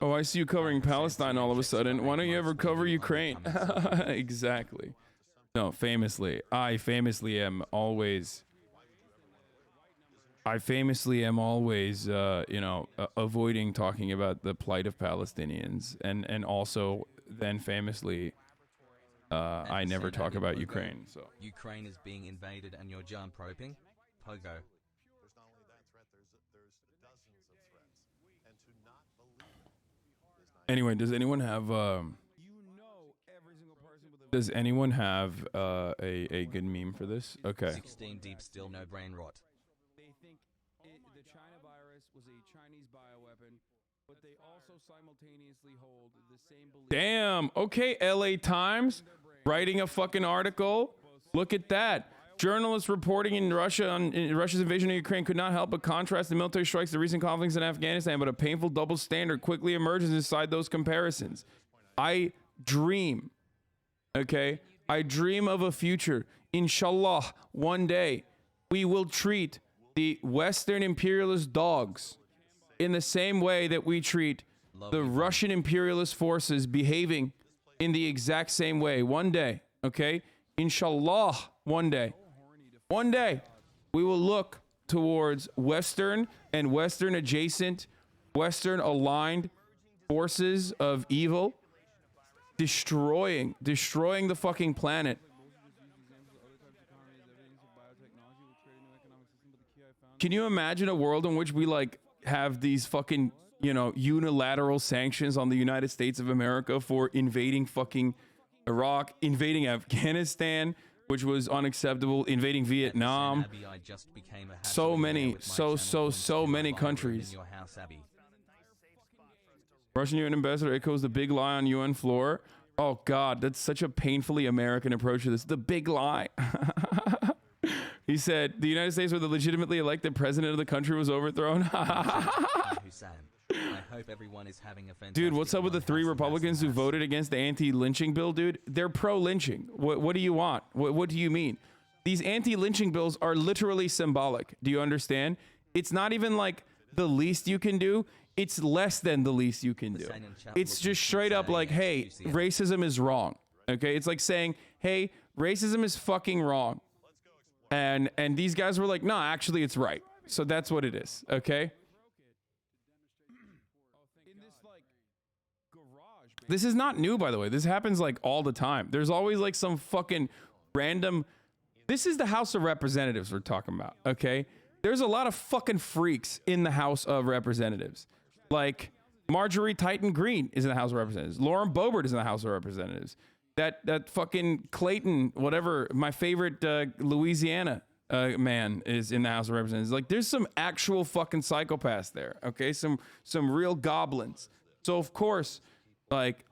Oh, I see you covering Palestine all of a sudden. Why don't you ever cover Ukraine? Exactly. No, famously, I famously am always, avoiding talking about the plight of Palestinians, and also then famously, I never talk about Ukraine. So Ukraine is being invaded and you're jump roping? Pogo. anyway, does anyone have a good meme for this? Okay. 16 deep still no brain rot. They think the China virus was a Chinese bioweapon, but they also simultaneously hold the same belief. Damn. Okay, LA Times writing a fucking article. Look at that. Journalists reporting in Russia's invasion of Ukraine could not help but contrast the military strikes, the recent conflicts in Afghanistan, but a painful double standard quickly emerges inside those comparisons. I dream, okay? I dream of a future. Inshallah, one day we will treat the Western imperialist dogs in the same way that we treat the Russian imperialist forces behaving in the exact same way. One day, okay? Inshallah, one day. One day, we will look towards Western and Western adjacent, Western aligned forces of evil destroying the fucking planet. Can you imagine a world in which we like have these fucking, unilateral sanctions on the United States of America for invading fucking Iraq, invading Afghanistan, which was unacceptable, invading Vietnam, so many countries. Russian UN ambassador echoes the big lie on UN floor. Oh God, that's such a painfully American approach to this. The big lie. He said the United States, where the legitimately elected president of the country was overthrown. I hope everyone is having a fantastic Dude, what's up with the 3 Republicans who voted against the anti-lynching bill, dude? They're pro-lynching. What do you want? What do you mean? These anti-lynching bills are literally symbolic. Do you understand? It's not even like the least you can do. It's less than the least you can do. It's just straight up like, hey, racism is wrong. Okay? It's like saying, hey, racism is fucking wrong. And these guys were like, no, actually it's right. So that's what it is. Okay? This is not new, by the way. This happens like all the time. There's always like some fucking random. This is the House of Representatives we're talking about, okay? There's a lot of fucking freaks in the House of Representatives. Like Marjorie Titan Green is in the House of Representatives. Lauren Boebert is in the House of Representatives. That fucking Clayton, whatever, my favorite Louisiana man is in the House of Representatives. Like there's some actual fucking psychopaths there, okay? Some real goblins. So of course, like,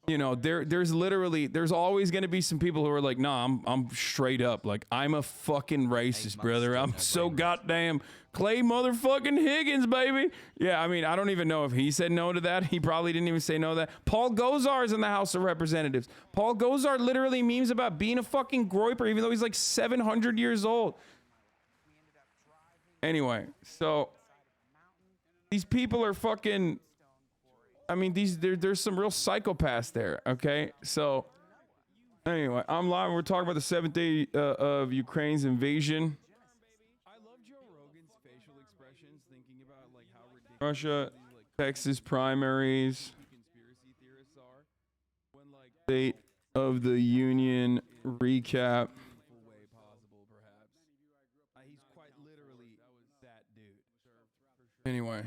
there's always going to be some people who are like, nah, I'm straight up. Like, I'm a fucking racist, brother. I'm so goddamn Clay motherfucking Higgins, baby. Yeah, I mean, I don't even know if he said no to that. He probably didn't even say no to that. Paul Gosar is in the House of Representatives. Paul Gosar literally memes about being a fucking groiper, even though he's like 700 years old. Anyway, so these people are fucking... I mean, there's some real psychopaths there, okay? So, anyway, I'm live. We're talking about the 7th day of Ukraine's invasion. I love Joe Rogan's facial expressions, thinking about like how ridiculous Russia, Texas primaries, conspiracy theorists are. When like State of the Union recap. He's quite literally that dude. Anyway.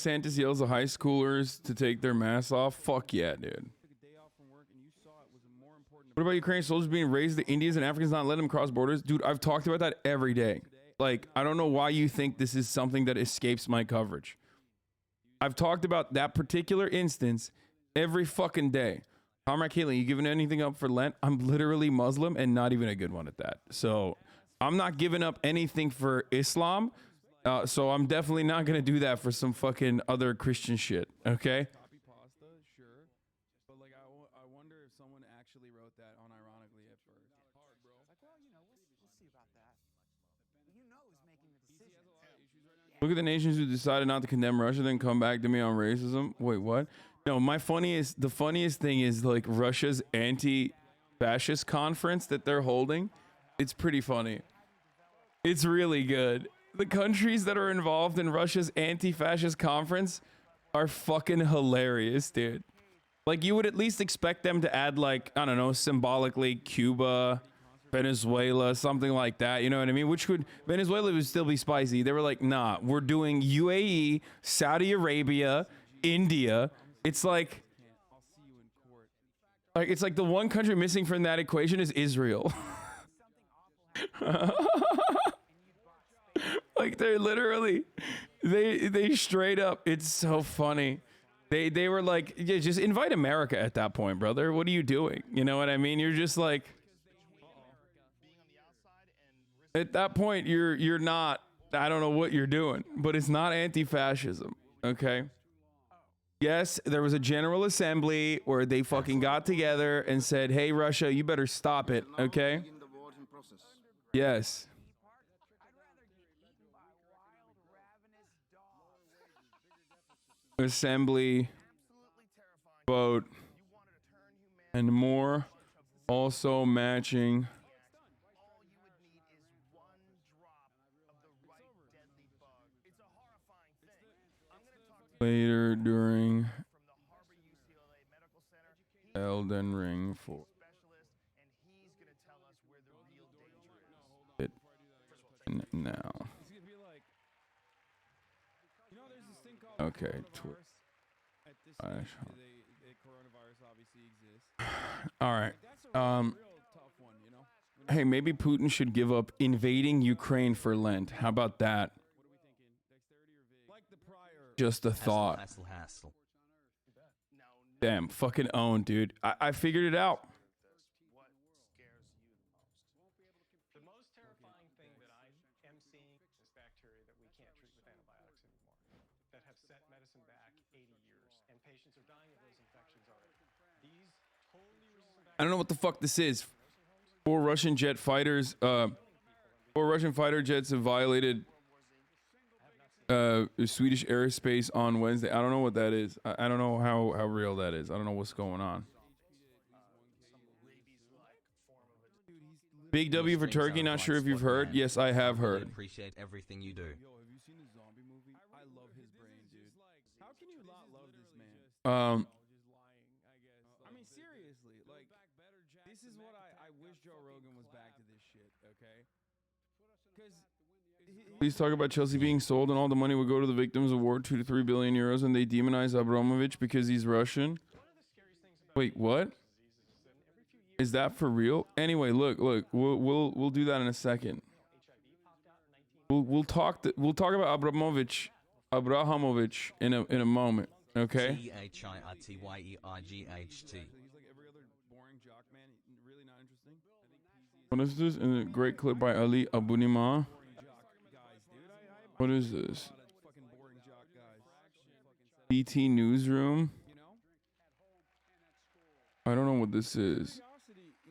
Santos yells at high schoolers to take their masks off. Fuck yeah, dude. What about Ukrainian soldiers being raised to Indians and Africans not letting them cross borders? Dude, I've talked about that every day. Like, I don't know why you think this is something that escapes my coverage. I've talked about that particular instance every fucking day. Comrade Caitlin, you giving anything up for Lent? I'm literally Muslim and not even a good one at that. So I'm not giving up anything for Islam. So I'm definitely not going to do that for some fucking other Christian shit, okay? Copy pasta, sure. But like I wonder if someone actually wrote that unironically at first. Hard, bro. Like, well, we'll see about that. Who's making the decision? Look at the nations who decided not to condemn Russia, then come back to me on racism. Wait, what? No, the funniest thing is like Russia's anti-fascist conference that they're holding. It's pretty funny. It's really good. The countries that are involved in Russia's anti-fascist conference are fucking hilarious, dude. Like, you would at least expect them to add, like, I don't know, symbolically Cuba, Venezuela, something like that. You know what I mean? Venezuela would still be spicy. They were like, nah, we're doing UAE, Saudi Arabia, India. It's like it's like the one country missing from that equation is Israel. Like, they're literally, they straight up, it's so funny. They were like, yeah, just invite America at that point, brother. What are you doing? You know what I mean? You're just like, at that point, you're not, I don't know what you're doing, but it's not anti-fascism, okay? Yes, there was a General Assembly where they fucking got together and said, hey, Russia, you better stop it, okay? Yes. Assembly, vote, and more, also matching later during Elden Ring 4. It now. Okay. All right. Hey, maybe Putin should give up invading Ukraine for Lent. How about that? Just a thought. Hassle. Damn, fucking own, dude. I figured it out. The most terrifying thing that I am seeing is bacteria that we can't treat with antibiotics anymore, that have set medicine back 80 years, and patients are dying of those infections already. These totally resistant bacteria. I don't know what the fuck this is. Four Russian fighter jets have violated Swedish airspace on Wednesday. I don't know what that is. I don't know how real that is. I don't know what's going on. Big W for Turkey. Not sure if you've heard. Yes, I have heard. Appreciate everything you do. Yo, have you seen the zombie movie? I love his brain, dude. How can you not love this man? I mean, seriously, like, this is what I wish Joe Rogan was back to this shit, okay? Because please talk about Chelsea being sold and all the money would go to the victims of war, 2 to 3 billion euros, and they demonize Abramovich because he's Russian. Wait, what? Is that for real? Anyway, look, we'll do that in a second. We'll talk about Abramovich in a moment, okay? THIRTYEIGHT. What is this? And a great clip by Ali Abunimah. What is this? BT Newsroom. I don't know what this is,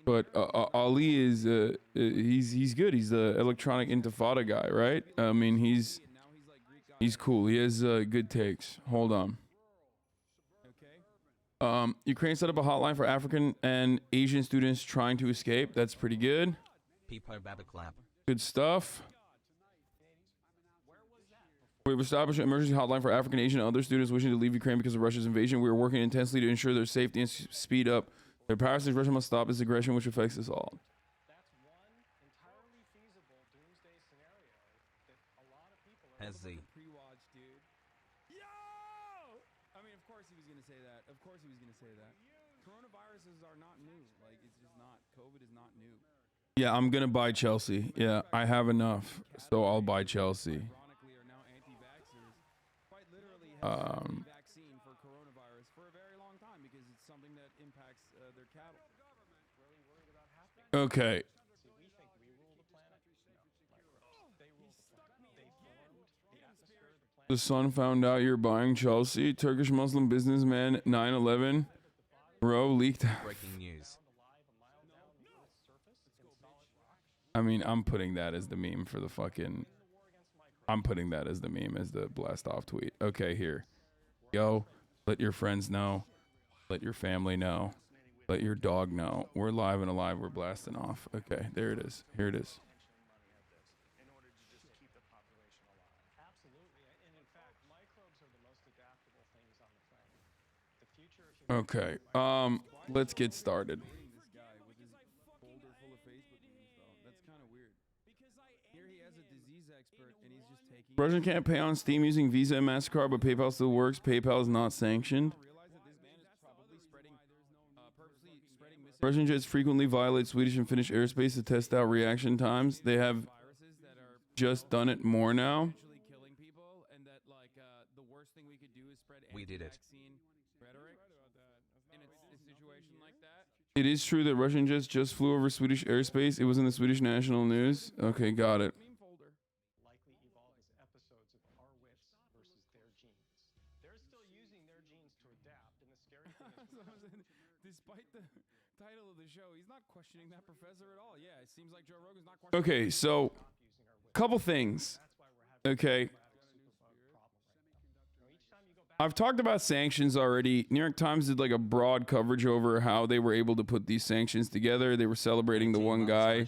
but Ali is he's good. He's the electronic intifada guy, right? I mean, he's cool. He has good takes. Hold on. Ukraine set up a hotline for African and Asian students trying to escape. That's pretty good. Peepo Babaclap. Good stuff. We've established an emergency hotline for African, Asian, and other students wishing to leave Ukraine because of Russia's invasion. We are working intensely to ensure their safety and speed up their passage. Russia must stop this aggression, which affects us all. That's one entirely feasible doomsday scenario that a lot of people are Has the pre-watch, dude. Yo! I mean, of course he was gonna say that. Of course he was gonna say that. Coronaviruses are not new. Like, it's just not. COVID is not new. Yeah, I'm gonna buy Chelsea. Yeah, I have enough, so I'll buy Chelsea. Vaccine for coronavirus for a very long time because it's something that impacts their cattle. Okay. we think we rule the planet. No, they rule the planet. They formed the atmosphere, the planet. The Sun found out you're buying Chelsea. Turkish Muslim businessman 9/11 row leaked. breaking news. I mean, I'm putting that as the meme for the fucking. I'm putting that as the meme as the blast off tweet. Okay, here. Yo, let your friends know. Let your family know. Let your dog know. We're live and alive. We're blasting off. Okay, there it is. Here it is. Absolutely. And in fact, microbes are the most adaptable things on the planet. The future of humanity. Okay. Let's get started. This guy with his folder full of Facebook memes, though. That's kind of weird. Here he has a disease expert, and he's just taking. Russian can't pay on Steam using Visa and Mastercard, but PayPal still works. PayPal is not sanctioned. Russian jets frequently violate Swedish and Finnish airspace to test out reaction times. They have just done it more now. We did it. It is true that Russian jets just flew over Swedish airspace. It was in the Swedish national news. Okay, got it. Likely evolve as episodes of our wits versus their genes. They're still using their genes to adapt, and the scary thing is Despite the title of the show, he's not questioning that professor at all. Yeah, it seems like Joe Rogan's not questioning. Okay, so couple things. Okay. I've talked about sanctions already. New York Times did like a broad coverage over how they were able to put these sanctions together. They were celebrating the one guy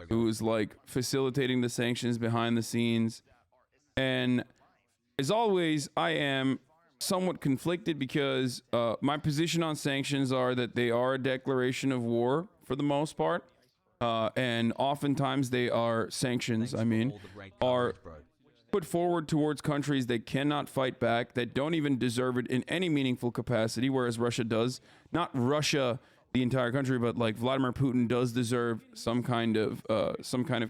who was like facilitating the sanctions behind the scenes. And as always, I am somewhat conflicted because my position on sanctions are that they are a declaration of war for the most part. And oftentimes they are sanctions, are put forward towards countries that cannot fight back, that don't even deserve it in any meaningful capacity, whereas Russia does. Not Russia, the entire country, but like Vladimir Putin does deserve some kind of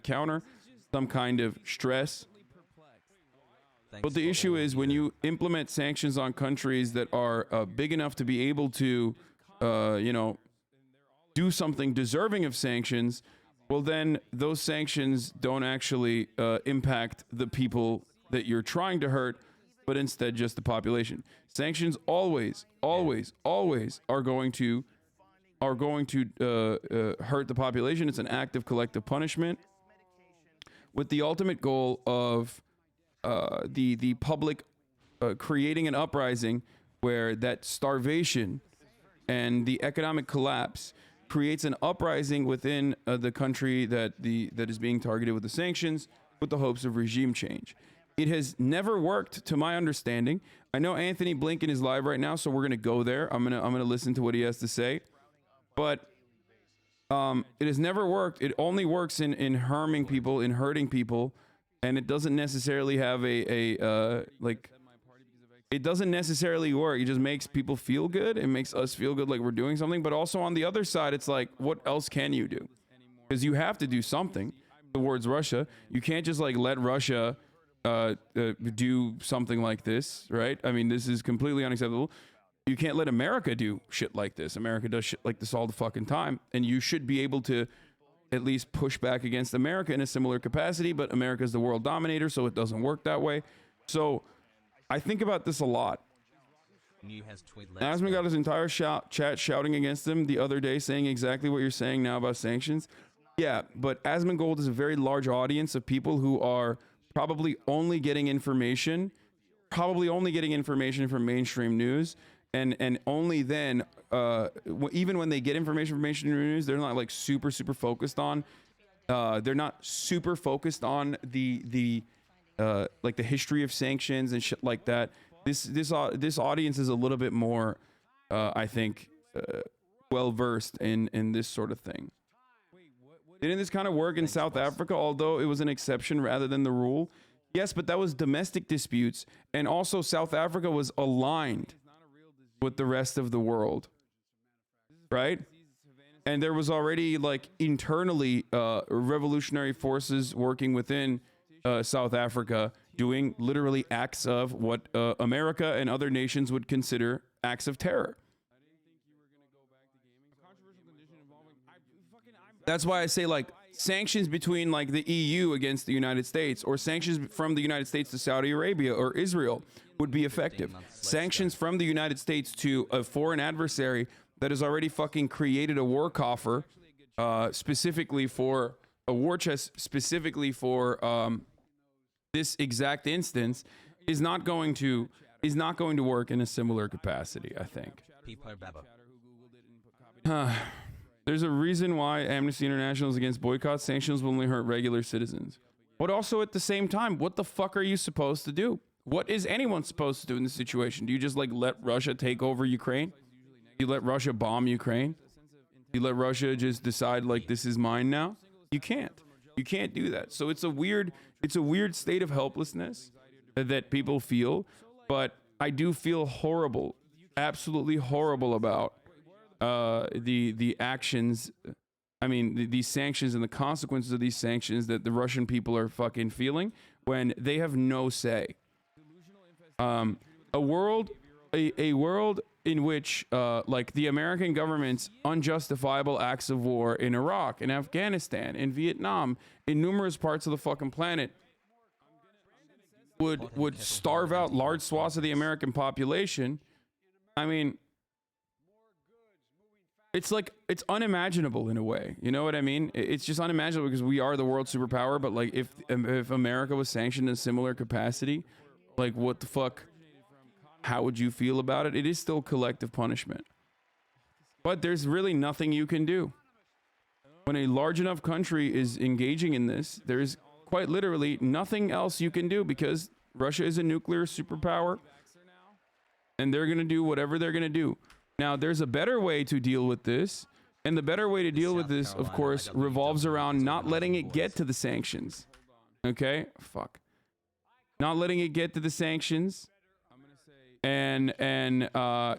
counter, some kind of stress. But the issue is when you implement sanctions on countries that are big enough to be able to, do something deserving of sanctions, well, then those sanctions don't actually impact the people that you're trying to hurt, but instead just the population. Sanctions always are going to hurt the population. It's an act of collective punishment with the ultimate goal of the public creating an uprising where that starvation and the economic collapse creates an uprising within the country that is being targeted with the sanctions, with the hopes of regime change. It has never worked, to my understanding. I know Anthony Blinken is live right now, so we're gonna go there. I'm gonna listen to what he has to say, but it has never worked. It only works in harming people, in hurting people, and it doesn't necessarily have it doesn't necessarily work. It just makes people feel good. It makes us feel good like we're doing something. But also on the other side, it's like, what else can you do? Because you have to do something towards Russia. You can't just like let Russia do something like this, right? I mean, this is completely unacceptable. You can't let America do shit like this. America does shit like this all the fucking time. And you should be able to at least push back against America in a similar capacity. But America is the world dominator, so it doesn't work that way. So I think about this a lot. Asman got his entire chat shouting against him the other day, saying exactly what you're saying now about sanctions. Yeah, but Asmongold is a very large audience of people who are probably only getting information from mainstream news, and only then, even when they get information from mainstream news, they're not like super focused on. They're not super focused on the like the history of sanctions and shit like that. This audience is a little bit more, I think, well versed in this sort of thing. Didn't this kind of work in South Africa, although it was an exception rather than the rule? Yes, but that was domestic disputes, and also South Africa was aligned with the rest of the world, right? And there was already like internally revolutionary forces working within South Africa doing literally acts of what America and other nations would consider acts of terror. That's why I say like sanctions between like the EU against the United States, or sanctions from the United States to Saudi Arabia or Israel would be effective. Sanctions from the United States to a foreign adversary that has already fucking created a war coffer specifically for a war chest specifically for this exact instance is not going to work in a similar capacity, I think. Peepo Baba. There's a reason why Amnesty International is against boycott. Sanctions will only hurt regular citizens. But also at the same time, what the fuck are you supposed to do? What is anyone supposed to do in this situation? Do you just like let Russia take over Ukraine? You let Russia bomb Ukraine? You let Russia just decide like this is mine now? You can't. You can't do that. So it's a weird state of helplessness that people feel, but I do feel horrible, absolutely horrible about the actions. I mean, these sanctions and the consequences of these sanctions that the Russian people are fucking feeling when they have no say. A world in which like the American government's unjustifiable acts of war in Iraq, in Afghanistan, in Vietnam, in numerous parts of the fucking planet would starve out large swaths of the American population. I mean, it's like, it's unimaginable in a way. You know what I mean? It's just unimaginable because we are the world superpower, but like if America was sanctioned in a similar capacity, like what the fuck? How would you feel about it? It is still collective punishment. But there's really nothing you can do. When a large enough country is engaging in this, there's quite literally nothing else you can do because Russia is a nuclear superpower and they're going to do whatever they're going to do. Now, there's a better way to deal with this, and the better way to deal with this, of course, revolves around not letting it get to the sanctions. Okay? Fuck. Not letting it get to the sanctions, and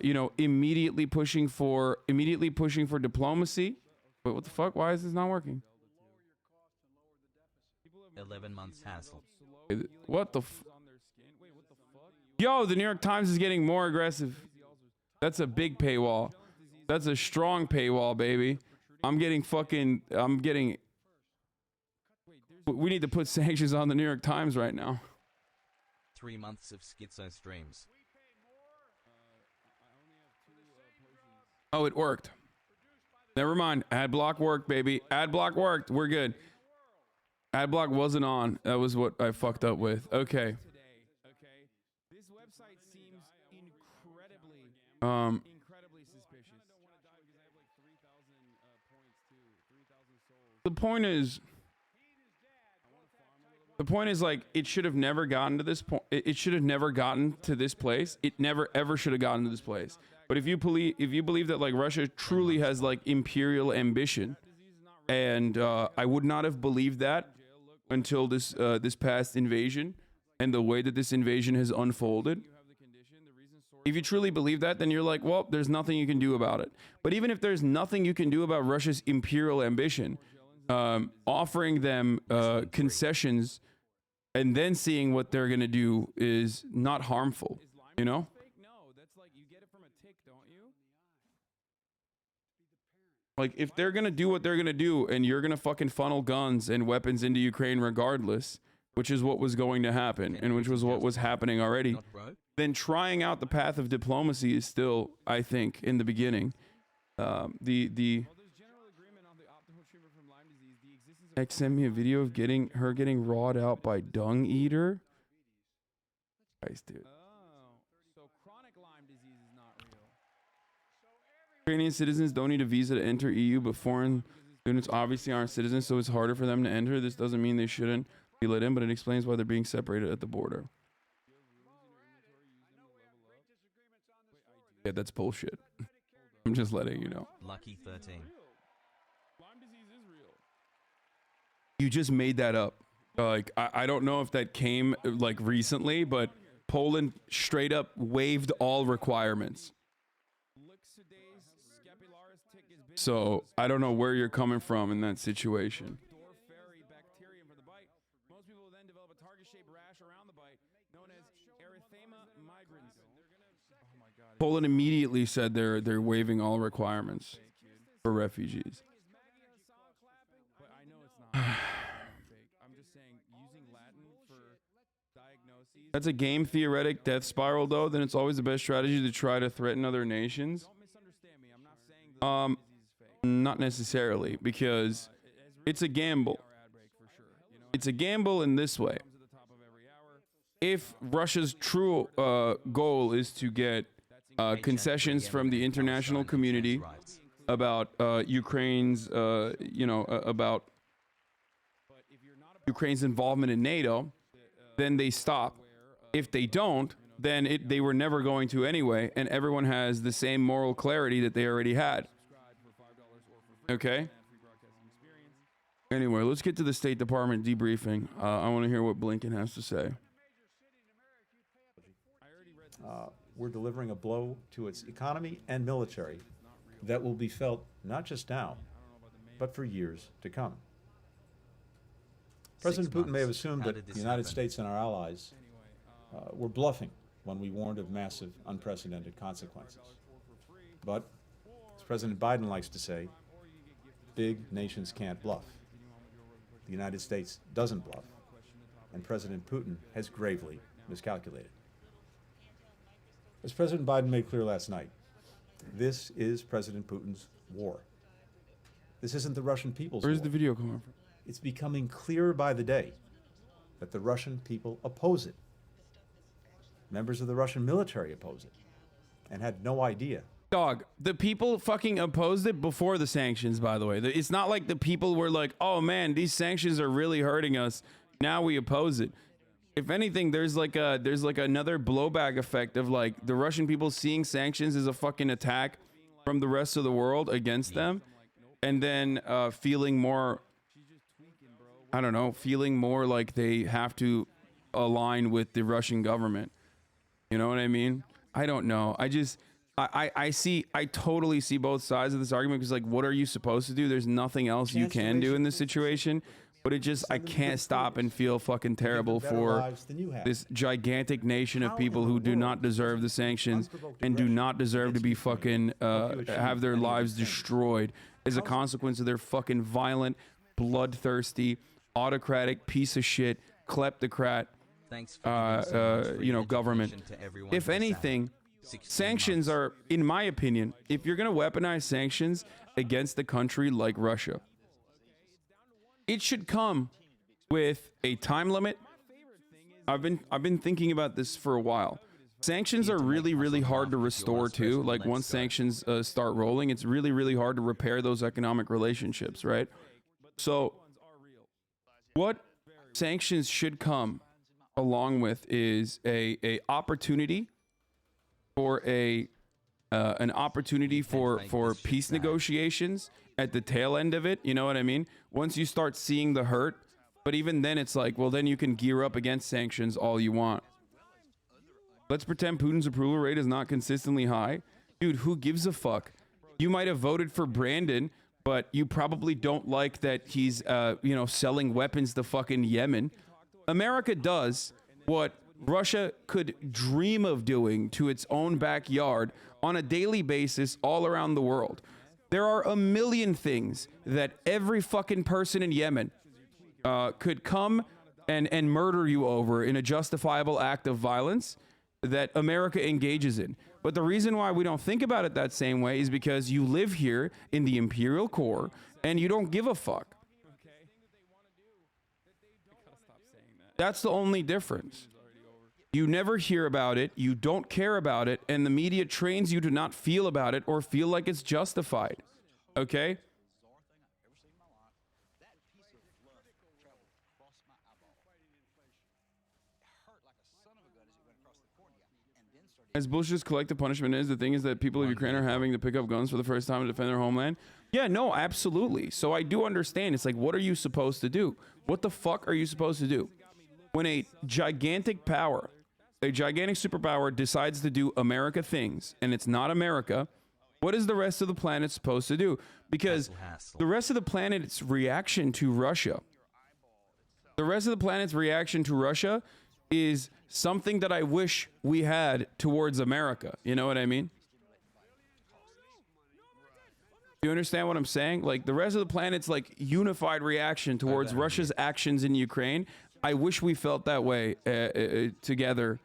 you know, immediately pushing for diplomacy. Wait, what the fuck? Why is this not working? 11 months hassle. What the Yo, the New York Times is getting more aggressive. That's a big paywall. That's a strong paywall, baby. We need to put sanctions on the New York Times right now. 3 months of schizo streams. Oh, it worked. Never mind. Ad block worked, baby. Ad block worked. We're good. Ad block wasn't on. That was what I fucked up with. Okay. This website seems incredibly suspicious. The point is like it should have never gotten to this point. It should have never gotten to this place. It never ever should have gotten to this place. But if you believe that like Russia truly has like imperial ambition, and I would not have believed that until this past invasion and the way that this invasion has unfolded. If you truly believe that, then you're like, well, there's nothing you can do about it. But even if there's nothing you can do about Russia's imperial ambition, offering them concessions and then seeing what they're going to do is not harmful, you know? Like, if they're going to do what they're going to do and you're going to fucking funnel guns and weapons into Ukraine regardless, which is what was going to happen and which was what was happening already, then trying out the path of diplomacy is still, I think, in the beginning. X sent me a video of her getting rawed out by dung eater. Christ, dude. Ukrainian citizens don't need a visa to enter EU, but foreign students obviously aren't citizens, so it's harder for them to enter. This doesn't mean they shouldn't be let in, but it explains why they're being separated at the border. Yeah, that's bullshit. I'm just letting you know. Lucky 13. You just made that up. Like, I don't know if that came like recently, but Poland straight up waived all requirements. So I don't know where you're coming from in that situation. Poland immediately said they're waiving all requirements for refugees. That's a game theoretic death spiral, though. Then it's always the best strategy to try to threaten other nations. Not necessarily, because it's a gamble. It's a gamble in this way. If Russia's true goal is to get concessions from the international community about Ukraine's, about Ukraine's involvement in NATO, then they stop. If they don't, then they were never going to anyway, and everyone has the same moral clarity that they already had. Okay? Anyway, let's get to the State Department debriefing. I want to hear what Blinken has to say. We're delivering a blow to its economy and military that will be felt not just now, but for years to come. President Putin may have assumed that the United States and our allies were bluffing when we warned of massive, unprecedented consequences. But, as President Biden likes to say, big nations can't bluff. The United States doesn't bluff, and President Putin has gravely miscalculated. As President Biden made clear last night, this is President Putin's war. This isn't the Russian people's war. Where's the video coming from? It's becoming clearer by the day that the Russian people oppose it. Members of the Russian military oppose it and had no idea. Dog, the people fucking opposed it before the sanctions, by the way. It's not like the people were like, oh man, these sanctions are really hurting us. Now we oppose it. If anything, there's like another blowback effect of like the Russian people seeing sanctions as a fucking attack from the rest of the world against them, and then feeling more, I don't know, feeling more like they have to align with the Russian government. You know what I mean? I don't know. I totally see both sides of this argument, because like, what are you supposed to do? There's nothing else you can do in this situation. But it just, I can't stop and feel fucking terrible for this gigantic nation of people who do not deserve the sanctions and do not deserve to be fucking, have their lives destroyed as a consequence of their fucking violent, bloodthirsty, autocratic piece of shit, kleptocrat, government. If anything, sanctions are, in my opinion, if you're going to weaponize sanctions against a country like Russia, it should come with a time limit. I've been thinking about this for a while. Sanctions are really, really hard to restore too. Like once sanctions start rolling, it's really, really hard to repair those economic relationships, right? So what sanctions should come along with is a opportunity for an opportunity for peace negotiations at the tail end of it. You know what I mean? Once you start seeing the hurt, but even then it's like, well, then you can gear up against sanctions all you want. Let's pretend Putin's approval rate is not consistently high. Dude, who gives a fuck? You might have voted for Brandon, but you probably don't like that he's, selling weapons to fucking Yemen. America does what Russia could dream of doing to its own backyard on a daily basis all around the world. There are a million things that every fucking person in Yemen could come and murder you over in a justifiable act of violence that America engages in. But the reason why we don't think about it that same way is because you live here in the imperial core and you don't give a fuck. That's the only difference. You never hear about it, you don't care about it, and the media trains you to not feel about it or feel like it's justified. Okay? As bullshit as collective punishment is, the thing is that people of Ukraine are having to pick up guns for the first time to defend their homeland. Yeah, no, absolutely. So I do understand. It's like, what are you supposed to do? What the fuck are you supposed to do? When a gigantic power, a gigantic superpower decides to do America things, and it's not America, what is the rest of the planet supposed to do? Because the rest of the planet's reaction to Russia, is something that I wish we had towards America. You know what I mean? You understand what I'm saying? Like the rest of the planet's like unified reaction towards Russia's actions in Ukraine. I wish we felt that way together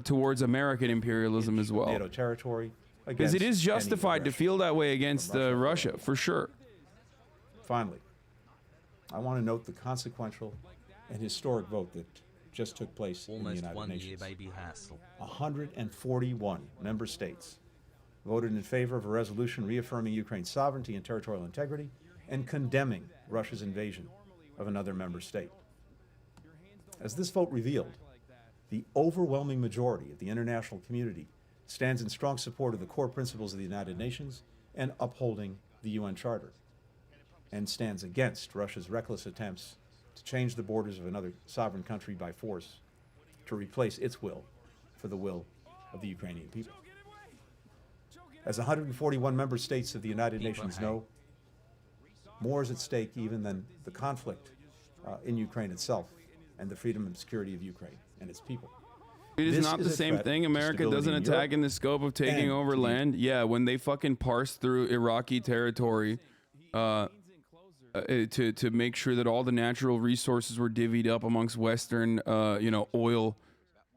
towards American imperialism as well. NATO territory. Because it is justified to feel that way against Russia, for sure. Finally, I want to note the consequential and historic vote that just took place in the Almost United 1 year, Nations. baby hassle. 141 member states voted in favor of a resolution reaffirming Ukraine's sovereignty and territorial integrity and condemning Russia's invasion of another member state. As this vote revealed, the overwhelming majority of the international community stands in strong support of the core principles of the United Nations and upholding the UN Charter, and stands against Russia's reckless attempts to change the borders of another sovereign country by force to replace its will for the will of the Ukrainian people. As 141 member states of the United Nations know, more is at stake even than the conflict in Ukraine itself and the freedom and security of Ukraine and its people. It is This not is the a same threat thing. to America stability doesn't in attack Europe in the scope of taking and over to the- land. Yeah, when they fucking parse through Iraqi territory to make sure that all the natural resources were divvied up amongst Western, oil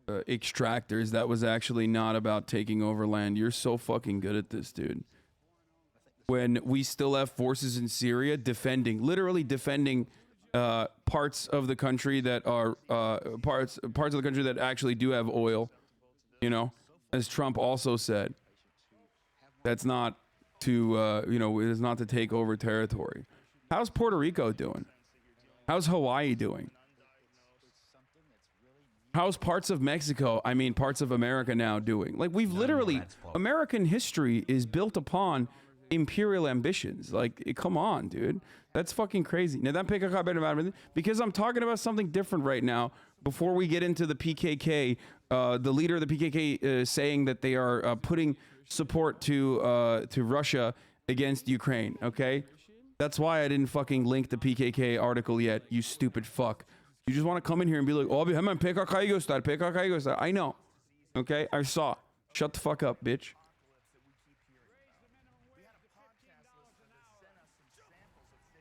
extractors, that was actually not about taking over land. You're so fucking good at this, dude. When we still have forces in Syria literally defending parts of the country that are parts of the country that actually do have oil, as Trump also said, that's not to it is not to take over territory. How's Puerto Rico doing? How's Hawaii doing? How's parts of Mexico, parts of America now doing? Like, we've literally, American history is built upon imperial ambitions. Like, come on, dude. That's fucking crazy. Because I'm talking about something different right now before we get into the PKK, the leader of the PKK saying that they are putting support to Russia against Ukraine, okay? That's why I didn't fucking link the PKK article yet, you stupid fuck. You just want to come in here and be like, oh, PKK. I know, okay? I saw. Shut the fuck up, bitch.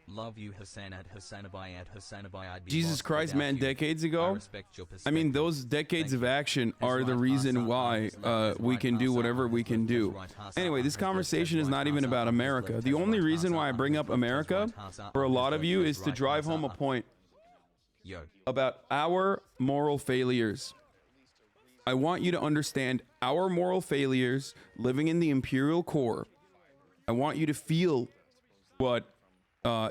Love you, Hasan at HasanAbi at HasanAbi. Jesus Christ, man, decades ago, those decades of action are the reason why we can do whatever we can do. Anyway, this conversation is not even about America. The only reason why I bring up America for a lot of you is to drive home a point about our moral failures. I want you to understand our moral failures living in the imperial core. I want you to feel what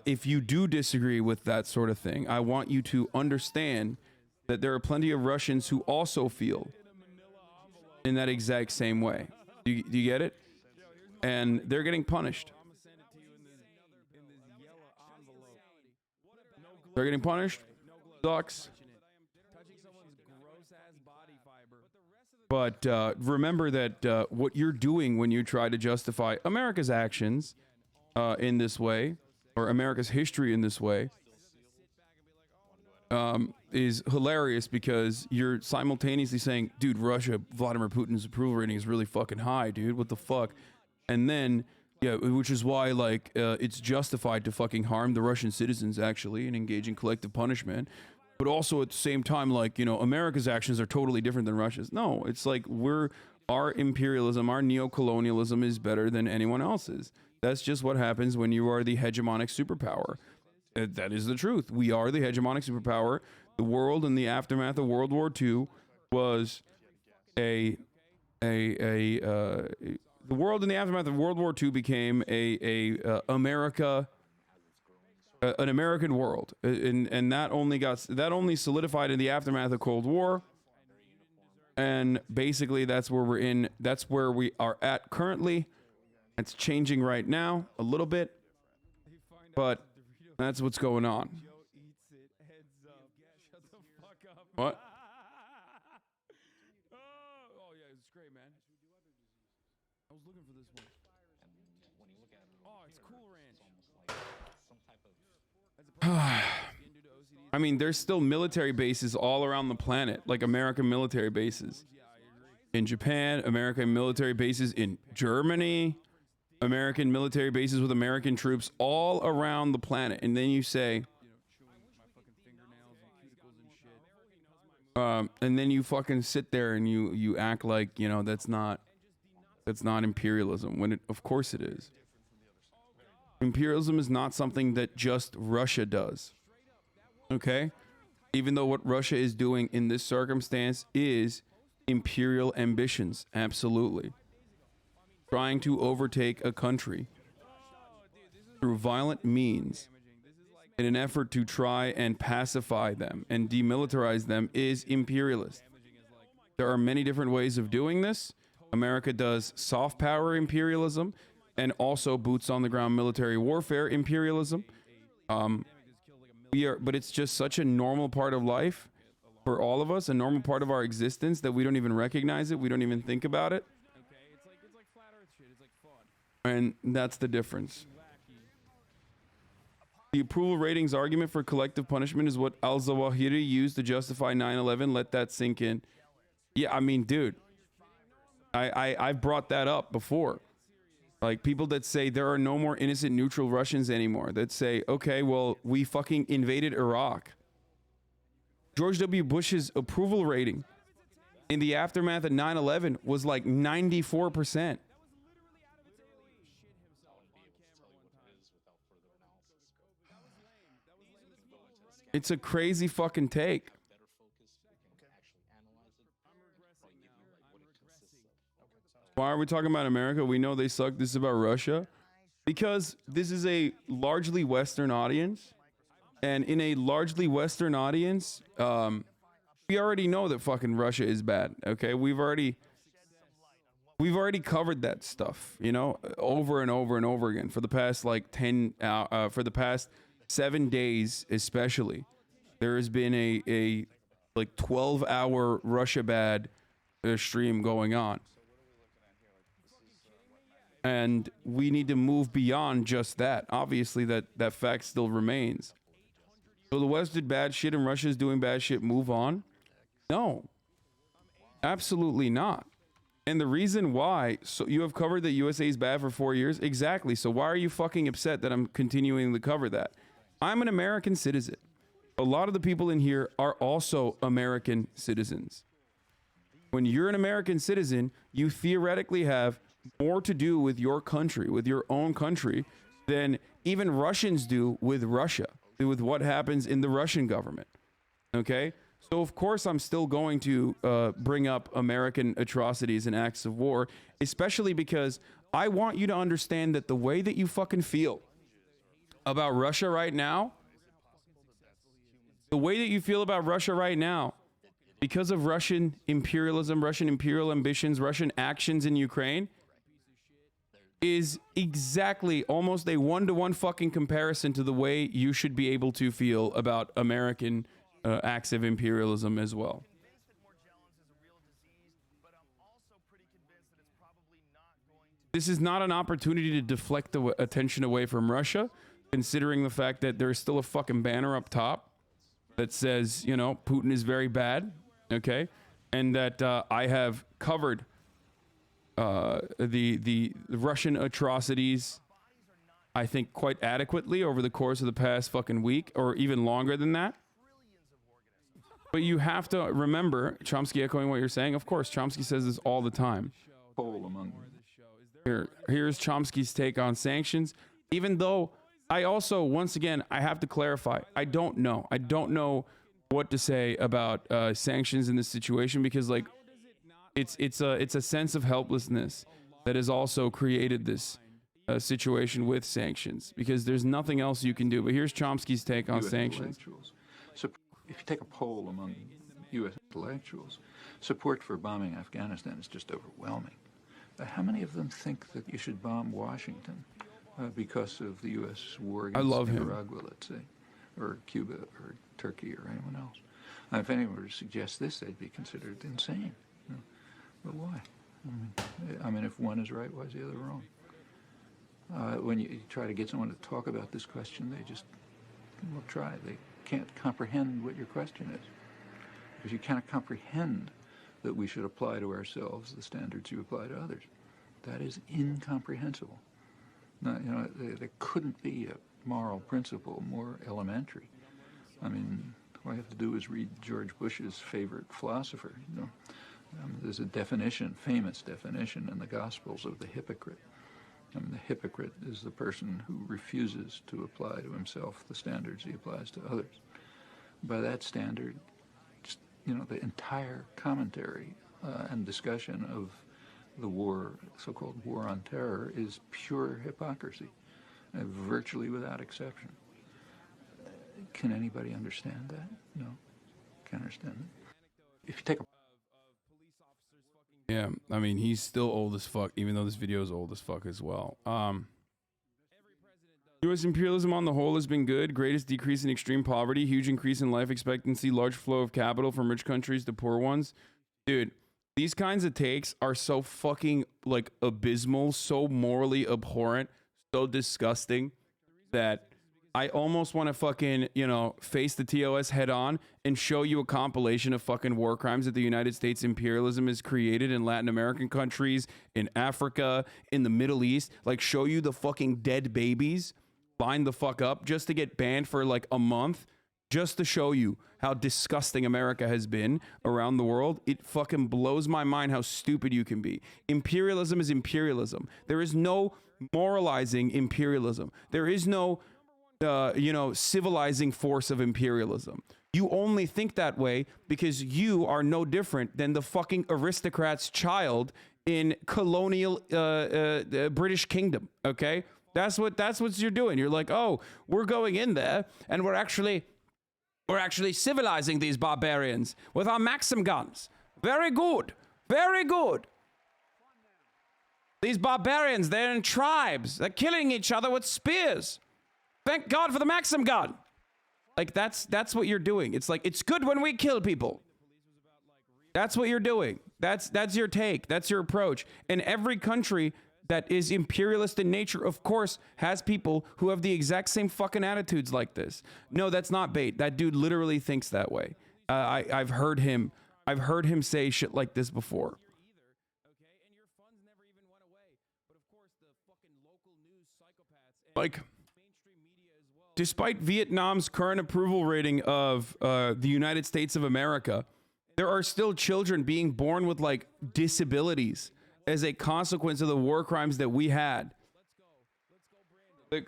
if you do disagree with that sort of thing, I want you to understand that there are plenty of Russians who also feel in that exact same way. Do you get it? And they're getting punished. They're getting punished. Sucks. But remember that what you're doing when you try to justify America's actions in this way, or America's history in this way, is hilarious, because you're simultaneously saying, dude, Russia, Vladimir Putin's approval rating is really fucking high, dude, what the fuck? And then, yeah, which is why, like, it's justified to fucking harm the Russian citizens, actually, and engage in collective punishment. But also at the same time, like, America's actions are totally different than Russia's. No, it's like our imperialism, our neocolonialism is better than anyone else's. That's just what happens when you are the hegemonic superpower. That is the truth. We are the hegemonic superpower. The world in the aftermath of World War II was the world in the aftermath of World War II became an American world, and that only solidified in the aftermath of Cold War. And basically, that's where we're in. That's where we are at currently. It's changing right now a little bit, but that's what's going on. What? Oh yeah, it's great, man. I was looking for this one. Oh, it's Cool Ranch. I mean, there's still military bases all around the planet, like American military bases in Japan, American military bases in Germany, American military bases with American troops all around the planet. And then you say, and then you fucking sit there and you act like, that's not imperialism, when of course it is. Imperialism is not something that just Russia does. Okay? Even though what Russia is doing in this circumstance is imperial ambitions, absolutely. Trying to overtake a country through violent means in an effort to try and pacify them and demilitarize them is imperialist. There are many different ways of doing this. America does soft power imperialism and also boots on the ground military warfare imperialism. But it's just such a normal part of life for all of us, a normal part of our existence that we don't even recognize it. We don't even think about it. And that's the difference. The approval ratings argument for collective punishment is what al-Zawahiri used to justify 9/11. Let that sink in. Yeah, I mean, dude, I've brought that up before. Like people that say there are no more innocent neutral Russians anymore. That say, okay, well, we fucking invaded Iraq. George W. Bush's approval rating in the aftermath of 9/11 was like 94%. It's a crazy fucking take. Why are we talking about America? We know they suck. This is about Russia. Because this is a largely Western audience. And in a largely Western audience, we already know that fucking Russia is bad. Okay, we've already covered that stuff, you know, over and over and over again for the past like 7 days, especially. There has been a like 12-hour Russia bad stream going on. And we need to move beyond just that. Obviously, that fact still remains. So the West did bad shit and Russia's doing bad shit. Move on? No. Absolutely not. And the reason why, so you have covered that USA is bad for 4 years? Exactly. So why are you fucking upset that I'm continuing to cover that? I'm an American citizen. A lot of the people in here are also American citizens. When you're an American citizen, you theoretically have more to do with your country, with your own country, than even Russians do with Russia, with what happens in the Russian government. Okay? So, of course, I'm still going to bring up American atrocities and acts of war, especially because I want you to understand that the way that you fucking feel about Russia right now, the way that you feel about Russia right now, because of Russian imperialism, Russian imperial ambitions, Russian actions in Ukraine, is exactly almost a one-to-one fucking comparison to the way you should be able to feel about American acts of imperialism as well. This is not an opportunity to deflect the attention away from Russia, considering the fact that there's still a fucking banner up top that says, you know, Putin is very bad, okay? And that I have covered the Russian atrocities, I think, quite adequately over the course of the past fucking week, or even longer than that. But you have to remember, Chomsky echoing what you're saying, of course, Chomsky says this all the time. Here's Chomsky's take on sanctions, even though I also, once again, I have to clarify, I don't know what to say about sanctions in this situation, because like it's a sense of helplessness that has also created this situation with sanctions, because there's nothing else you can do. But here's Chomsky's take on sanctions. So if you take a poll among U.S. intellectuals, support for bombing Afghanistan is just overwhelming. How many of them think that you should bomb Washington because of the U.S. war against Nicaragua, let's say, or Cuba, or Turkey, or anyone else? If anyone were to suggest this, they'd be considered insane. But why? I mean, if one is right, why is the other wrong? When you try to get someone to talk about this question, they just won't try. They can't comprehend what your question is, because you cannot comprehend that we should apply to ourselves the standards you apply to others. That is incomprehensible. Now, you know, there couldn't be a moral principle more elementary. I mean, all I have to do is read George Bush's favorite philosopher. You know, there's a definition, famous definition in the Gospels of the hypocrite. I mean, the hypocrite is the person who refuses to apply to himself the standards he applies to others. by that standard, just, the entire commentary and discussion of the war, so-called war on terror, is pure hypocrisy, virtually without exception. Can anybody understand that? No, can't understand it. If you take a Yeah, I mean, he's still old as fuck, even though this video is old as fuck as well. U.S. imperialism on the whole has been good. Greatest decrease in extreme poverty, huge increase in life expectancy, large flow of capital from rich countries to poor ones. Dude, these kinds of takes are so fucking, like, abysmal, so morally abhorrent, so disgusting that I almost want to fucking, face the TOS head on and show you a compilation of fucking war crimes that the United States imperialism has created in Latin American countries, in Africa, in the Middle East. Like, show you the fucking dead babies, line the fuck up just to get banned for like a month, just to show you how disgusting America has been around the world. It fucking blows my mind how stupid you can be. Imperialism is imperialism. There is no moralizing imperialism. There is no civilizing force of imperialism. You only think that way because you are no different than the fucking aristocrat's child in colonial British Kingdom. Okay, that's what you're doing. You're like, oh, we're going in there and we're actually civilizing these barbarians with our Maxim guns. Very good, very good. These barbarians, they're in tribes. They're killing each other with spears. Thank God for the Maxim gun. Like, that's what you're doing. It's like, it's good when we kill people. That's what you're doing. That's your take. That's your approach. And every country that is imperialist in nature, of course, has people who have the exact same fucking attitudes like this. No, that's not bait. That dude literally thinks that way. I've heard him say shit like this before. Like, despite Vietnam's current approval rating of the United States of America, there are still children being born with like disabilities as a consequence of the war crimes that we had.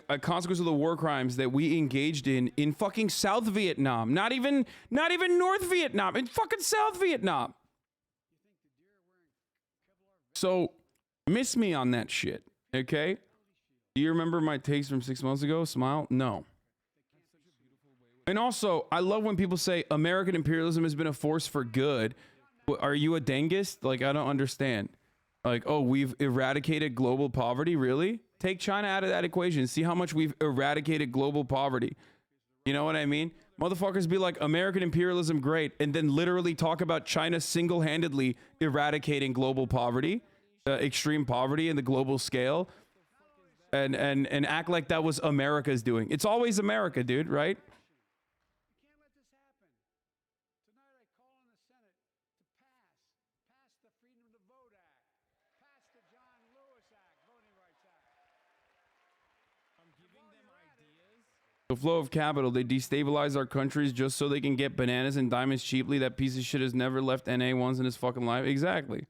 A consequence of the war crimes that we engaged in fucking South Vietnam. Not even North Vietnam, in fucking South Vietnam. So miss me on that shit, okay? Do you remember my takes from 6 months ago? Smile? No. And also, I love when people say American imperialism has been a force for good. Are you a dengist? Like, I don't understand. Like, oh, we've eradicated global poverty? Really? Take China out of that equation. See how much we've eradicated global poverty. You know what I mean? Motherfuckers be like, American imperialism, great. And then literally talk about China single-handedly eradicating global poverty, extreme poverty in the global scale. And act like that was America's doing. It's always America, dude, right? The flow of capital, they destabilize our countries just so they can get bananas and diamonds cheaply. That piece of shit has never left NA once in his fucking life. Exactly.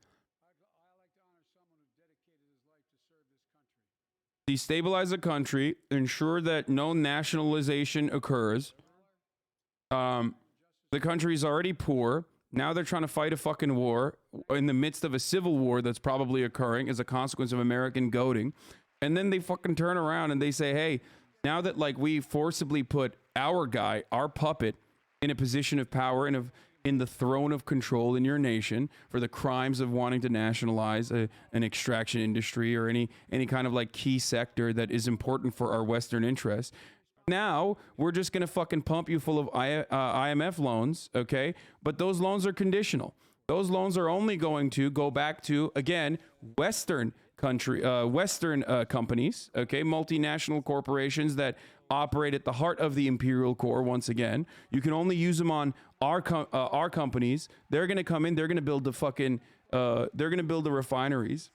Destabilize a country, ensure that no nationalization occurs. The country is already poor. Now they're trying to fight a fucking war in the midst of a civil war that's probably occurring as a consequence of American goading. And then they fucking turn around and they say, hey, now that like we forcibly put our guy, our puppet, in a position of power and in the throne of control in your nation for the crimes of wanting to nationalize an extraction industry or any kind of like key sector that is important for our Western interests. Now we're just going to fucking pump you full of IMF loans. Okay. But those loans are conditional. Those loans are only going to go back to, again, Western companies, okay, multinational corporations that operate at the heart of the imperial core. Once again, you can only use them on our companies. They're going to come in, they're going to build the fucking, they're going to build the refineries.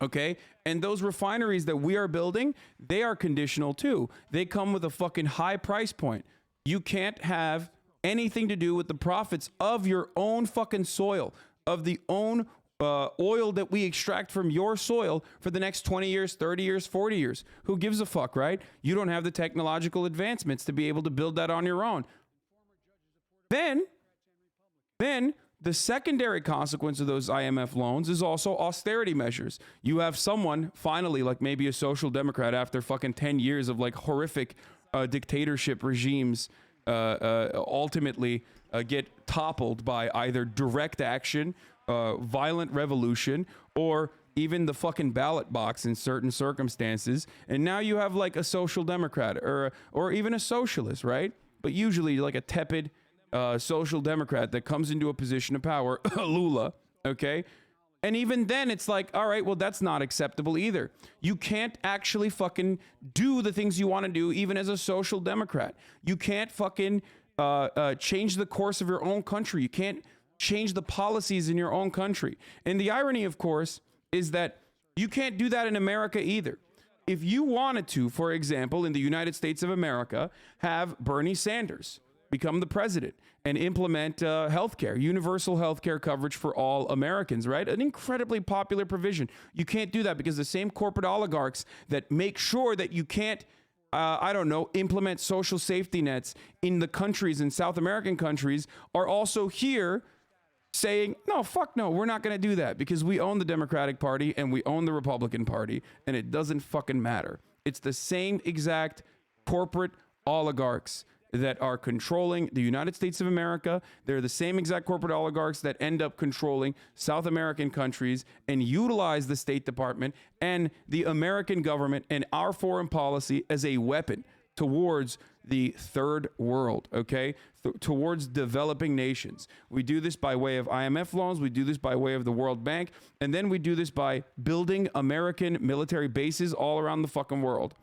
Okay. And those refineries that we are building, they are conditional too. They come with a fucking high price point. You can't have anything to do with the profits of your own fucking soil, of the own oil that we extract from your soil for the next 20 years, 30 years, 40 years. Who gives a fuck, right? You don't have the technological advancements to be able to build that on your own. Then the secondary consequence of those IMF loans is also austerity measures. You have someone finally, like maybe a social democrat after fucking 10 years of like horrific dictatorship regimes, ultimately get toppled by either direct action, violent revolution, or even the fucking ballot box in certain circumstances. And now you have like a social democrat or even a socialist, right? But usually like a tepid social democrat that comes into a position of power, Lula, okay? And even then it's like, all right, well, that's not acceptable either. You can't actually fucking do the things you want to do even as a social democrat. You can't fucking change the course of your own country. You can't change the policies in your own country. And the irony, of course, is that you can't do that in America either. If you wanted to, for example, in the United States of America, have Bernie Sanders become the president and implement healthcare, universal healthcare coverage for all Americans, right? An incredibly popular provision. You can't do that because the same corporate oligarchs that make sure that you can't, implement social safety nets in the countries, in South American countries, are also here saying, no, fuck no, we're not going to do that because we own the Democratic Party and we own the Republican Party and it doesn't fucking matter. It's the same exact corporate oligarchs that are controlling the United States of America. They're the same exact corporate oligarchs that end up controlling South American countries and utilize the State Department and the American government and our foreign policy as a weapon towards the third world, okay? Towards developing nations. We do this by way of IMF loans. We do this by way of the World Bank. And then we do this by building American military bases all around the fucking world.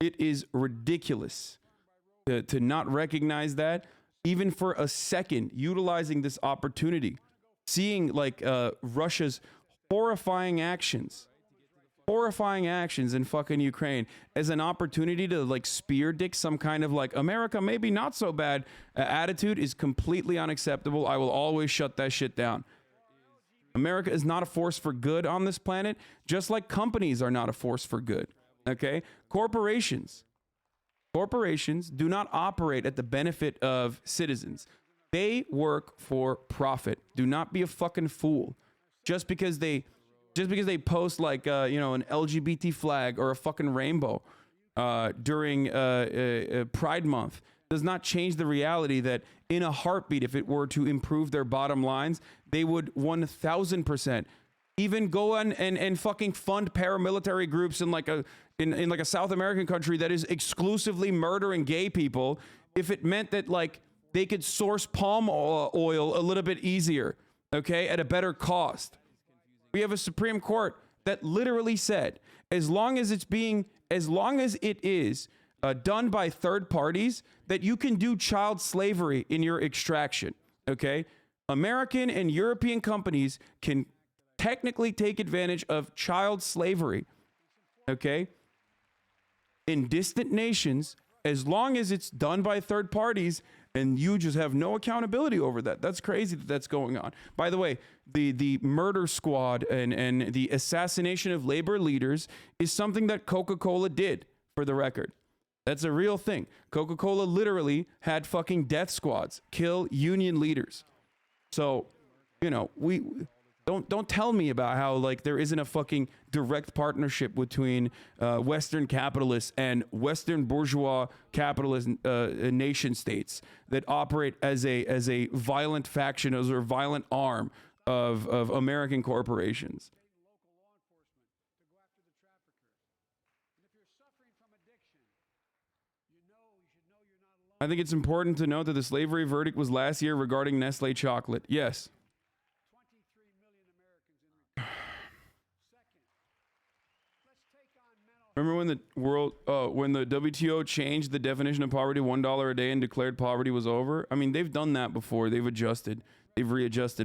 It is ridiculous to not recognize that, even for a second, utilizing this opportunity, seeing like Russia's horrifying actions in fucking Ukraine as an opportunity to like spear dick some kind of like America maybe not so bad attitude is completely unacceptable. I will always shut that shit down. America is not a force for good on this planet, just like companies are not a force for good. Okay? Corporations do not operate at the benefit of citizens. They work for profit. Do not be a fucking fool. Just because they post like an LGBT flag or a fucking rainbow during Pride Month does not change the reality that in a heartbeat, if it were to improve their bottom lines, they would 1000% even go on and fucking fund paramilitary groups in like a South American country that is exclusively murdering gay people if it meant that like they could source palm oil a little bit easier, okay, at a better cost. We have a Supreme Court that literally said, as long as it is done by third parties, that you can do child slavery in your extraction, okay? American and European companies can technically take advantage of child slavery, okay, in distant nations, as long as it's done by third parties and you just have no accountability over that. That's crazy that that's going on. By the way, the murder squad and the assassination of labor leaders is something that Coca-Cola did, for the record. That's a real thing. Coca-Cola literally had fucking death squads kill union leaders. So, we don't tell me about how like there isn't a fucking direct partnership between Western capitalists and Western bourgeois capitalist nation states that operate as a violent faction, as a violent arm of American corporations. I think it's important to note that the slavery verdict was last year regarding Nestle chocolate. Yes. Remember when when the WTO changed the definition of poverty to $1 a day and declared poverty was over? I mean, they've done that before. They've readjusted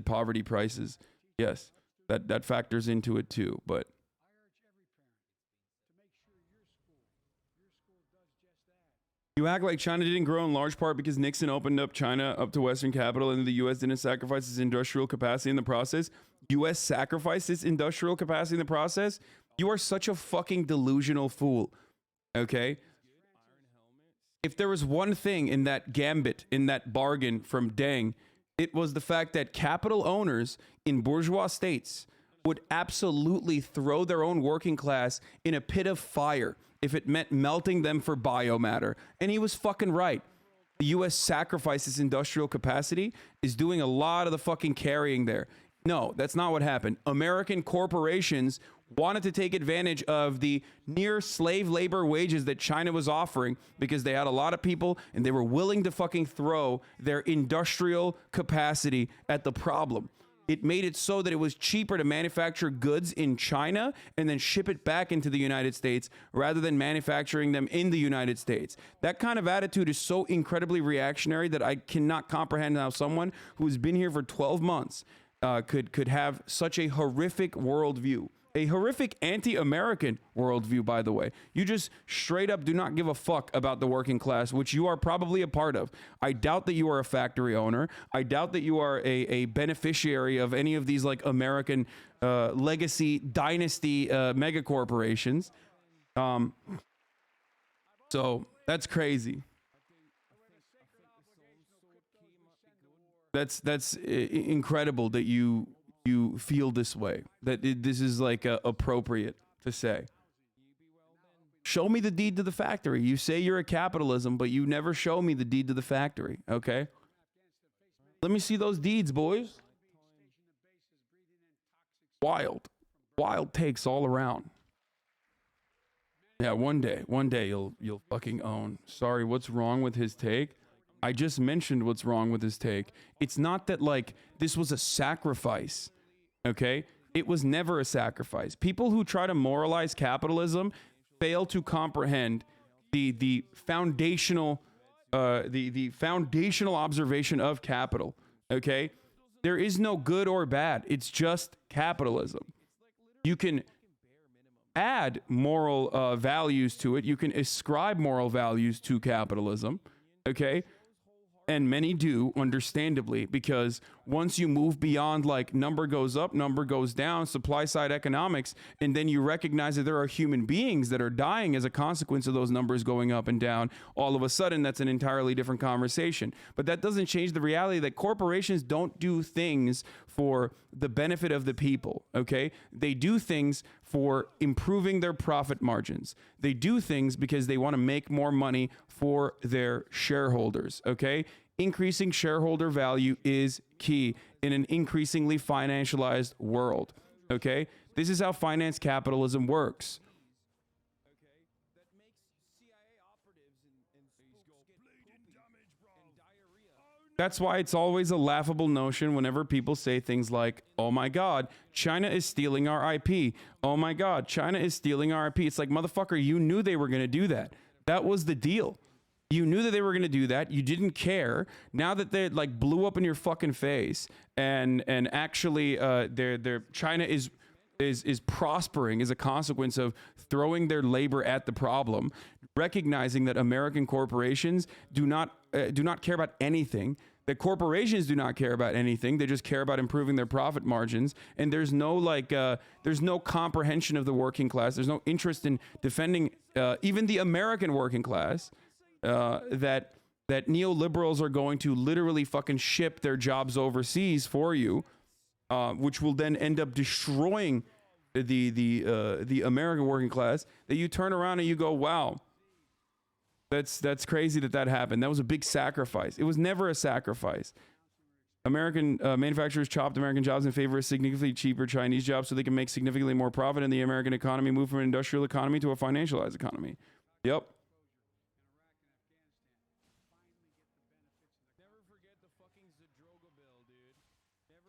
poverty prices. Yes, that factors into it too. But you act like China didn't grow in large part because Nixon opened up China up to Western capital and the U.S. didn't sacrifice its industrial capacity in the process. U.S. sacrificed its industrial capacity in the process? You are such a fucking delusional fool. Okay? If there was one thing in that gambit, in that bargain from Deng, it was the fact that capital owners in bourgeois states would absolutely throw their own working class in a pit of fire if it meant melting them for biomatter. And he was fucking right. The U.S. sacrifices industrial capacity, is doing a lot of the fucking carrying there. No, that's not what happened. American corporations wanted to take advantage of the near slave labor wages that China was offering because they had a lot of people and they were willing to fucking throw their industrial capacity at the problem. It made it so that it was cheaper to manufacture goods in China and then ship it back into the United States rather than manufacturing them in the United States. That kind of attitude is so incredibly reactionary that I cannot comprehend how someone who's been here for 12 months could have such a horrific worldview. A horrific anti-American worldview, by the way. You just straight up do not give a fuck about the working class, which you are probably a part of. I doubt that you are a factory owner. I doubt that you are a beneficiary of any of these like American legacy dynasty mega corporations. So that's crazy. That's incredible that you feel this way, that this is like appropriate to say. Show me the deed to the factory. You say you're a capitalism, but you never show me the deed to the factory. Okay, let me see those deeds, boys. Wild takes all around. Yeah, one day you'll fucking own. Sorry, what's wrong with his take? I just mentioned what's wrong with his take. It's not that like this was a sacrifice. Okay, it was never a sacrifice. People who try to moralize capitalism fail to comprehend the foundational the foundational observation of capital. Okay, there is no good or bad. It's just capitalism. You can add moral values to it. You can ascribe moral values to capitalism. Okay. And many do, understandably, because once you move beyond like number goes up, number goes down, supply side economics, and then you recognize that there are human beings that are dying as a consequence of those numbers going up and down, all of a sudden that's an entirely different conversation. But that doesn't change the reality that corporations don't do things for the benefit of the people, okay? They do things for improving their profit margins. They do things because they want to make more money for their shareholders, okay? Increasing shareholder value is key in an increasingly financialized world, okay? This is how finance capitalism works. That's why it's always a laughable notion whenever people say things like, oh my God, China is stealing our IP. Oh my God, China is stealing our IP. It's like, motherfucker, you knew they were going to do that. That was the deal. You knew that they were going to do that. You didn't care. Now that they like blew up in your fucking face and actually China is prospering as a consequence of throwing their labor at the problem, recognizing that American corporations do not care about anything. That corporations do not care about anything. They just care about improving their profit margins. And there's no there's no comprehension of the working class. There's no interest in defending even the American working class. That neoliberals are going to literally fucking ship their jobs overseas for you, which will then end up destroying the American working class. That you turn around and you go, wow. That's crazy that happened. That was a big sacrifice. It was never a sacrifice. American manufacturers chopped American jobs in favor of significantly cheaper Chinese jobs so they can make significantly more profit, and the American economy moved from an industrial economy to a financialized economy. Yep.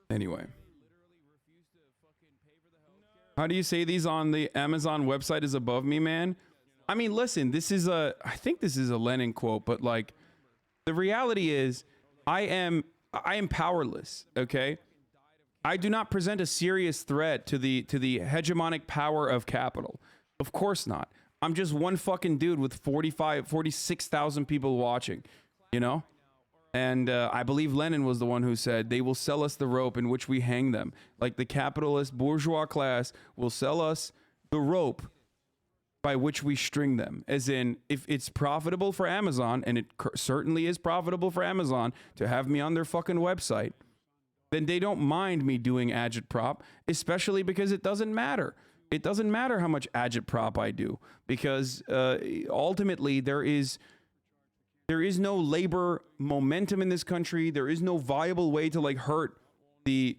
Anyway. How do you say these on the Amazon website is above me, man? I mean, listen, I think this is a Lenin quote, but like the reality is I am powerless. Okay. I do not present a serious threat to the hegemonic power of capital. Of course not. I'm just one fucking dude with 46,000 people watching, you know? And I believe Lenin was the one who said, they will sell us the rope in which we hang them. Like the capitalist bourgeois class will sell us the rope by which we string them. As in, if it's profitable for Amazon, and it certainly is profitable for Amazon to have me on their fucking website, then they don't mind me doing agitprop, especially because it doesn't matter. It doesn't matter how much agitprop I do, because ultimately there is no labor momentum in this country. There is no viable way to like hurt the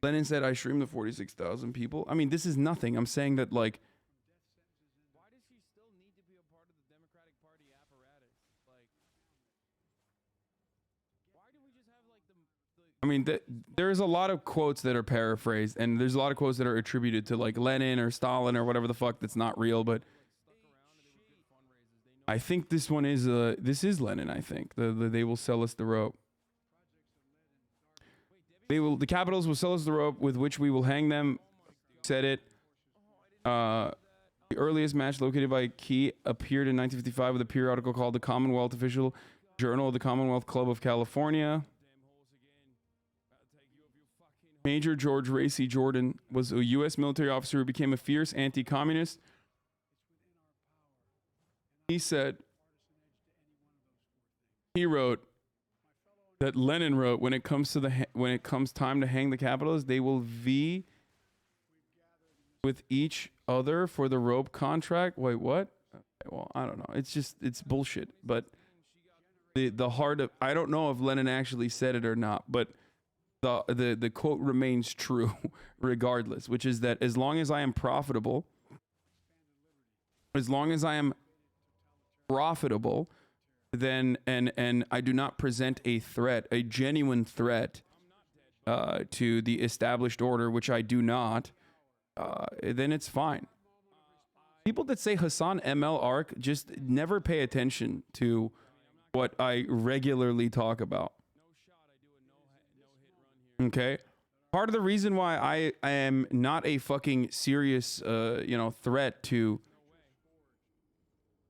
Lenin said I streamed to 46,000 people. I mean, this is nothing. I'm saying that like, why does he still need to be a part of the Democratic Party apparatus? Like, why do we just have like I mean, there's a lot of quotes that are paraphrased, and there's a lot of quotes that are attributed to like Lenin or Stalin or whatever the fuck that's not real, but I think this one is Lenin. I think they will sell us the rope. The Capitals will sell us the rope with which we will hang them. Said it. The earliest match located by Key appeared in 1955 with a periodical called the Commonwealth Official Journal of the Commonwealth Club of California. Major George Racy Jordan was a U.S. military officer who became a fierce anti-communist. He said, he wrote that Lenin wrote, when it comes time to hang the capitalists, they will vie with each other for the rope contract. Wait, what? Okay, well, I don't know. It's bullshit. But the heart of, I don't know if Lenin actually said it or not, but the quote remains true regardless, which is that as long as I am profitable, then and I do not present a threat, a genuine threat to the established order, which I do not, then it's fine. People that say Hasan ML arc just never pay attention to what I regularly talk about. Okay? Part of the reason why I am not a fucking serious threat to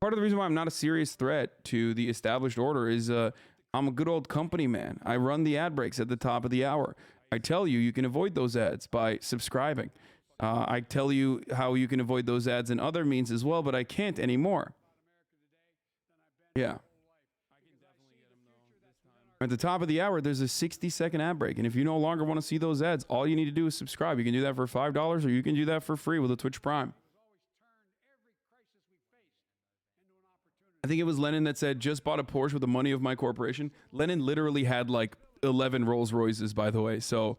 Part of the reason why I'm not a serious threat to the established order is I'm a good old company man. I run the ad breaks at the top of the hour. I tell you, you can avoid those ads by subscribing. I tell you how you can avoid those ads in other means as well, but I can't anymore. Yeah. At the top of the hour, there's a 60-second ad break. And if you no longer want to see those ads, all you need to do is subscribe. You can do that for $5 or you can do that for free with a Twitch Prime. I think it was Lenin that said, just bought a Porsche with the money of my corporation. Lenin literally had like 11 Rolls Royces, by the way. So,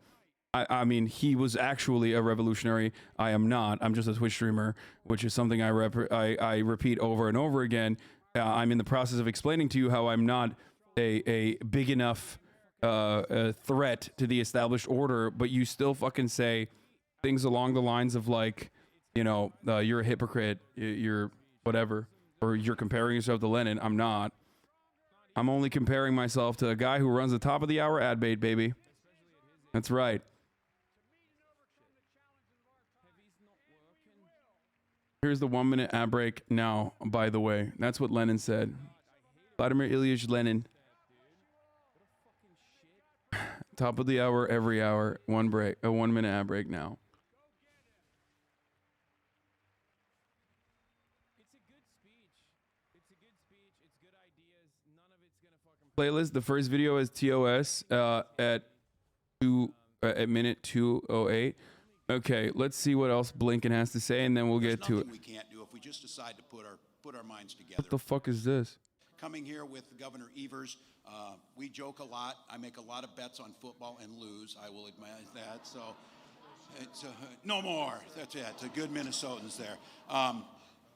I mean, he was actually a revolutionary. I am not. I'm just a Twitch streamer, which is something I repeat over and over again. I'm in the process of explaining to you how I'm not a big enough threat to the established order, but you still fucking say things along the lines of like, you're a hypocrite, you're whatever. Or you're comparing yourself to Lenin. I'm not. I'm only comparing myself to a guy who runs the top of the hour ad bait, baby. That's right. Here's the 1 minute ad break now, by the way. That's what Lenin said. Vladimir Ilyich Lenin. Top of the hour, every hour. 1 minute ad break now. Playlist. The first video is TOS at minute 2:08. Okay, let's see what else Blinken has to say, and then we'll get to it. We can't do if we just decide to put our minds together. What the fuck is this? Coming here with Governor Evers, we joke a lot. I make a lot of bets on football and lose. I will admit that. So it's no more. That's it. It's a good Minnesotans there.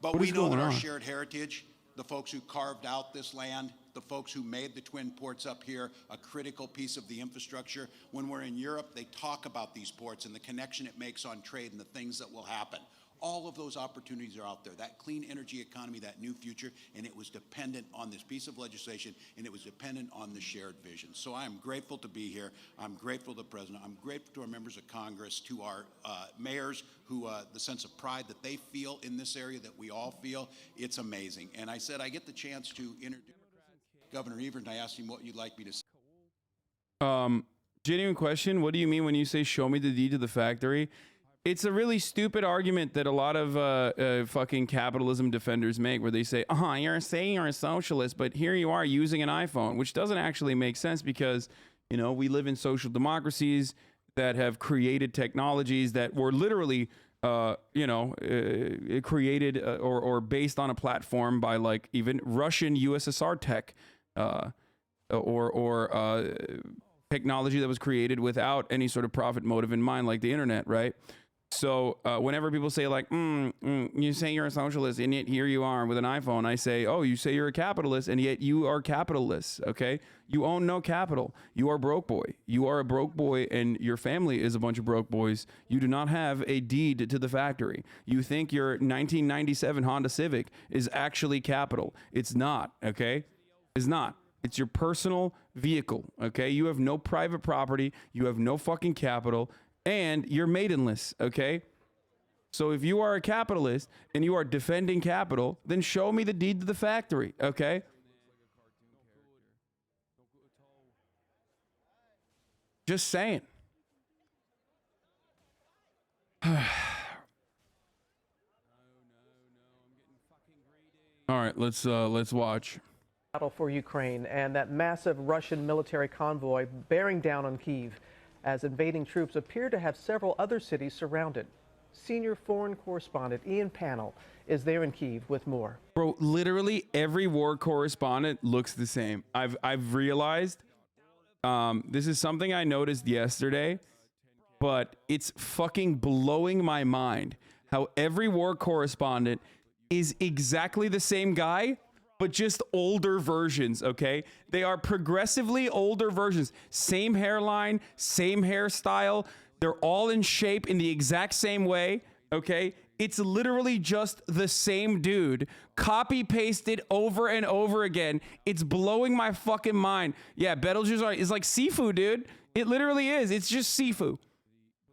But we know that our shared heritage, the folks who carved out this land, the folks who made the twin ports up here, a critical piece of the infrastructure. When we're in Europe, they talk about these ports and the connection it makes on trade and the things that will happen. All of those opportunities are out there, that clean energy economy, that new future, and it was dependent on this piece of legislation, and it was dependent on the shared vision. So I am grateful to be here. I'm grateful to the President. I'm grateful to our members of Congress, to our mayors, who the sense of pride that they feel in this area that we all feel. It's amazing. And I said I get the chance to introduce Governor Evers, and I asked him what you'd like me to say. Genuine question. What do you mean when you say show me the deed to the factory? it's a really stupid argument that a lot of fucking capitalism defenders make, where they say, you're saying you're a socialist, but here you are using an iPhone, which doesn't actually make sense because, you know, we live in social democracies that have created technologies that were literally, created or based on a platform by like even Russian USSR tech, or technology that was created without any sort of profit motive in mind, like the internet, right? So whenever people say like, you say you're a socialist and yet here you are with an iPhone, I say, oh, you say you're a capitalist and yet you are capitalists, okay? You own no capital. You are broke boy. You are a broke boy and your family is a bunch of broke boys. You do not have a deed to the factory. You think your 1997 Honda Civic is actually capital. It's not, okay? It's not. It's your personal vehicle, okay? You have no private property. You have no fucking capital. And you're maidenless, okay? So if you are a capitalist and you are defending capital, then show me the deed to the factory, okay? Just saying. All right, let's watch. Battle for Ukraine and that massive Russian military convoy bearing down on Kyiv, as invading troops appear to have several other cities surrounded. Senior foreign correspondent Ian Pannell is there in Kyiv with more. Bro, literally every war correspondent looks the same. I've realized this is something I noticed yesterday, but it's fucking blowing my mind how every war correspondent is exactly the same guy, but just older versions, okay? They are progressively older versions. Same hairline, same hairstyle. They're all in shape in the exact same way, okay? It's literally just the same dude, copy pasted over and over again. It's blowing my fucking mind. Yeah, Betelgeuse is like Sifu, dude. It literally is. It's just Sifu.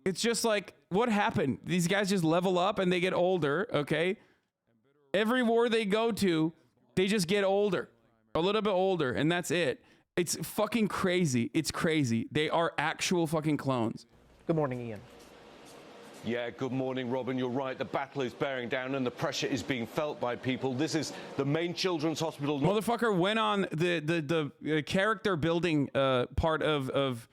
It's just like, what happened? These guys just level up and they get older, okay? Every war they go to, they just get older, a little bit older, and that's it. It's fucking crazy. It's crazy. They are actual fucking clones. Good morning, Ian. Yeah, good morning, Robin. You're right. The battle is bearing down and the pressure is being felt by people. This is the main children's hospital. Motherfucker went on the character building part of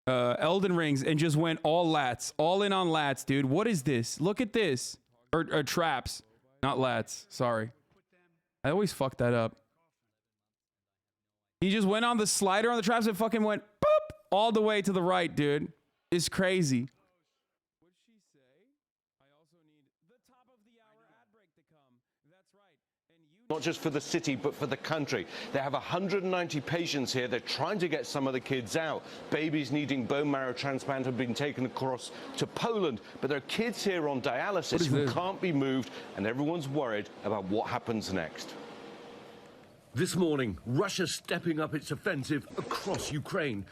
Elden Rings and just went all lats, all in on lats, dude. What is this? Look at this. Or traps, not lats. Sorry. I always fuck that up. He just went on the slider on the traps and fucking went boop all the way to the right, dude. It's crazy. What'd she say? I also need the top of the hour ad break to come. That's right. And you Not just for the city, but for the country. They have 190 patients here. They're trying to get some of the kids out. Babies needing bone marrow transplant have been taken across to Poland, but there are kids here on dialysis who can't be moved, and everyone's worried about what happens next. This morning, Russia stepping up its offensive across Ukraine,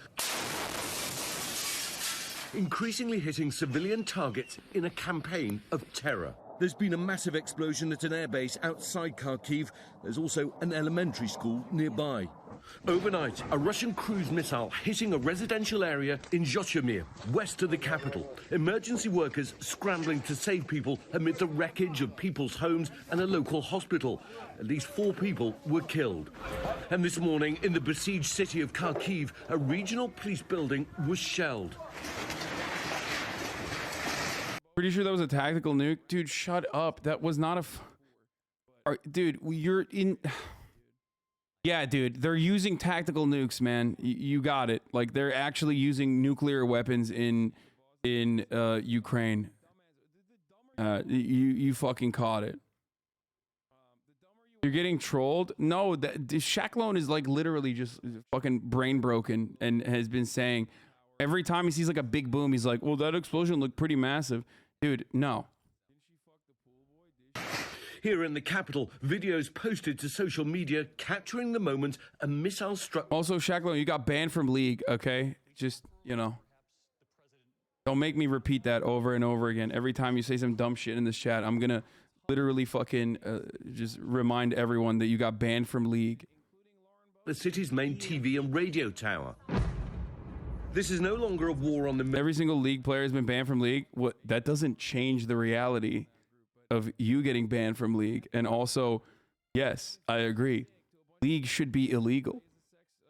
increasingly hitting civilian targets in a campaign of terror. There's been a massive explosion at an airbase outside Kharkiv. There's also an elementary school nearby. Overnight, a Russian cruise missile hitting a residential area in Zhytomyr, west of the capital. Emergency workers scrambling to save people amid the wreckage of people's homes and a local hospital. At least 4 people were killed. And this morning, in the besieged city of Kharkiv, a regional police building was shelled. pretty sure that was a tactical nuke. Dude, shut up. That was not a... Dude, you're in... Yeah, dude, they're using tactical nukes, man. You got it. Like, they're actually using nuclear weapons in Ukraine. You fucking caught it. You're getting trolled? No, Shacklone is like literally just fucking brain broken and has been saying every time he sees like a big boom, he's like, well, that explosion looked pretty massive. Dude, no. Here in the capital, videos posted to social media capturing the moment a missile struck. Also, Shacklone, you got banned from League, okay? Just, you know. Don't make me repeat that over and over again. Every time you say some dumb shit in this chat, I'm gonna literally fucking just remind everyone that you got banned from League. The city's main TV and radio tower. This is no longer a war on the... Every single league player has been banned from league. What that doesn't change the reality of you getting banned from league. And also, yes, I agree. League should be illegal.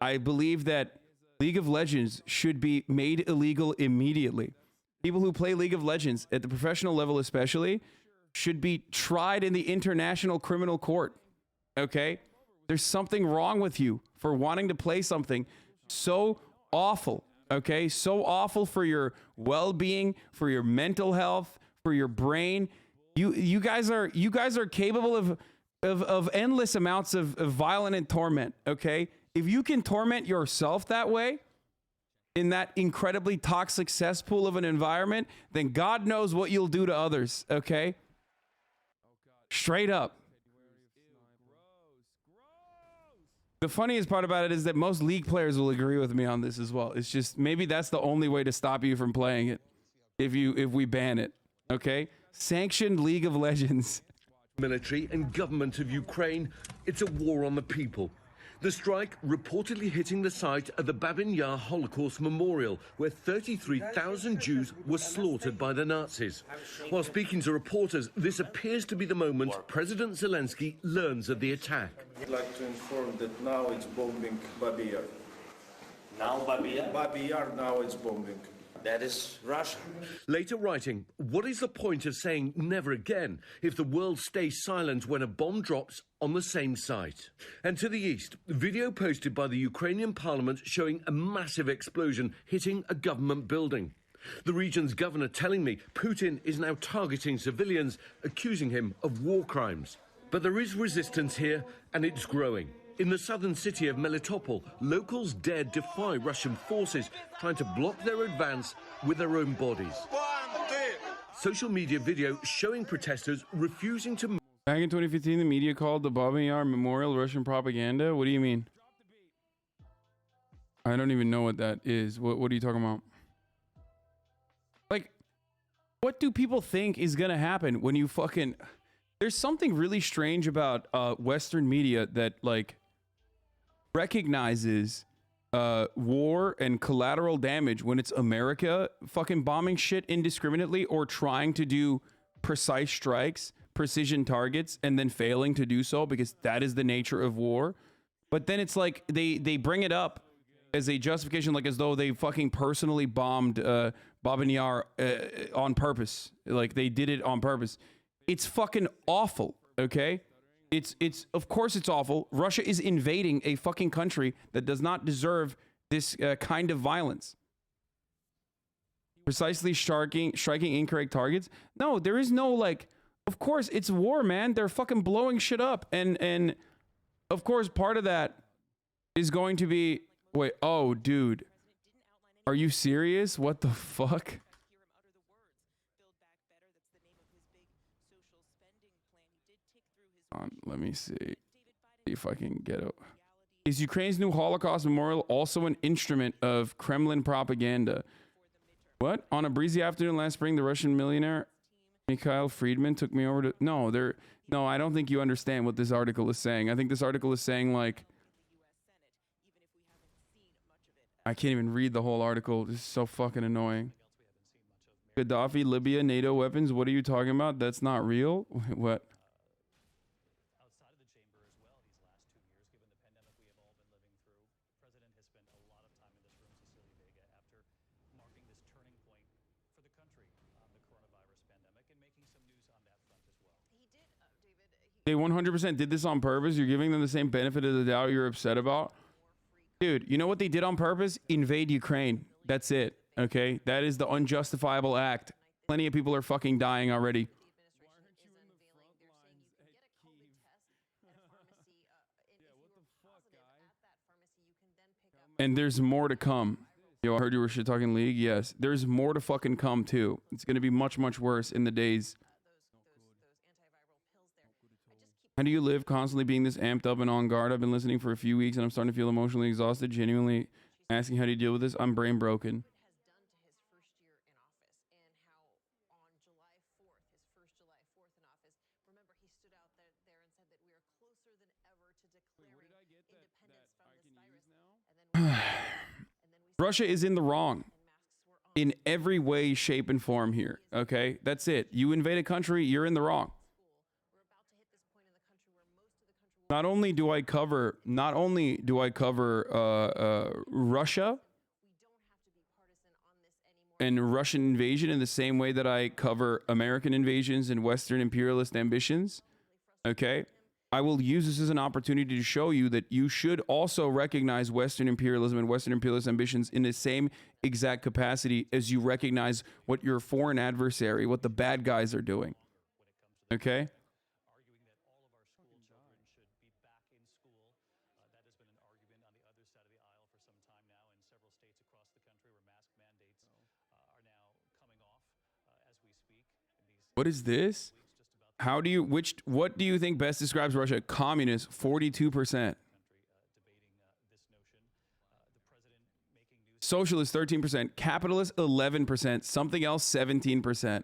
I believe that League of Legends should be made illegal immediately. People who play League of Legends at the professional level especially should be tried in the International Criminal Court. Okay? There's something wrong with you for wanting to play something so awful. Okay? So awful for your well-being, for your mental health, for your brain. You guys are capable of endless amounts of violent and torment. Okay? If you can torment yourself that way, in that incredibly toxic cesspool of an environment, then God knows what you'll do to others, okay? Straight up. The funniest part about it is that most league players will agree with me on this as well. It's just maybe that's the only way to stop you from playing it if we ban it, okay? Sanctioned League of Legends. Military and government of Ukraine, it's a war on the people. The strike reportedly hitting the site of the Babin Yar Holocaust Memorial, where 33,000 Jews were slaughtered by the Nazis. While speaking to reporters, this appears to be the moment President Zelensky learns of the attack. I'd like to inform that now it's bombing Babi Yar. Now Babi Yar? Babi Yar, now it's bombing. That is Russia. Later writing, what is the point of saying never again if the world stays silent when a bomb drops on the same site? And to the east, video posted by the Ukrainian parliament showing a massive explosion hitting a government building. The region's governor telling me Putin is now targeting civilians, accusing him of war crimes. But there is resistance here, and it's growing. In the southern city of Melitopol, locals dared defy Russian forces, trying to block their advance with their own bodies. Social media video showing protesters refusing to... Back in 2015, the media called the Babin Yar Memorial Russian propaganda. What do you mean? I don't even know what that is. What are you talking about? Like, what do people think is gonna happen when you fucking... There's something really strange about Western media that, like, recognizes war and collateral damage when it's America fucking bombing shit indiscriminately or trying to do precise strikes, precision targets, and then failing to do so because that is the nature of war. But then it's like they bring it up as a justification, like as though they fucking personally bombed Babin Yar on purpose. Like they did it on purpose. It's fucking awful, okay? It's of course it's awful. Russia is invading a fucking country that does not deserve this kind of violence. Precisely striking incorrect targets. No, there is no, like, of course it's war, man. They're fucking blowing shit up. And of course part of that is going to be, wait, oh dude. Are you serious? What the fuck? Let me see if I can get it. Is Ukraine's new Holocaust memorial also an instrument of Kremlin propaganda? What? On a breezy afternoon last spring, the Russian millionaire Mikhail Friedman took me over to... No, I don't think you understand what this article is saying. I think this article is saying, like... I can't even read the whole article. This is so fucking annoying. Gaddafi, Libya, NATO weapons. What are you talking about? That's not real? What? They 100% did this on purpose. You're giving them the same benefit of the doubt you're upset about. Dude, you know what they did on purpose? Invade Ukraine. That's it. Okay? That is the unjustifiable act. Plenty of people are fucking dying already. And there's more to come. Yo, I heard you were shit talking league. Yes. There's more to fucking come too. It's going to be much, much worse in the days. How do you live constantly being this amped up and on guard? I've been listening for a few weeks and I'm starting to feel emotionally exhausted. Genuinely asking, how do you deal with this? I'm brain broken. Russia is in the wrong in every way, shape, and form here. Okay, that's it. You invade a country, you're in the wrong. Not only do I cover Russia and Russian invasion in the same way that I cover American invasions and Western imperialist ambitions. Okay, I will use this as an opportunity to show you that you should also recognize Western imperialism and Western imperialist ambitions in the same exact capacity as you recognize what your foreign adversary, what the bad guys are doing. Okay? What is this? What do you think best describes Russia? Communist, 42%. Socialist, 13%. Capitalist, 11%. Something else, 17%.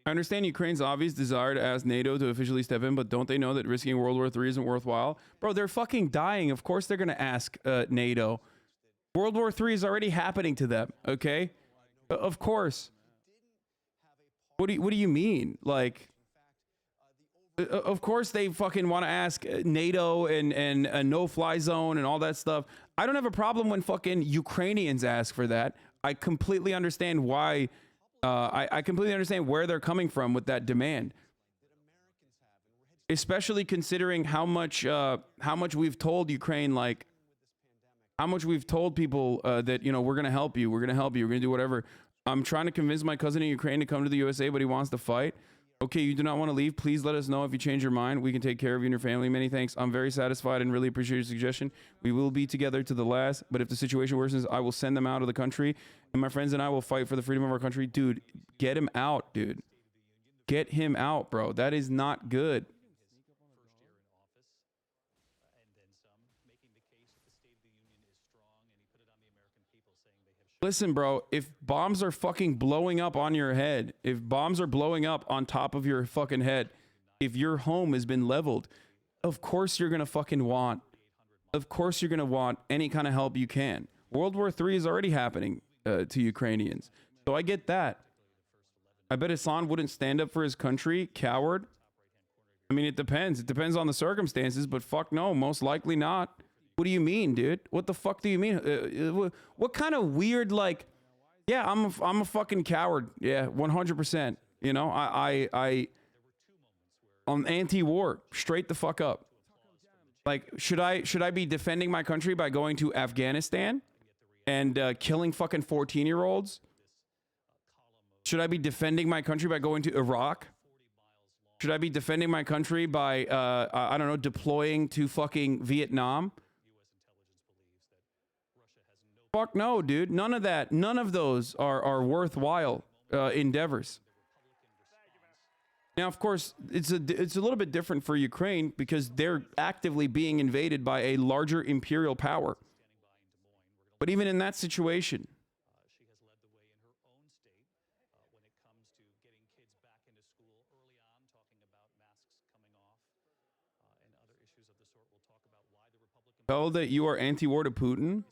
I understand Ukraine's obvious desire to ask NATO to officially step in, but don't they know that risking World War III isn't worthwhile? Bro, they're fucking dying. Of course they're going to ask NATO. World War III is already happening to them, okay? Of course. What do you mean? Like, of course they fucking want to ask NATO and a no-fly zone and all that stuff. I don't have a problem when fucking Ukrainians ask for that. I completely understand why... I completely understand where they're coming from with that demand, especially considering how much we've told Ukraine, like how much we've told people that, you know, we're gonna help you, we're gonna do whatever. I'm trying to convince my cousin in Ukraine to come to the USA, but he wants to fight. Okay, you do not want to leave. Please let us know if you change your mind. We can take care of you and your family. Many thanks. I'm very satisfied and really appreciate your suggestion. We will be together to the last, but if the situation worsens, I will send them out of the country, and my friends and I will fight for the freedom of our country. Dude, get him out, dude. Get him out, bro. That is not good. Listen, bro, if bombs are fucking blowing up on your head, if bombs are blowing up on top of your fucking head, if your home has been leveled, of course you're going to fucking want, any kind of help you can. World War III is already happening to Ukrainians. So I get that. I bet Hasan wouldn't stand up for his country, coward. I mean, it depends. It depends on the circumstances, but fuck no, most likely not. What do you mean, dude? What the fuck do you mean? What kind of weird, like, yeah, I'm a fucking coward. Yeah, 100%. You know, I'm anti-war, straight the fuck up. Like, should I be defending my country by going to Afghanistan and killing fucking 14-year-olds? Should I be defending my country by going to Iraq? Should I be defending my country by, I don't know, deploying to fucking Vietnam? Fuck no, dude. None of that. None of those are worthwhile endeavors. Now, of course, it's a little bit different for Ukraine because they're actively being invaded by a larger imperial power. But even in that situation, tell that you are anti-war to Putin.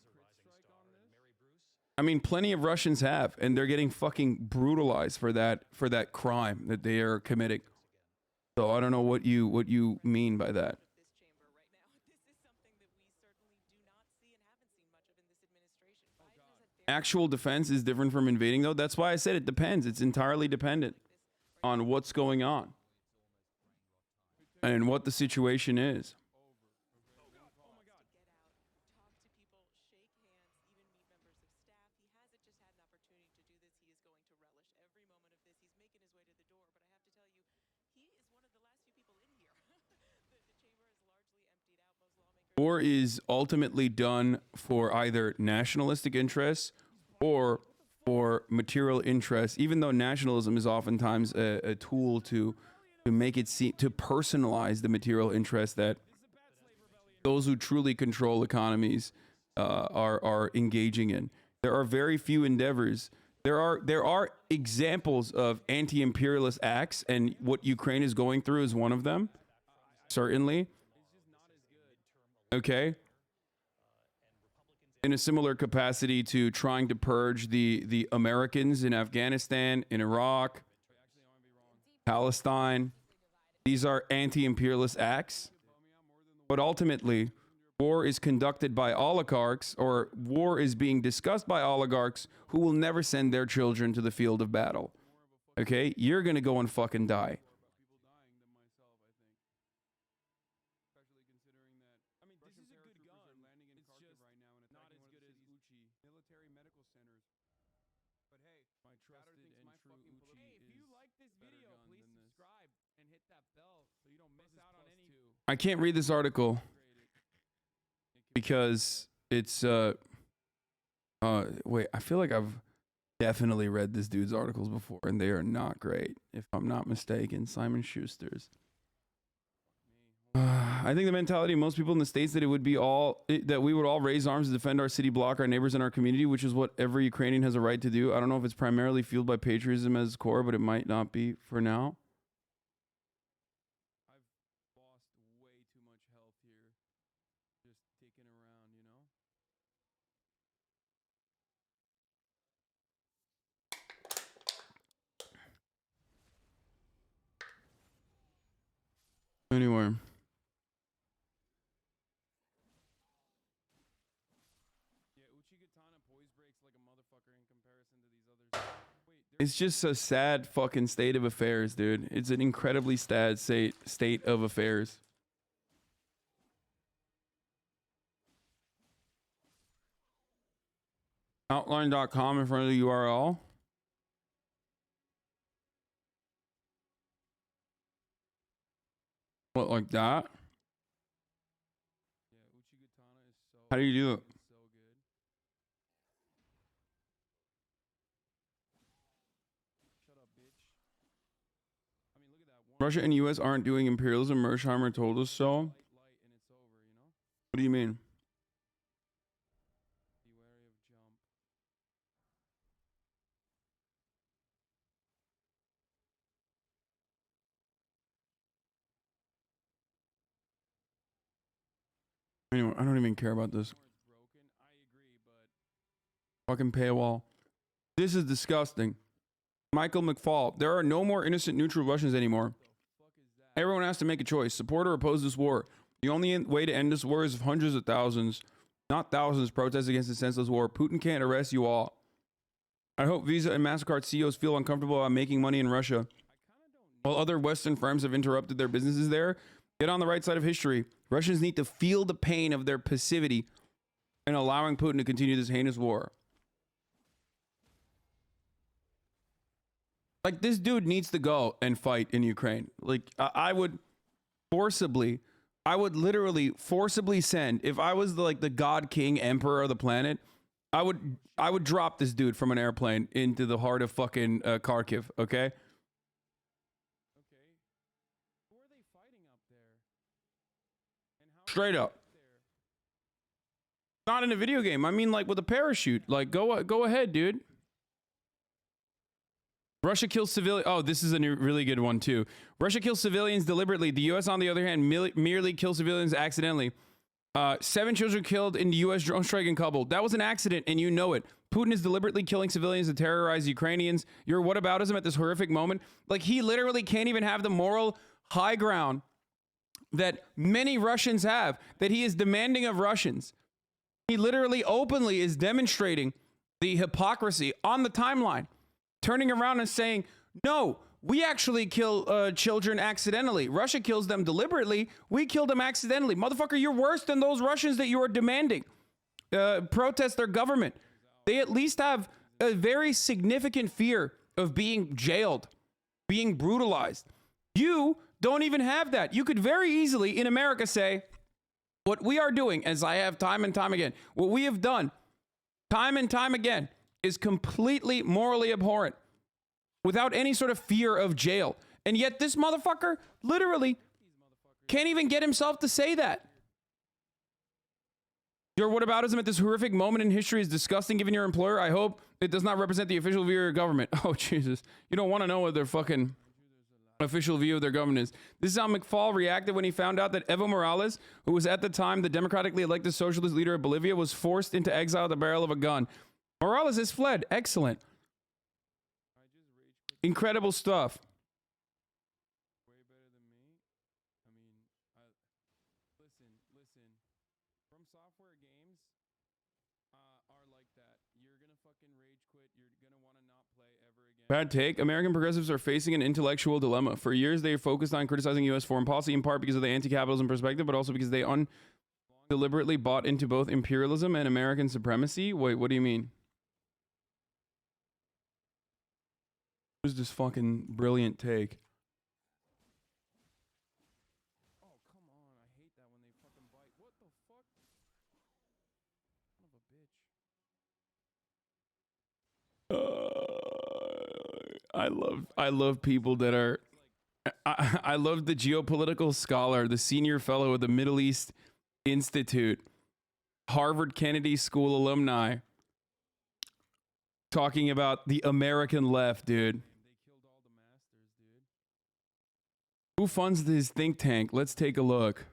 I mean, plenty of Russians have, and they're getting fucking brutalized for that crime that they are committing. So I don't know what you mean by that. Actual defense is different from invading, though. That's why I said it depends. It's entirely dependent on what's going on and what the situation is. War is ultimately done for either nationalistic interests or for material interests, even though nationalism is oftentimes a tool to make it to personalize the material interest that those who truly control economies are engaging in. There are very few endeavors. There are examples of anti-imperialist acts, and what Ukraine is going through is one of them, certainly. Okay. In a similar capacity to trying to purge the Americans in Afghanistan, in Iraq, Palestine. These are anti-imperialist acts. But ultimately, war is conducted by oligarchs, or war is being discussed by oligarchs who will never send their children to the field of battle. Okay? You're going to go and fucking die. I can't read this article because it's wait, I feel like I've definitely read this dude's articles before, and they are not great, if I'm not mistaken. Simon Schuster's. I think the mentality of most people in the States that that we would all raise arms to defend our city block, our neighbors, and our community, which is what every Ukrainian has a right to do. I don't know if it's primarily fueled by patriotism as core, but it might not be for now. Anyway. It's just a sad fucking state of affairs, dude. It's an incredibly sad state of affairs. Outline.com in front of the URL. What, like that? How do you do it? Russia and US aren't doing imperialism. Mersheimer told us so. What do you mean? Anyway, I don't even care about this. Fucking paywall. This is disgusting. Michael McFall. There are no more innocent neutral Russians anymore. Everyone has to make a choice. Support or oppose this war. The only way to end this war is if hundreds of thousands, not thousands, protest against the senseless war. Putin can't arrest you all. I hope Visa and MasterCard CEOs feel uncomfortable about making money in Russia. While other Western firms have interrupted their businesses there, get on the right side of history. Russians need to feel the pain of their passivity in allowing Putin to continue this heinous war. Like, this dude needs to go and fight in Ukraine. Like, I would literally forcibly send, if I was the God King Emperor of the planet, I would drop this dude from an airplane into the heart of fucking Kharkiv, okay? Straight up. Not in a video game. I mean, like, with a parachute. Like, go ahead, dude. Russia kills civilians. Oh, this is a really good one, too. Russia kills civilians deliberately. The U.S., on the other hand, merely kills civilians accidentally. 7 children killed in the U.S. drone strike in Kabul. That was an accident, and you know it. Putin is deliberately killing civilians to terrorize Ukrainians. Your whataboutism at this horrific moment. Like, he literally can't even have the moral high ground that many Russians have, that he is demanding of Russians. He literally openly is demonstrating the hypocrisy on the timeline, turning around and saying, no, we actually kill children accidentally. Russia kills them deliberately. We kill them accidentally. Motherfucker, you're worse than those Russians that you are demanding protest their government. They at least have a very significant fear of being jailed, being brutalized. You don't even have that. You could very easily in America say, what we are doing, as I have time and time again, what we have done time and time again is completely morally abhorrent without any sort of fear of jail. And yet this motherfucker literally can't even get himself to say that. Your whataboutism at this horrific moment in history is disgusting given your employer. I hope it does not represent the official view of your government. Oh, Jesus. You don't want to know what their fucking official view of their government is. This is how McFaul reacted when he found out that Evo Morales, who was at the time the democratically elected socialist leader of Bolivia, was forced into exile at the barrel of a gun. Morales has fled. Excellent. Incredible stuff. Bad take. American progressives are facing an intellectual dilemma. For years, they focused on criticizing U.S. foreign policy, in part because of the anti-capitalism perspective, but also because they deliberately bought into both imperialism and American supremacy. Wait, what do you mean? What is this fucking brilliant take? Oh, come on. I hate that when they fucking bite. What the fuck? Son of a bitch. I love people that are I love the geopolitical scholar, the senior fellow at the Middle East Institute, Harvard Kennedy School alumni, talking about the American left, dude. Who funds this think tank? Let's take a look.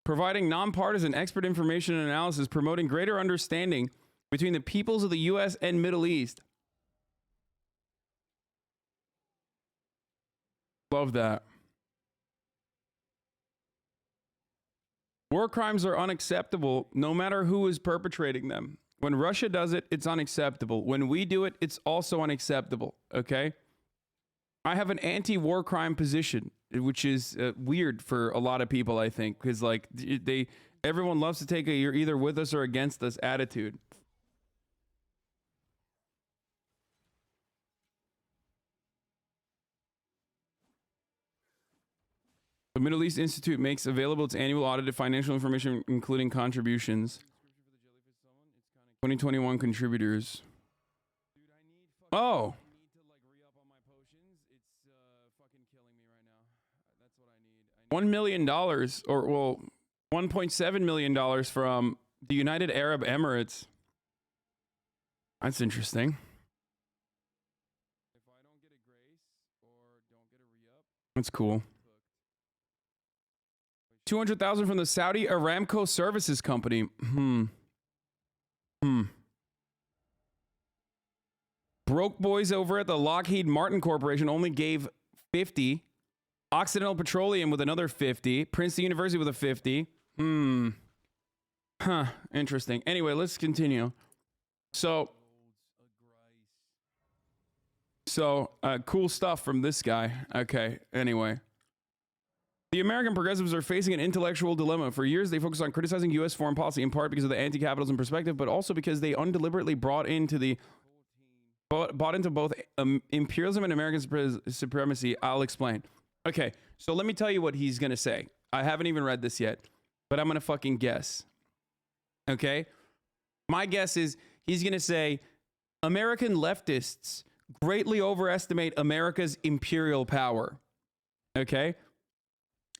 Providing nonpartisan expert information and analysis, promoting greater understanding between the peoples of the U.S. and Middle East. Love that. War crimes are unacceptable no matter who is perpetrating them. When Russia does it, it's unacceptable. When we do it, it's also unacceptable. Okay? I have an anti-war crime position, which is weird for a lot of people, I think, because like everyone loves to take a "you're either with us or against us" attitude. The Middle East Institute makes available its annual audited financial information, including contributions. 2021 contributors. Oh. $1 million, or well, $1.7 million from the United Arab Emirates. That's interesting. That's cool. 200,000 from the Saudi Aramco Services Company. Broke boys over at the Lockheed Martin Corporation only gave 50. Occidental Petroleum with another 50. Princeton University with a 50. Interesting. Anyway, let's continue. So cool stuff from this guy. Okay, anyway. The American progressives are facing an intellectual dilemma. For years, they focused on criticizing U.S. foreign policy, in part because of the anti-capitalism perspective, but also because they undeliberately bought into both imperialism and American supremacy. I'll explain. Okay, so let me tell you what he's going to say. I haven't even read this yet, but I'm going to fucking guess. Okay? My guess is he's going to say American leftists greatly overestimate America's imperial power. Okay?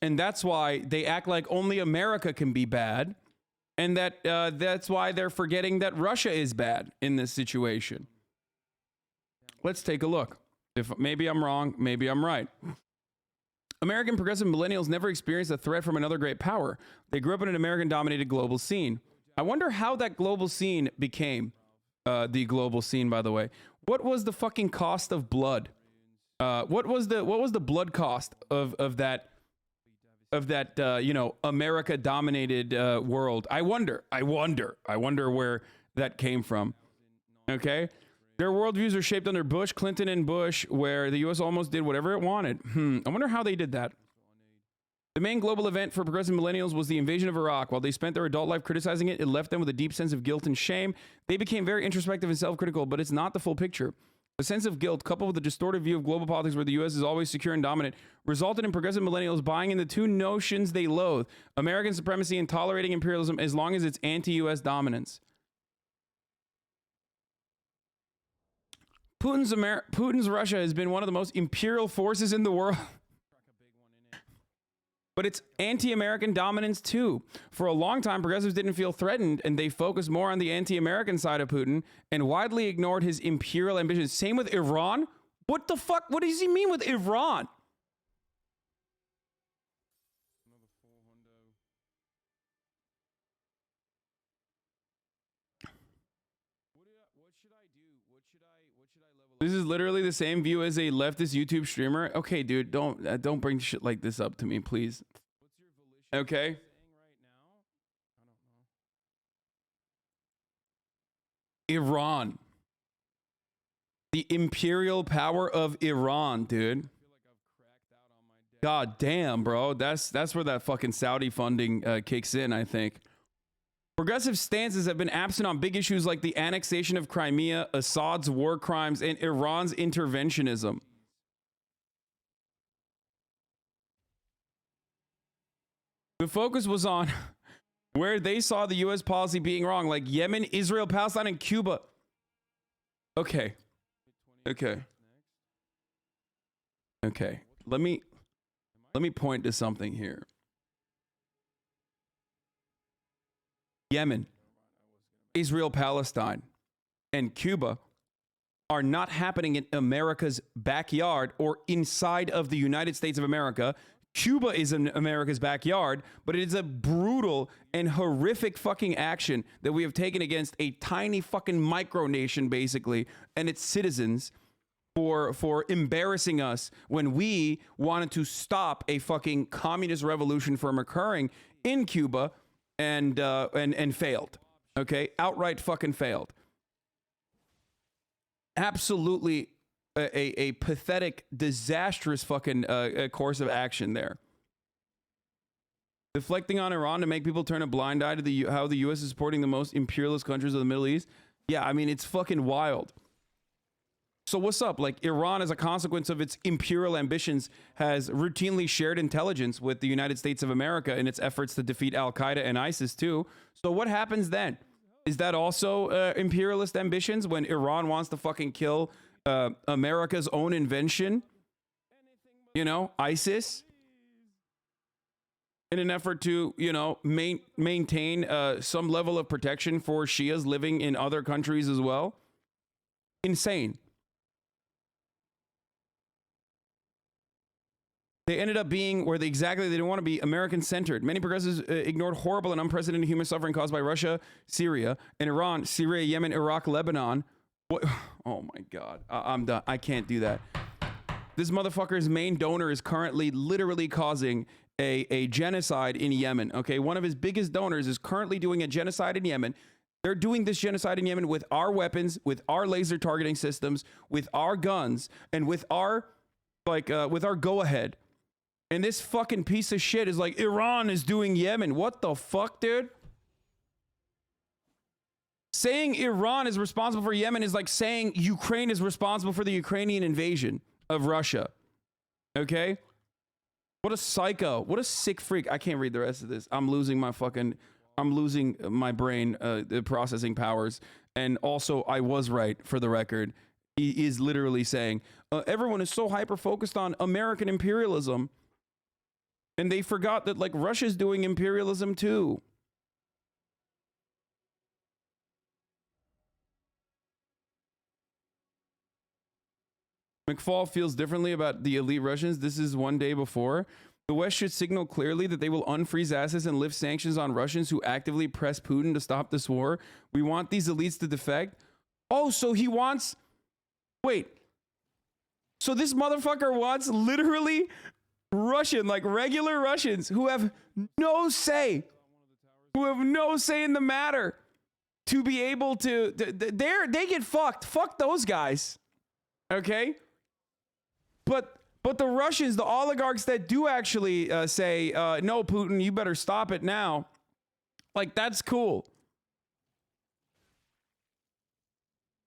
And that's why they act like only America can be bad. And that's why they're forgetting that Russia is bad in this situation. Let's take a look. If maybe I'm wrong, maybe I'm right. American progressive millennials never experienced a threat from another great power. They grew up in an American-dominated global scene. I wonder how that global scene became the global scene, by the way. What was the fucking cost of blood? What was the blood cost of that America-dominated world? I wonder where that came from. Okay? Their worldviews are shaped under Bush, Clinton, and Bush, where the U.S. almost did whatever it wanted. I wonder how they did that. The main global event for progressive millennials was the invasion of Iraq. While they spent their adult life criticizing it, it left them with a deep sense of guilt and shame. They became very introspective and self-critical, but it's not the full picture. The sense of guilt, coupled with a distorted view of global politics where the U.S. is always secure and dominant, resulted in progressive millennials buying into two notions they loathe: American supremacy and tolerating imperialism as long as it's anti-U.S. dominance. Putin's Russia has been one of the most imperial forces in the world. but it's anti-American dominance too. For a long time, progressives didn't feel threatened, and they focused more on the anti-American side of Putin and widely ignored his imperial ambitions. Same with Iran. What the fuck? What does he mean with Iran? This is literally the same view as a leftist YouTube streamer. Okay, dude, don't bring shit like this up to me, please. Okay. Iran. The imperial power of Iran, dude. God damn, bro. That's where that fucking Saudi funding kicks in, I think. Progressive stances have been absent on big issues like the annexation of Crimea, Assad's war crimes, and Iran's interventionism. The focus was on where they saw the U.S. policy being wrong, like Yemen, Israel, Palestine, and Cuba. Okay. Okay. Okay. Let me point to something here. Yemen, Israel, Palestine, and Cuba are not happening in America's backyard or inside of the United States of America. Cuba is in America's backyard, but it is a brutal and horrific fucking action that we have taken against a tiny fucking micronation, basically, and its citizens for embarrassing us when we wanted to stop a fucking communist revolution from occurring in Cuba and failed. Okay, outright fucking failed. Absolutely a pathetic, disastrous fucking course of action there. Deflecting on Iran to make people turn a blind eye to how the U.S. is supporting the most imperialist countries of the Middle East. Yeah, I mean, it's fucking wild. So what's up? Like, Iran, as a consequence of its imperial ambitions, has routinely shared intelligence with the United States of America in its efforts to defeat Al-Qaeda and ISIS too. So what happens then? Is that also imperialist ambitions when Iran wants to fucking kill America's own invention? You know, ISIS? In an effort to, you know, maintain some level of protection for Shias living in other countries as well? Insane. They ended up being where they didn't want to be, American-centered. Many progressives ignored horrible and unprecedented human suffering caused by Russia, Syria, and Iran, Syria, Yemen, Iraq, Lebanon. What? Oh my God. I'm done. I can't do that. This motherfucker's main donor is currently literally causing a genocide in Yemen. Okay, one of his biggest donors is currently doing a genocide in Yemen. They're doing this genocide in Yemen with our weapons, with our laser targeting systems, with our guns, and with our go-ahead. And this fucking piece of shit is like, Iran is doing Yemen. What the fuck, dude? Saying Iran is responsible for Yemen is like saying Ukraine is responsible for the Ukrainian invasion of Russia. Okay? What a psycho. What a sick freak. I can't read the rest of this. I'm losing my brain, the processing powers. And also, I was right, for the record. He is literally saying, everyone is so hyper-focused on American imperialism. And they forgot that, like, Russia's doing imperialism too. McFall feels differently about the elite Russians. This is one day before. The West should signal clearly that they will unfreeze assets and lift sanctions on Russians who actively press Putin to stop this war. We want these elites to defect. Oh, so he wants... Wait. So this motherfucker wants literally... Russian, like regular Russians who have no say in the matter to be able to, they get fucked. Fuck those guys. Okay. But the Russians, the oligarchs that do actually say, no, Putin, you better stop it now. Like, that's cool.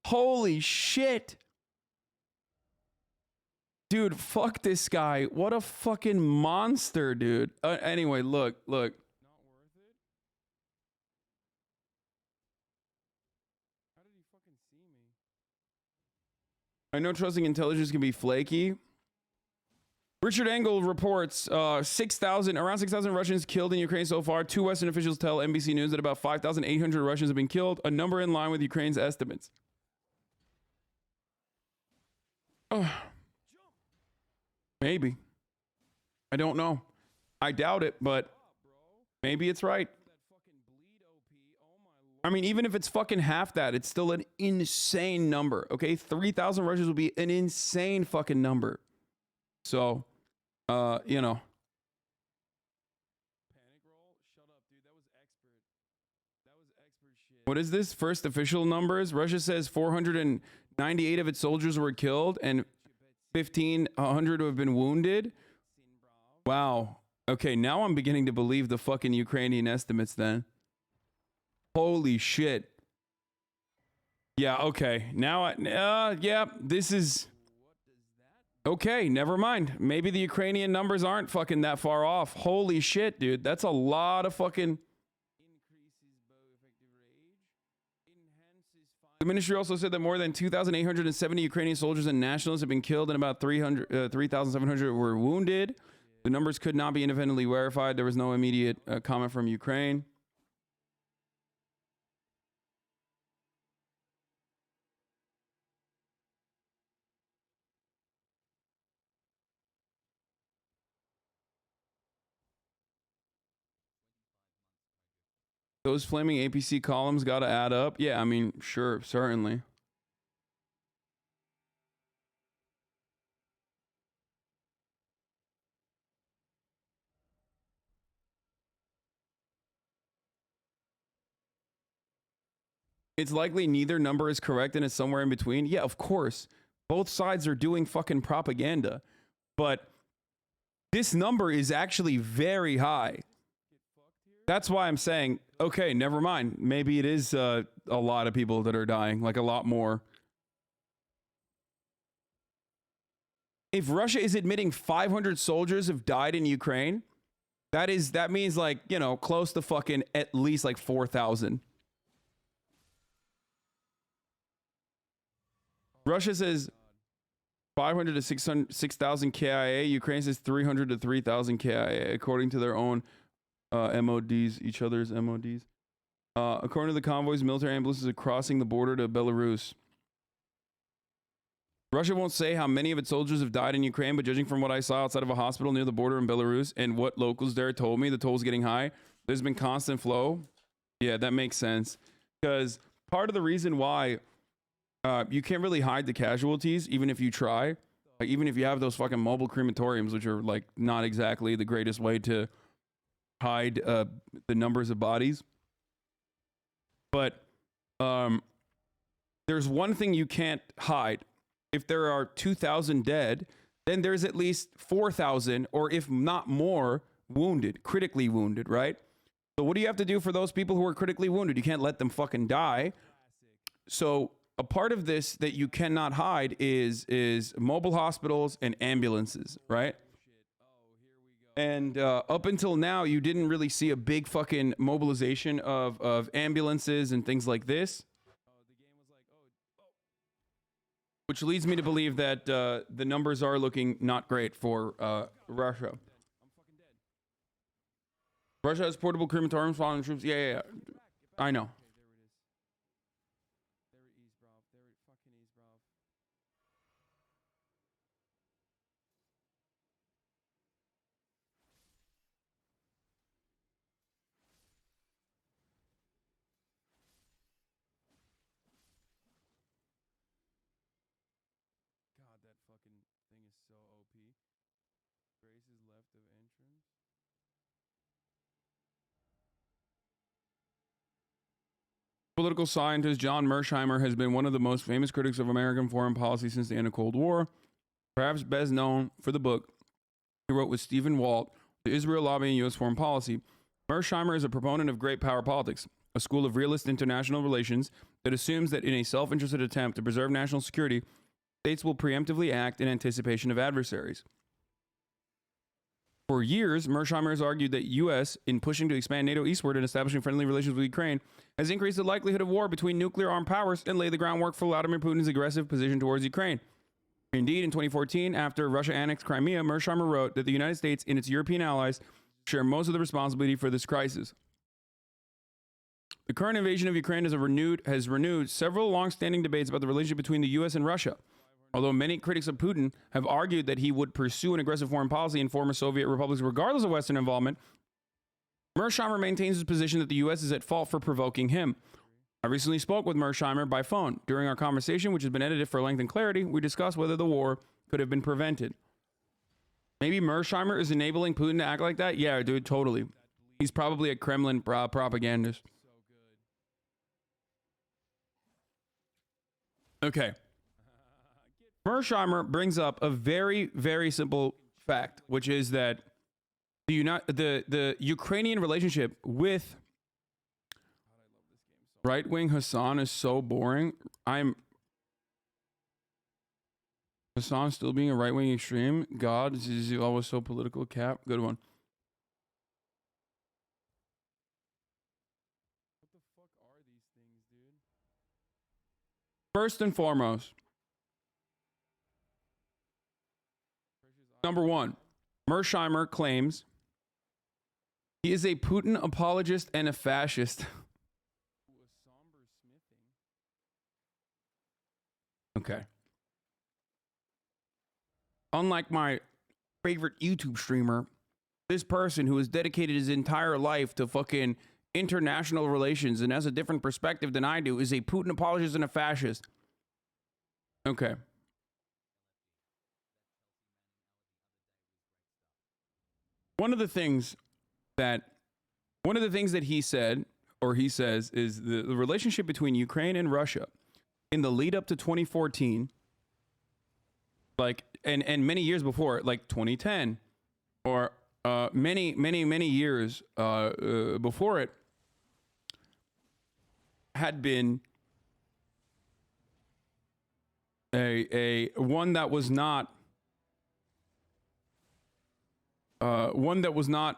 Holy shit. Dude, fuck this guy. What a fucking monster, dude. Anyway, look. I know trusting intelligence can be flaky. Richard Engel reports around 6,000 Russians killed in Ukraine so far. 2 Western officials tell NBC News that about 5,800 Russians have been killed, a number in line with Ukraine's estimates. Maybe. I don't know. I doubt it, but maybe it's right. I mean, even if it's fucking half that, it's still an insane number, okay? 3,000 Russians would be an insane fucking number. So, you know. What is this? First official numbers? Russia says 498 of its soldiers were killed and 1,500 have been wounded. Wow. Okay, now I'm beginning to believe the fucking Ukrainian estimates then. Holy shit. Yeah, okay. Now, yeah, this is... Okay, never mind. Maybe the Ukrainian numbers aren't fucking that far off. Holy shit, dude. That's a lot of fucking... The ministry also said that more than 2,870 Ukrainian soldiers and nationals have been killed and about 3,700 were wounded. The numbers could not be independently verified. There was no immediate comment from Ukraine. Those flaming APC columns got to add up. Yeah, I mean, sure, certainly. It's likely neither number is correct and it's somewhere in between. Yeah, of course. Both sides are doing fucking propaganda. But this number is actually very high. That's why I'm saying, okay, never mind. Maybe it is a lot of people that are dying, like a lot more. If Russia is admitting 500 soldiers have died in Ukraine, that means like, you know, close to fucking at least like 4,000. Russia says 500 to 6,000 KIA. Ukraine says 300 to 3,000 KIA, according to their own MODs, each other's MODs. According to the convoys, military ambulances are crossing the border to Belarus. Russia won't say how many of its soldiers have died in Ukraine, but judging from what I saw outside of a hospital near the border in Belarus and what locals there told me, the toll's getting high. There's been constant flow. Yeah, that makes sense. Because part of the reason why you can't really hide the casualties, even if you try. Like, even if you have those fucking mobile crematoriums, which are like not exactly the greatest way to hide the numbers of bodies. But there's one thing you can't hide. If there are 2,000 dead, then there's at least 4,000, or if not more, wounded, critically wounded, right? So what do you have to do for those people who are critically wounded? You can't let them fucking die. So a part of this that you cannot hide is mobile hospitals and ambulances, right? And up until now, you didn't really see a big fucking mobilization of ambulances and things like this. Which leads me to believe that the numbers are looking not great for Russia. Russia has portable crematoriums following troops. Yeah. I know. Political scientist John Mersheimer has been one of the most famous critics of American foreign policy since the end of Cold War, perhaps best known for the book he wrote with Stephen Walt, The Israel Lobby and U.S. Foreign Policy. Mersheimer is a proponent of great power politics, a school of realist international relations that assumes that in a self-interested attempt to preserve national security, states will preemptively act in anticipation of adversaries. For years, Mersheimer has argued that U.S., in pushing to expand NATO eastward and establishing friendly relations with Ukraine, has increased the likelihood of war between nuclear-armed powers and laid the groundwork for Vladimir Putin's aggressive position towards Ukraine. Indeed, in 2014, after Russia annexed Crimea, Mearsheimer wrote that the United States and its European allies share most of the responsibility for this crisis. The current invasion of Ukraine has renewed several long-standing debates about the relationship between the U.S. and Russia. Although many critics of Putin have argued that he would pursue an aggressive foreign policy in former Soviet republics regardless of Western involvement, Mearsheimer maintains his position that the U.S. is at fault for provoking him. I recently spoke with Mearsheimer by phone. During our conversation, which has been edited for length and clarity, we discussed whether the war could have been prevented. Maybe Mearsheimer is enabling Putin to act like that? Yeah, dude, totally. He's probably a Kremlin propagandist. Okay. Mearsheimer brings up a very, very simple fact, which is that the Ukrainian relationship with right-wing Hasan is so boring. Hasan still being a right-wing extreme. God, is he always so political? Cap, good one. What the fuck are these things, dude? First and foremost, number one, Mearsheimer claims he is a Putin apologist and a fascist. Okay. Unlike my favorite YouTube streamer, this person who has dedicated his entire life to fucking international relations and has a different perspective than I do is a Putin apologist and a fascist. Okay. One of the things that he said, or he says, is the relationship between Ukraine and Russia in the lead up to 2014, like, and many years before, like 2010, or many years before it, had been a one that was not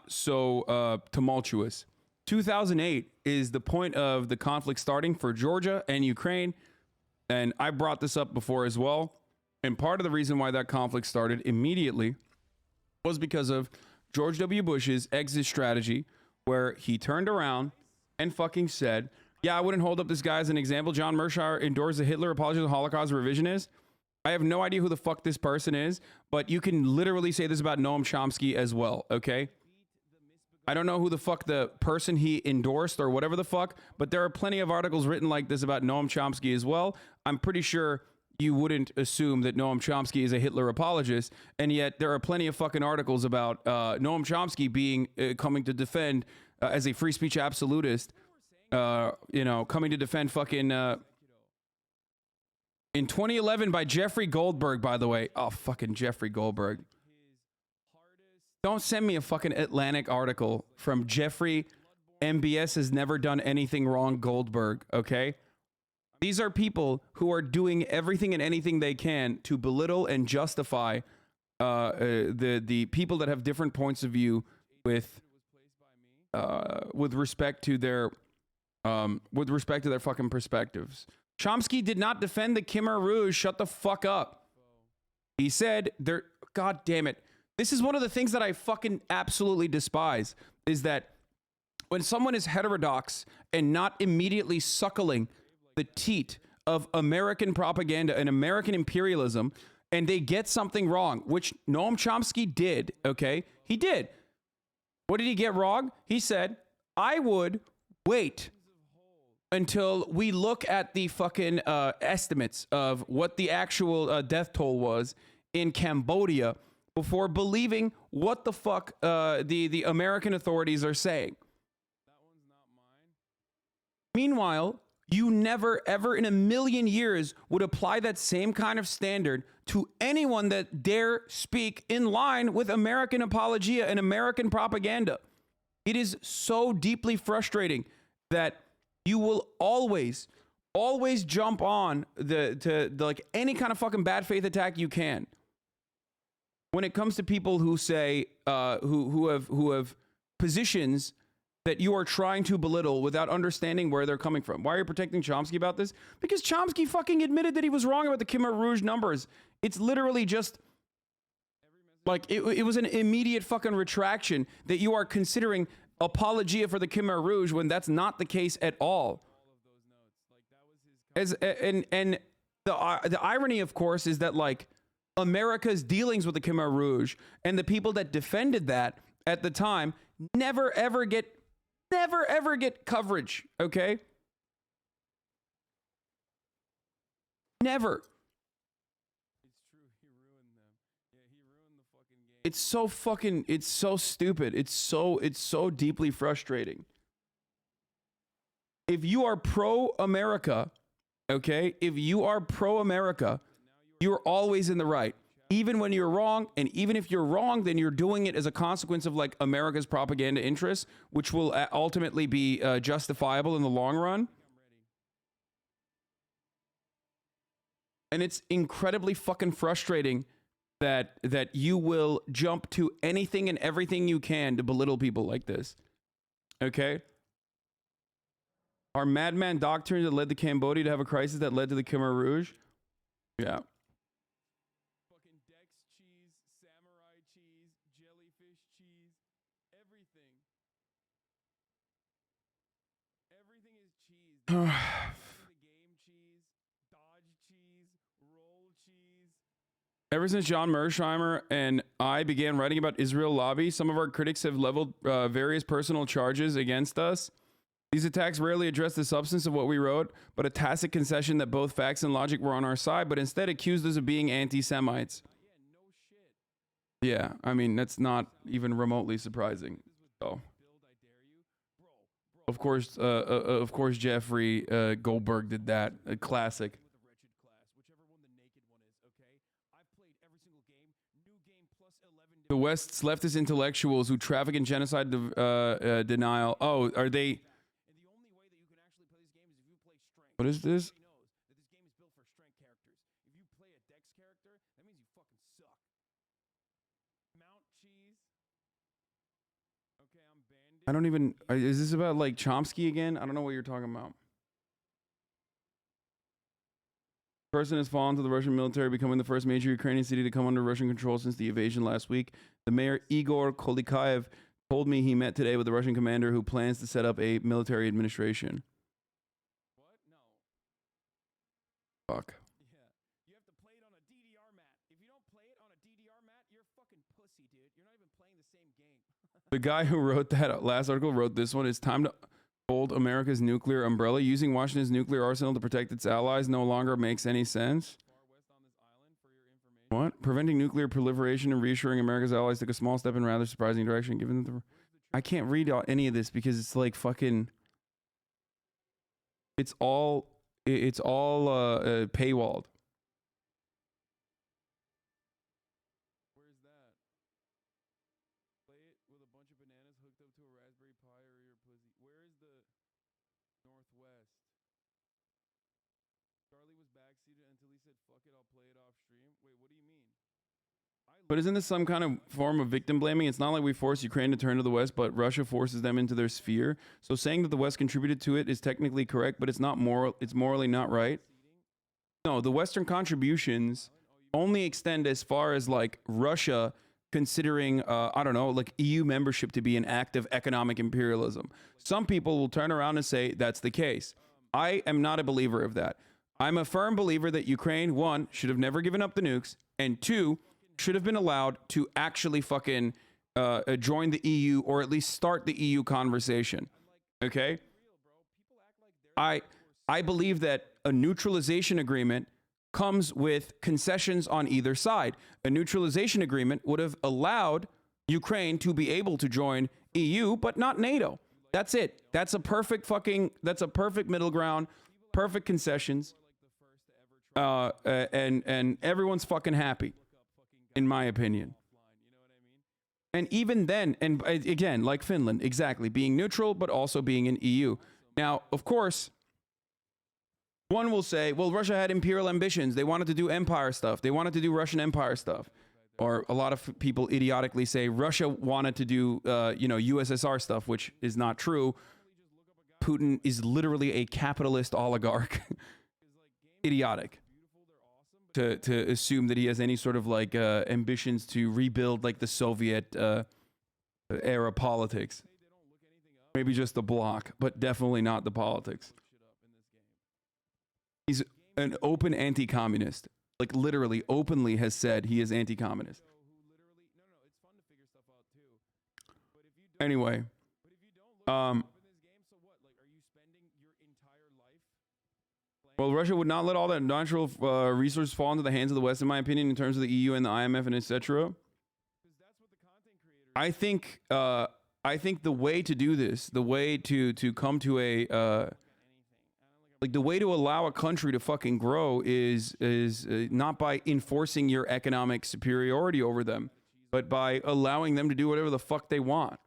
so tumultuous. 2008 is the point of the conflict starting for Georgia and Ukraine. And I brought this up before as well. And part of the reason why that conflict started immediately was because of George W. Bush's exit strategy, where he turned around and fucking said, yeah, I wouldn't hold up this guy as an example. John Mearsheimer endorses the Hitler apology to the Holocaust revisionist. I have no idea who the fuck this person is, but you can literally say this about Noam Chomsky as well, okay? I don't know who the fuck the person he endorsed or whatever the fuck, but there are plenty of articles written like this about Noam Chomsky as well. I'm pretty sure you wouldn't assume that Noam Chomsky is a Hitler apologist, and yet there are plenty of fucking articles about Noam Chomsky being coming to defend as a free speech absolutist, coming to defend fucking in 2011 by Jeffrey Goldberg, by the way. Oh, fucking Jeffrey Goldberg. Don't send me a fucking Atlantic article from Jeffrey MBS has never done anything wrong Goldberg, okay? These are people who are doing everything and anything they can to belittle and justify the people that have different points of view with respect to their fucking perspectives. Chomsky did not defend the Khmer Rouge. Shut the fuck up. He said God damn it. This is one of the things that I fucking absolutely despise, is that when someone is heterodox and not immediately suckling the teat of American propaganda and American imperialism, and they get something wrong, which Noam Chomsky did, okay? He did. What did he get wrong? He said, I would wait until we look at the fucking estimates of what the actual death toll was in Cambodia before believing what the fuck the American authorities are saying. Meanwhile, you never, ever in a million years would apply that same kind of standard to anyone that dare speak in line with American apologia and American propaganda. It is so deeply frustrating that you will always jump on the like any kind of fucking bad faith attack you can when it comes to people who say who have positions that you are trying to belittle without understanding where they're coming from. Why are you protecting Chomsky about this? Because Chomsky fucking admitted that he was wrong about the Khmer Rouge numbers It's literally just like it was an immediate fucking retraction that you are considering apologia for the Khmer Rouge when that's not the case at all. And the irony, of course, is that like America's dealings with the Khmer Rouge and the people that defended that at the time never ever get coverage. Okay, never. It's so fucking, it's so stupid. It's so deeply frustrating. If you are pro-America, okay, if you are pro-America, you're always in the right. Even when you're wrong, and even if you're wrong, then you're doing it as a consequence of like America's propaganda interests, which will ultimately be justifiable in the long run. And it's incredibly fucking frustrating that you will jump to anything and everything you can to belittle people like this. Okay? Our madman doctrine that led to Cambodia to have a crisis that led to the Khmer Rouge? Yeah. Fucking Dex cheese, samurai cheese, jellyfish cheese, everything. Everything is cheese. Ever since John Mersheimer and I began writing about Israel lobby, some of our critics have leveled various personal charges against us. These attacks rarely address the substance of what we wrote, but a tacit concession that both facts and logic were on our side, but instead accused us of being anti-Semites. Yeah, I mean, that's not even remotely surprising. So, of course, Jeffrey Goldberg did that. A classic. The West's leftist intellectuals who traffic in genocide denial. Oh, are they? What is this? I don't even. Is this about like Chomsky again? I don't know what you're talking about. Person has fallen to the Russian military, becoming the first major Ukrainian city to come under Russian control since the invasion last week. The mayor, Igor Kolikayev, told me he met today with the Russian commander who plans to set up a military administration. What? No. Fuck. Yeah. You have to play it on a DDR mat. If you don't play it on a DDR mat, you're fucking pussy, dude. You're not even playing the same game. The guy who wrote that last article wrote this one. It's time to hold America's nuclear umbrella. Using Washington's nuclear arsenal to protect its allies no longer makes any sense. What? Preventing nuclear proliferation and reassuring America's allies took a small step in rather surprising direction, given that the... I can't read any of this because it's like fucking... It's all paywalled. Where's that? Play it with a bunch of bananas hooked up to a Raspberry Pi or your pussy. Where is the Northwest? Charlie was backseated until he said, fuck it, I'll play it off stream. Wait, what do you mean? But isn't this some kind of form of victim blaming? It's not like we force Ukraine to turn to the West, but Russia forces them into their sphere. So saying that the West contributed to it is technically correct, but it's not moral. It's morally not right. No, the Western contributions only extend as far as like Russia considering, I don't know, like EU membership to be an act of economic imperialism. Some people will turn around and say that's the case. I am not a believer of that. I'm a firm believer that Ukraine, one, should have never given up the nukes, and two, should have been allowed to actually fucking join the EU or at least start the EU conversation. Okay? I believe that a neutralization agreement comes with concessions on either side. A neutralization agreement would have allowed Ukraine to be able to join EU, but not NATO. That's it. That's a perfect middle ground, perfect concessions. And everyone's fucking happy, in my opinion. And even then, and again, like Finland, exactly, being neutral, but also being in EU. Now, of course, one will say, well, Russia had imperial ambitions. They wanted to do empire stuff. They wanted to do Russian empire stuff. Or a lot of people idiotically say Russia wanted to do, USSR stuff, which is not true. Putin is literally a capitalist oligarch. Idiotic. to assume that he has any sort of like ambitions to rebuild like the Soviet era politics. Maybe just the bloc, but definitely not the politics. He's an open anti-communist. Like literally openly has said he is anti-communist. Anyway, well, Russia would not let all that natural resources fall into the hands of the West, in my opinion, in terms of the EU and the IMF and etc. I think the way to do this, the way to come to a like the way to allow a country to fucking grow is not by enforcing your economic superiority over them, but by allowing them to do whatever the fuck they want.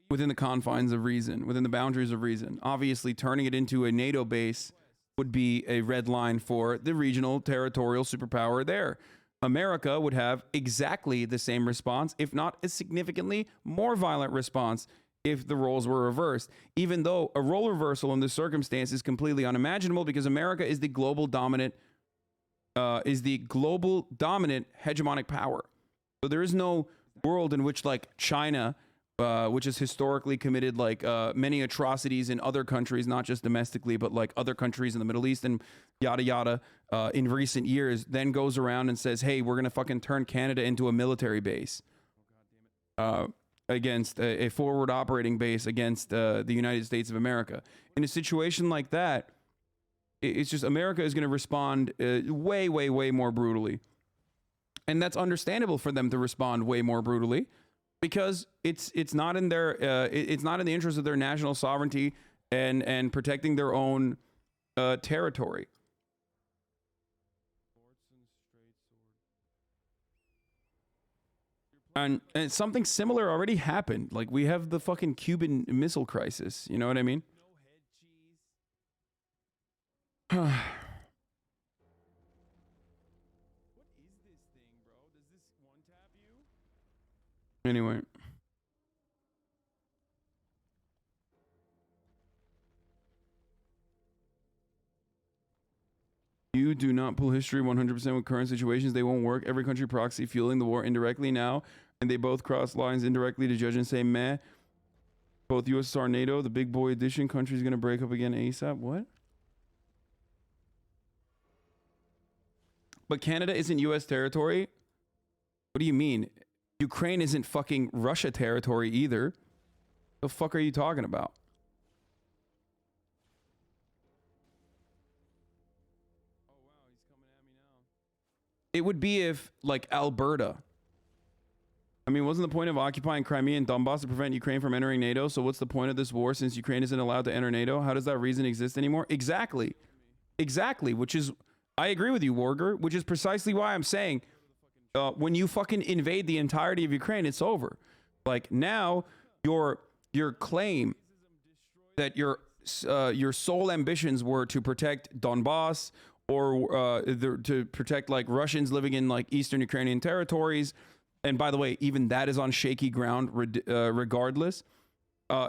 Within the confines of reason, within the boundaries of reason. Obviously, turning it into a NATO base would be a red line for the regional territorial superpower there. America would have exactly the same response, if not a significantly more violent response, if the roles were reversed. Even though a role reversal in this circumstance is completely unimaginable, because America is the global dominant, hegemonic power. So there is no world in which like China, which has historically committed like many atrocities in other countries, not just domestically, but like other countries in the Middle East and yada yada, in recent years, then goes around and says, hey, we're gonna fucking turn Canada into a military base against a forward operating base against the United States of America. In a situation like that, it's just America is gonna respond way more brutally. And that's understandable for them to respond way more brutally, because it's not in their it's not in the interest of their national sovereignty and protecting their own territory. And something similar already happened. Like we have the fucking Cuban Missile Crisis. You know what I mean? Anyway. You do not pull history 100% with current situations. They won't work. Every country proxy fueling the war indirectly now, and they both cross lines indirectly to judge and say, meh. Both USSR, NATO, the big boy edition country's going to break up again ASAP. What? But Canada isn't U.S. territory? What do you mean? Ukraine isn't fucking Russia territory either. The fuck are you talking about? It would be if, like, Alberta. I mean, wasn't the point of occupying Crimea and Donbass to prevent Ukraine from entering NATO? So what's the point of this war since Ukraine isn't allowed to enter NATO? How does that reason exist anymore? Exactly. Exactly. Which is, I agree with you, Warger, which is precisely why I'm saying, when you fucking invade the entirety of Ukraine, it's over. Like now, your claim that your sole ambitions were to protect Donbass or to protect like Russians living in like Eastern Ukrainian territories, and by the way, even that is on shaky ground regardless,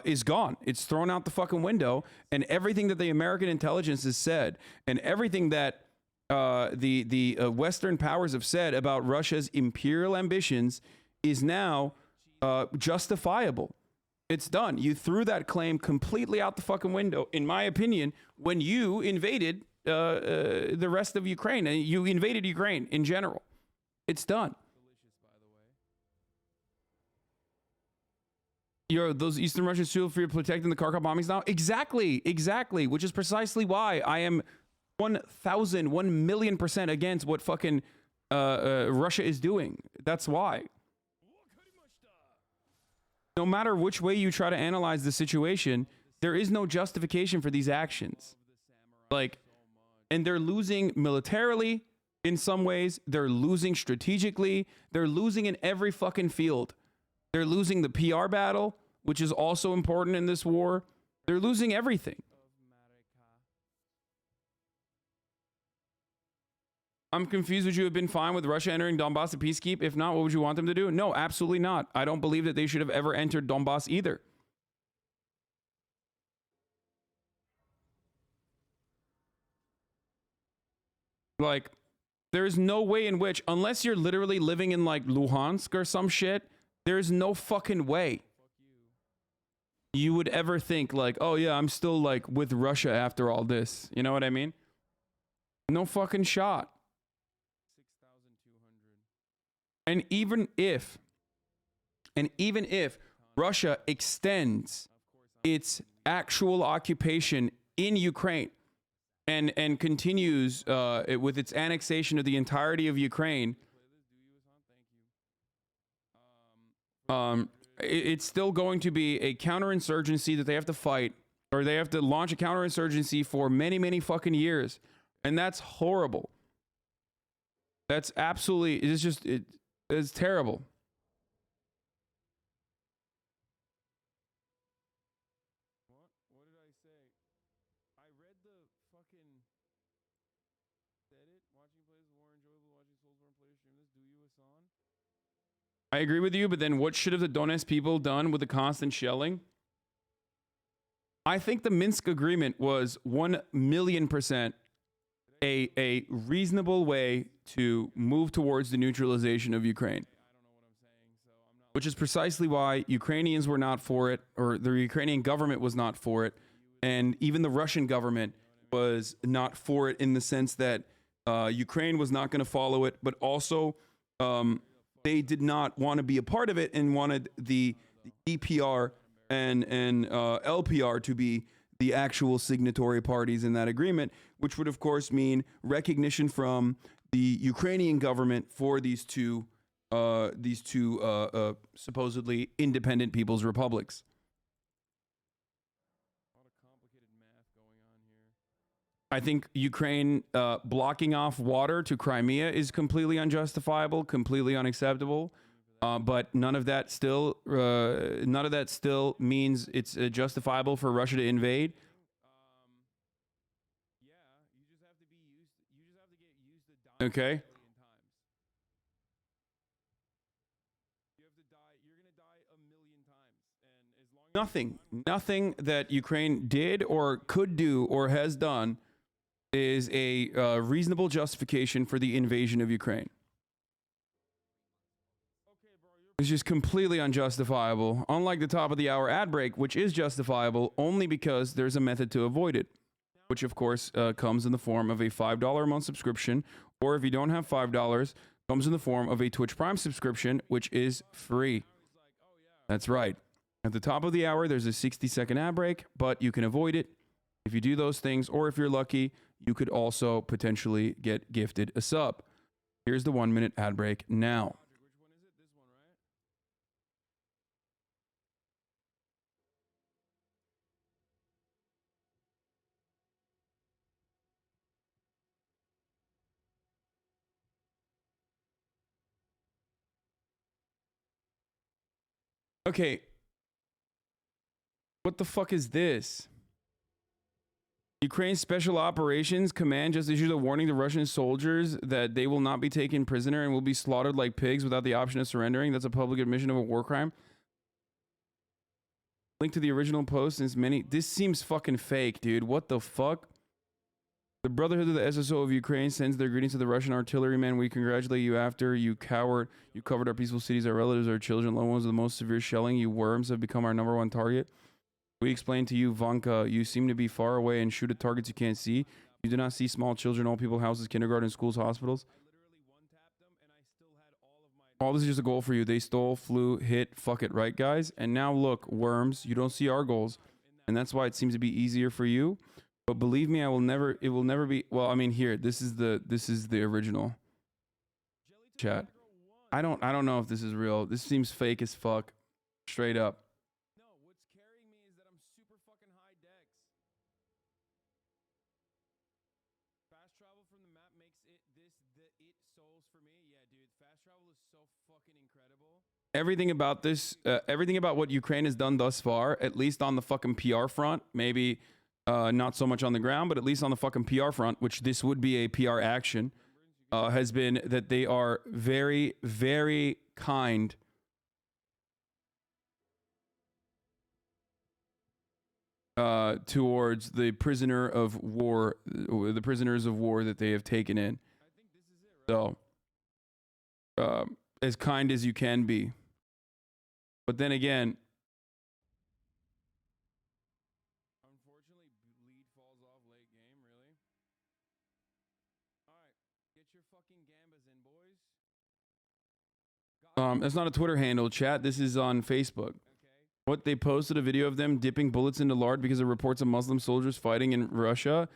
is gone. It's thrown out the fucking window, and everything that the American intelligence has said, and everything that the Western powers have said about Russia's imperial ambitions is now justifiable. It's done. You threw that claim completely out the fucking window, in my opinion, when you invaded the rest of Ukraine. And you invaded Ukraine in general. It's done. Those Eastern Russians feel free to protecting the Kharkov bombings now? Exactly. Exactly. Which is precisely why I am 1,000,000,000% against what fucking Russia is doing. That's why. No matter which way you try to analyze the situation, there is no justification for these actions. Like, and they're losing militarily in some ways. They're losing strategically. They're losing in every fucking field. They're losing the PR battle, which is also important in this war. They're losing everything. I'm confused. Would you have been fine with Russia entering Donbass to peacekeep? If not, what would you want them to do? No, absolutely not. I don't believe that they should have ever entered Donbass either. Like, there's no way in which, unless you're literally living in like Luhansk or some shit, there's no fucking way you would ever think like, oh yeah, I'm still like with Russia after all this. You know what I mean? No fucking shot. And even if Russia extends its actual occupation in Ukraine and continues with its annexation of the entirety of Ukraine, it's still going to be a counterinsurgency that they have to fight, or they have to launch a counterinsurgency for many, many fucking years. And that's horrible. That's absolutely, it's terrible. What did I say? I read the fucking said it. Watching plays more enjoyable. Watching Soulsborne play stream this. Do you, Hasan? I agree with you, but then what should have the Donetsk people done with the constant shelling? I think the Minsk agreement was 1,000,000% a reasonable way to move towards the neutralization of Ukraine. Which is precisely why Ukrainians were not for it, or the Ukrainian government was not for it, and even the Russian government was not for it in the sense that Ukraine was not going to follow it, but also they did not want to be a part of it and wanted the EPR and LPR to be the actual signatory parties in that agreement, which would of course mean recognition from the Ukrainian government for these two supposedly independent people's republics. I think Ukraine blocking off water to Crimea is completely unjustifiable, completely unacceptable. But none of that still means it's justifiable for Russia to invade. Okay. Nothing that Ukraine did or could do or has done is a reasonable justification for the invasion of Ukraine. It's just completely unjustifiable, unlike the top of the hour ad break, which is justifiable only because there's a method to avoid it, which of course comes in the form of a $5 a month subscription, or if you don't have $5, comes in the form of a Twitch Prime subscription, which is free. That's right. At the top of the hour, there's a 60-second ad break, but you can avoid it if you do those things, or if you're lucky, you could also potentially get gifted a sub. Here's the 1-minute ad break now. Okay. What the fuck is this? Ukraine's Special Operations Command just issued a warning to Russian soldiers that they will not be taken prisoner and will be slaughtered like pigs without the option of surrendering. That's a public admission of a war crime. Link to the original post is many. This seems fucking fake, dude. What the fuck? The Brotherhood of the SSO of Ukraine sends their greetings to the Russian artillerymen. We congratulate you after you coward. You covered our peaceful cities, our relatives, our children, loved ones with the most severe shelling. You worms have become our #1 target. We explain to you, Vanka, you seem to be far away and shoot at targets you can't see. You do not see small children, old people, houses, kindergarten, schools, hospitals. All this is just a goal for you. They stole, flew, hit, fuck it, right, guys? And now look, worms, you don't see our goals. And that's why it seems to be easier for you. But believe me, it will never be. Well, I mean, here, this is the original chat. I don't know if this is real. This seems fake as fuck. Straight up. Everything about this, everything about what Ukraine has done thus far, at least on the fucking PR front, maybe not so much on the ground, but at least on the fucking PR front, which this would be a PR action, has been that they are very, very kind. towards the prisoners of war that they have taken in. So, as kind as you can be. But then again, unfortunately, lead falls off late game, really. All right, get your fucking gambas in, boys. That's not a Twitter handle, chat. This is on Facebook. What, they posted a video of them dipping bullets into lard because of reports of Muslim soldiers fighting in Russia.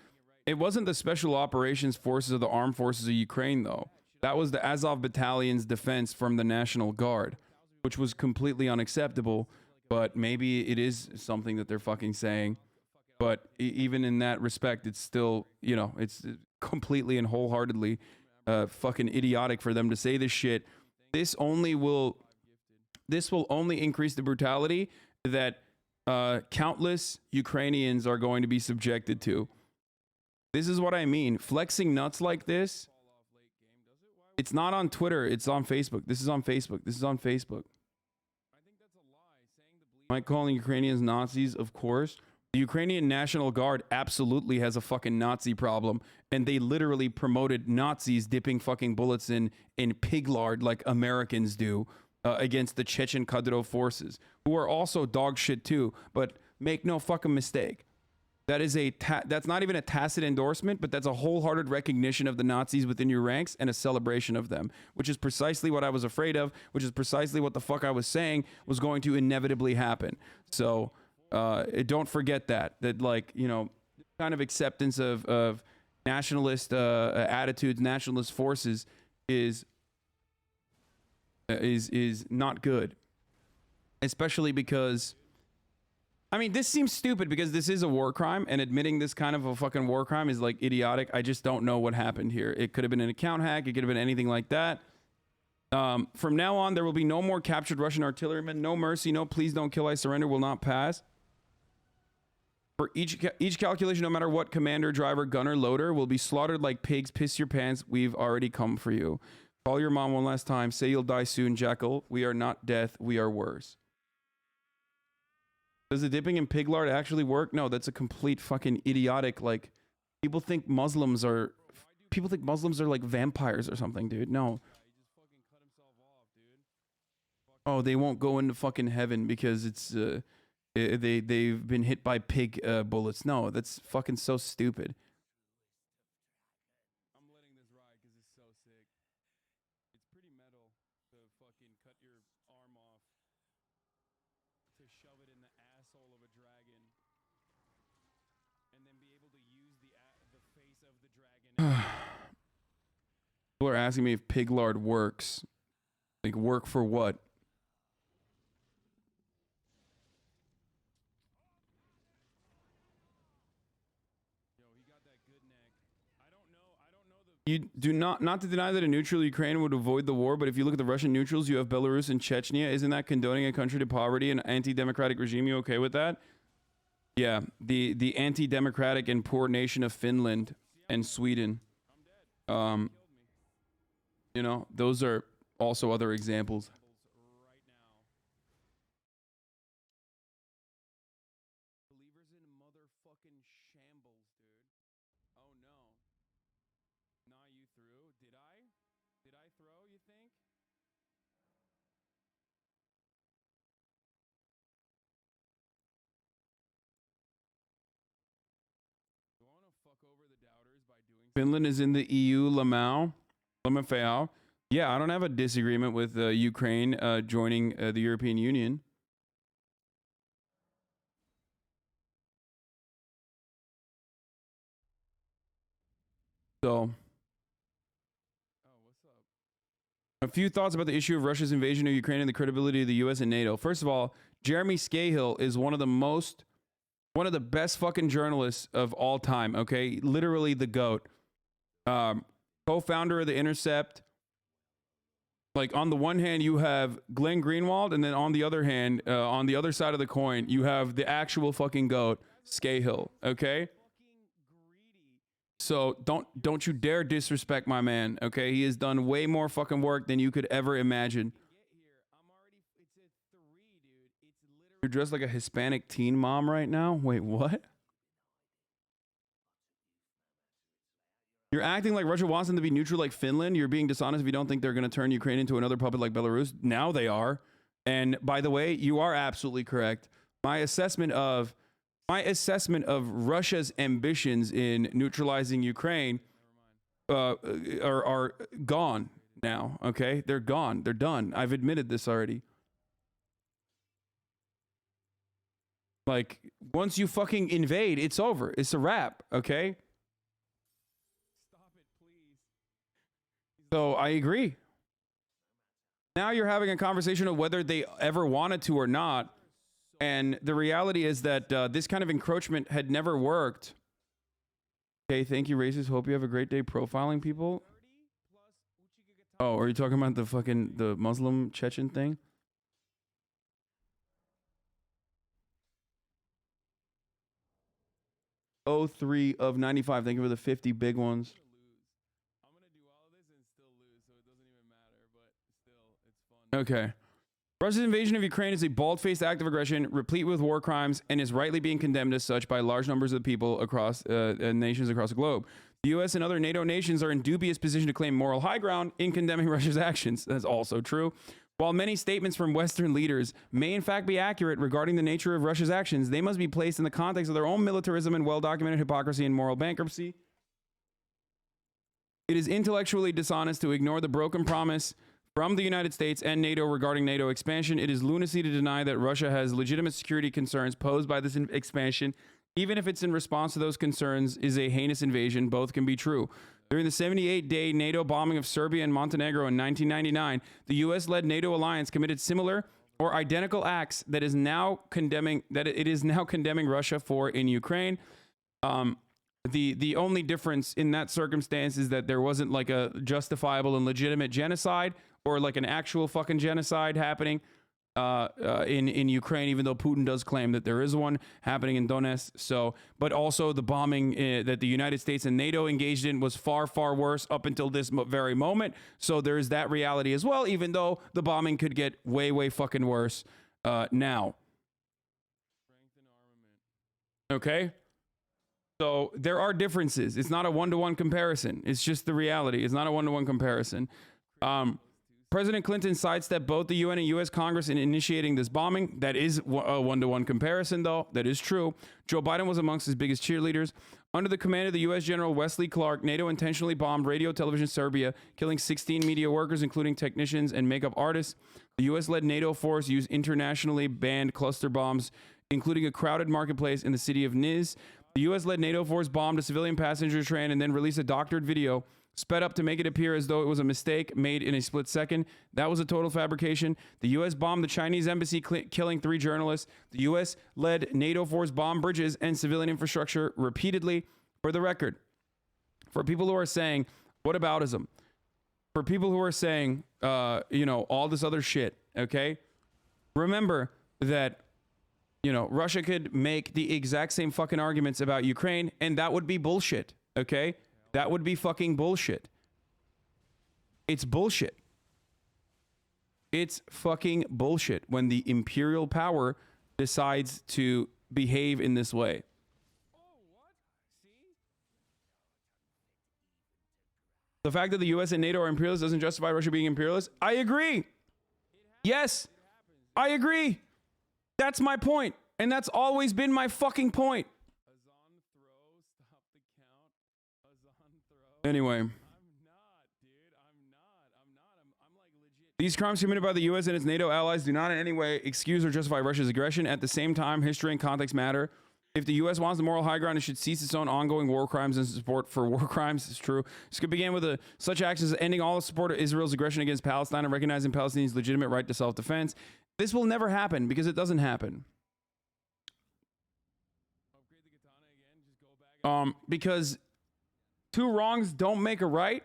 It wasn't the special operations forces of the armed forces of Ukraine, though. That was the Azov battalion's defense from the National Guard, which was completely unacceptable. But maybe it is something that they're fucking saying. But even in that respect, it's still, you know, it's completely and wholeheartedly fucking idiotic for them to say this shit. This will only increase the brutality that countless Ukrainians are going to be subjected to. This is what I mean. Flexing nuts like this, it's not on Twitter. It's on Facebook. This is on Facebook. This is on Facebook. Am I calling Ukrainians Nazis? Of course. The Ukrainian National Guard absolutely has a fucking Nazi problem. And they literally promoted Nazis dipping fucking bullets in pig lard like Americans do against the Chechen Kadyrov forces, who are also dog shit too. But make no fucking mistake. That is that's not even a tacit endorsement, but that's a wholehearted recognition of the Nazis within your ranks and a celebration of them, which is precisely what I was afraid of, which is precisely what the fuck I was saying was going to inevitably happen. So don't forget that like, you know, kind of acceptance of nationalist attitudes, nationalist forces is not good, especially because, I mean, this seems stupid because this is a war crime, and admitting this kind of a fucking war crime is like idiotic. I just don't know what happened here. It could have been an account hack. It could have been anything like that. From now on, there will be no more captured Russian artillerymen. No mercy. No please don't kill, I surrender will not pass. For each calculation, no matter what commander, driver, gunner, loader, will be slaughtered like pigs. Piss your pants. We've already come for you. Call your mom one last time. Say you'll die soon, Jackal. We are not death. We are worse. Does the dipping in pig lard actually work? No, that's a complete fucking idiotic, like, people think Muslims are like vampires or something, dude. No. Oh, they won't go into fucking heaven because it's they've been hit by pig bullets. No, that's fucking so stupid. I'm letting this ride because it's so sick. It's pretty metal to fucking cut your arm off to shove it in the asshole of a dragon and then be able to use the face of the dragon. People are asking me if pig lard works. Like, work for what? You do not to deny that a neutral Ukraine would avoid the war, but if you look at the Russian neutrals, you have Belarus and Chechnya. Isn't that condoning a country to poverty and anti-democratic regime? You okay with that? Yeah, the anti-democratic and poor nation of Finland and Sweden. You know, those are also other examples. Finland is in the EU, Lamau. Yeah, I don't have a disagreement with Ukraine joining the European Union. So, a few thoughts about the issue of Russia's invasion of Ukraine and the credibility of the U.S. and NATO. First of all, Jeremy Scahill is one of the best fucking journalists of all time, okay? Literally the GOAT. Co-founder of The Intercept. Like, on the one hand, you have Glenn Greenwald, and then on the other hand, on the other side of the coin, you have the actual fucking GOAT, Scahill, okay? So don't you dare disrespect my man, okay? He has done way more fucking work than you could ever imagine. You're dressed like a Hispanic teen mom right now? Wait, what? You're acting like Russia wants them to be neutral like Finland. You're being dishonest if you don't think they're going to turn Ukraine into another puppet like Belarus. Now they are. And by the way, you are absolutely correct. My assessment of Russia's ambitions in neutralizing Ukraine are gone now. Okay, they're gone. They're done. I've admitted this already. Like, once you fucking invade, it's over. It's a wrap. Okay. Stop it, please. So I agree. Now you're having a conversation of whether they ever wanted to or not. And the reality is that this kind of encroachment had never worked. Okay, thank you, racist. Hope you have a great day profiling people. Oh, are you talking about the Muslim Chechen thing? 03 of 95. Thank you for the 50 big ones. Okay. Russia's invasion of Ukraine is a bald-faced act of aggression, replete with war crimes, and is rightly being condemned as such by large numbers of people across nations across the globe. The U.S. and other NATO nations are in dubious position to claim moral high ground in condemning Russia's actions. That's also true. While many statements from Western leaders may in fact be accurate regarding the nature of Russia's actions, they must be placed in the context of their own militarism and well-documented hypocrisy and moral bankruptcy. It is intellectually dishonest to ignore the broken promise from the United States and NATO regarding NATO expansion. It is lunacy to deny that Russia has legitimate security concerns posed by this expansion, even if it's in response to those concerns is a heinous invasion. Both can be true. During the 78-day NATO bombing of Serbia and Montenegro in 1999, the U.S.-led NATO alliance committed similar or identical acts that it is now condemning Russia for in Ukraine. The only difference in that circumstance is that there wasn't like a justifiable and legitimate genocide or like an actual fucking genocide happening in Ukraine, even though Putin does claim that there is one happening in Donetsk. So, but also the bombing that the United States and NATO engaged in was far, far worse up until this very moment. So there is that reality as well, even though the bombing could get way, way fucking worse now. Okay? So there are differences. It's not a one-to-one comparison. It's just the reality. It's not a one-to-one comparison. President Clinton sidestepped both the UN and U.S. Congress in initiating this bombing. That is a one-to-one comparison, though. That is true. Joe Biden was amongst his biggest cheerleaders. Under the command of the U.S. General Wesley Clark, NATO intentionally bombed radio television Serbia, killing 16 media workers, including technicians and makeup artists. The U.S.-led NATO force used internationally banned cluster bombs, including a crowded marketplace in the city of Niš. The U.S.-led NATO force bombed a civilian passenger train and then released a doctored video sped up to make it appear as though it was a mistake made in a split second. That was a total fabrication. The U.S. bombed the Chinese embassy, killing 3 journalists. The U.S.-led NATO force bombed bridges and civilian infrastructure repeatedly. For the record, for people who are saying, what aboutism? For people who are saying, all this other shit, okay? Remember that, Russia could make the exact same fucking arguments about Ukraine, and that would be bullshit, okay? That would be fucking bullshit. It's bullshit. It's fucking bullshit when the imperial power decides to behave in this way. The fact that the US and NATO are imperialist doesn't justify Russia being imperialist. I agree. Yes, I agree. That's my point. And that's always been my fucking point. Anyway. These crimes committed by the U.S. and its NATO allies do not in any way excuse or justify Russia's aggression. At the same time, history and context matter. If the U.S. wants the moral high ground, it should cease its own ongoing war crimes and support for war crimes. It's true. This could begin with such actions as ending all the support of Israel's aggression against Palestine and recognizing Palestinians' legitimate right to self-defense. This will never happen because it doesn't happen. Because 2 wrongs don't make a right.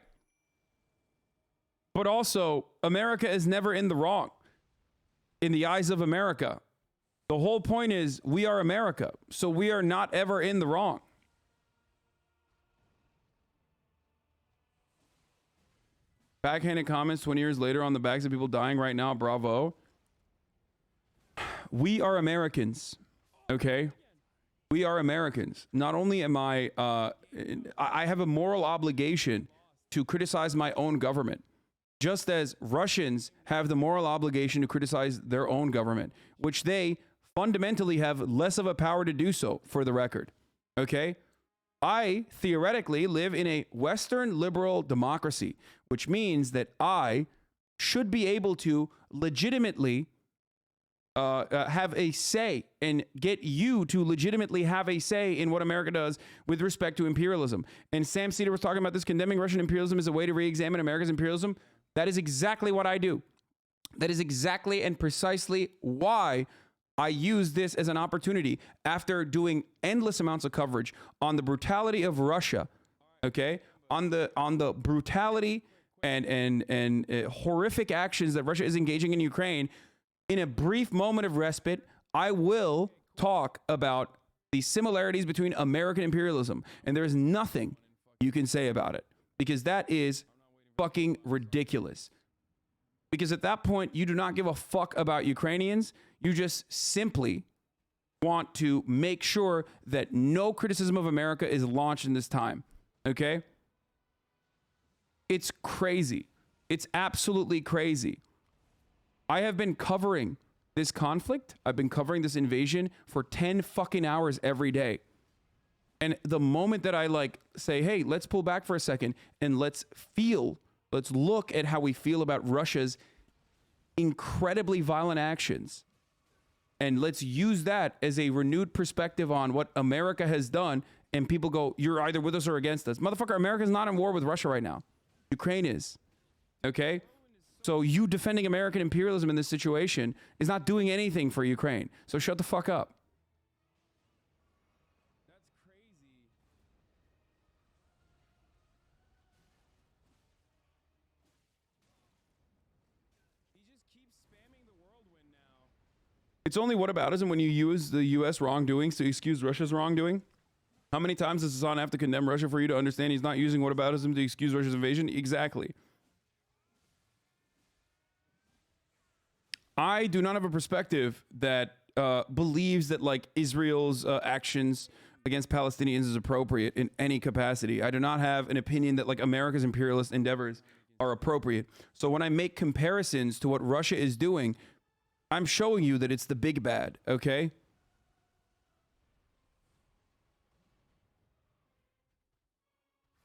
But also, America is never in the wrong in the eyes of America. The whole point is we are America, so we are not ever in the wrong. Backhanded comments 20 years later on the backs of people dying right now, bravo. we are Americans, okay? We are Americans. Not only am I have a moral obligation to criticize my own government, just as Russians have the moral obligation to criticize their own government, which they fundamentally have less of a power to do so, for the record, okay? I theoretically live in a Western liberal democracy, which means that I should be able to legitimately have a say and get you to legitimately have a say in what America does with respect to imperialism. And Sam Cedar was talking about this, condemning Russian imperialism as a way to re-examine America's imperialism. That is exactly what I do. That is exactly and precisely why I use this as an opportunity after doing endless amounts of coverage on the brutality of Russia, okay? On the brutality and horrific actions that Russia is engaging in Ukraine. In a brief moment of respite, I will talk about the similarities between American imperialism, and there's nothing you can say about it, because that is fucking ridiculous. Because at that point, you do not give a fuck about Ukrainians. You just simply want to make sure that no criticism of America is launched in this time, okay? It's crazy. It's absolutely crazy. I have been covering this conflict. I've been covering this invasion for 10 fucking hours every day. And the moment that I like say, hey, let's pull back for a second and let's look at how we feel about Russia's incredibly violent actions. And let's use that as a renewed perspective on what America has done. And people go, you're either with us or against us. Motherfucker, America's not in war with Russia right now. Ukraine is. Okay? So you defending American imperialism in this situation is not doing anything for Ukraine. So shut the fuck up. That's crazy. He just keeps spamming the whirlwind now. It's only whataboutism when you use the U.S. wrongdoings to excuse Russia's wrongdoing. How many times does Hasan have to condemn Russia for you to understand he's not using whataboutism to excuse Russia's invasion? Exactly. I do not have a perspective that believes that like Israel's actions against Palestinians is appropriate in any capacity. I do not have an opinion that like America's imperialist endeavors are appropriate. So when I make comparisons to what Russia is doing, I'm showing you that it's the big bad, okay?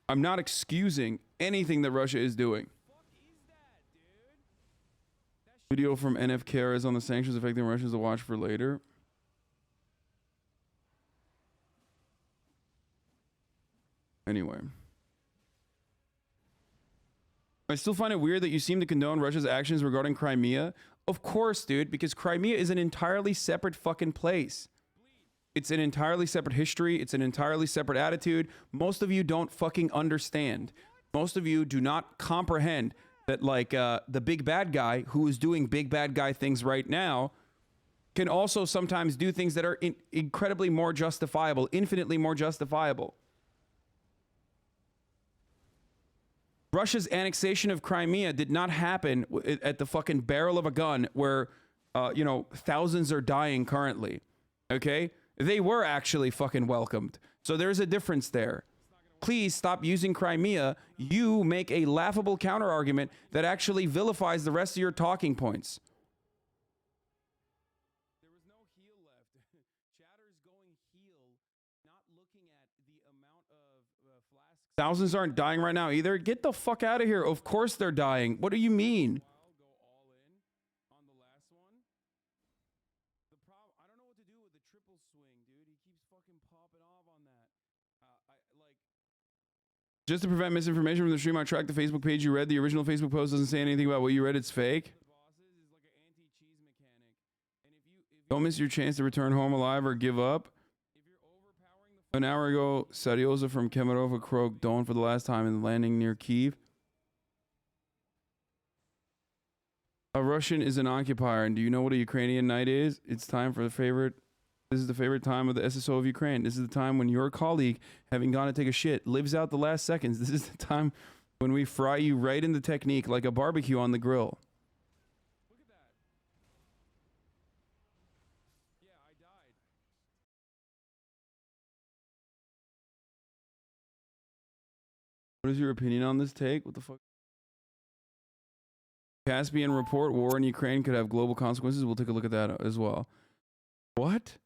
I'm not excusing anything that Russia is doing. Video from NFK is on the sanctions affecting Russians to watch for later. Anyway. I still find it weird that you seem to condone Russia's actions regarding Crimea. Of course, dude, because Crimea is an entirely separate fucking place. It's an entirely separate history. It's an entirely separate attitude. Most of you don't fucking understand. Most of you do not comprehend that like the big bad guy who is doing big bad guy things right now can also sometimes do things that are incredibly more justifiable, infinitely more justifiable. Russia's annexation of Crimea did not happen at the fucking barrel of a gun where, you know, thousands are dying currently. Okay? They were actually fucking welcomed. So there's a difference there. Please stop using Crimea. You make a laughable counter-argument that actually vilifies the rest of your talking points. There was no heel left. Chatter's going heel, not looking at the amount of flasks. Thousands aren't dying right now either. Get the fuck out of here. Of course they're dying. What do you mean? Go all in on the last one. The problem, I don't know what to do with the triple swing, dude. He keeps fucking popping off on that. Just to prevent misinformation from the stream, I tracked the Facebook page you read. The original Facebook post doesn't say anything about what you read. It's fake. Don't miss your chance to return home alive or give up. An hour ago, Sadioza from Kemerova croaked Dawn for the last time in the landing near Kyiv. A Russian is an occupier, and do you know what a Ukrainian night is? It's time for the favorite. This is the favorite time of the SSO of Ukraine. This is the time when your colleague, having gone to take a shit, lives out the last seconds. This is the time when we fry you right in the technique like a barbecue on the grill. What is your opinion on this take? What the fuck? Caspian report, war in Ukraine could have global consequences. We'll take a look at that as well. What?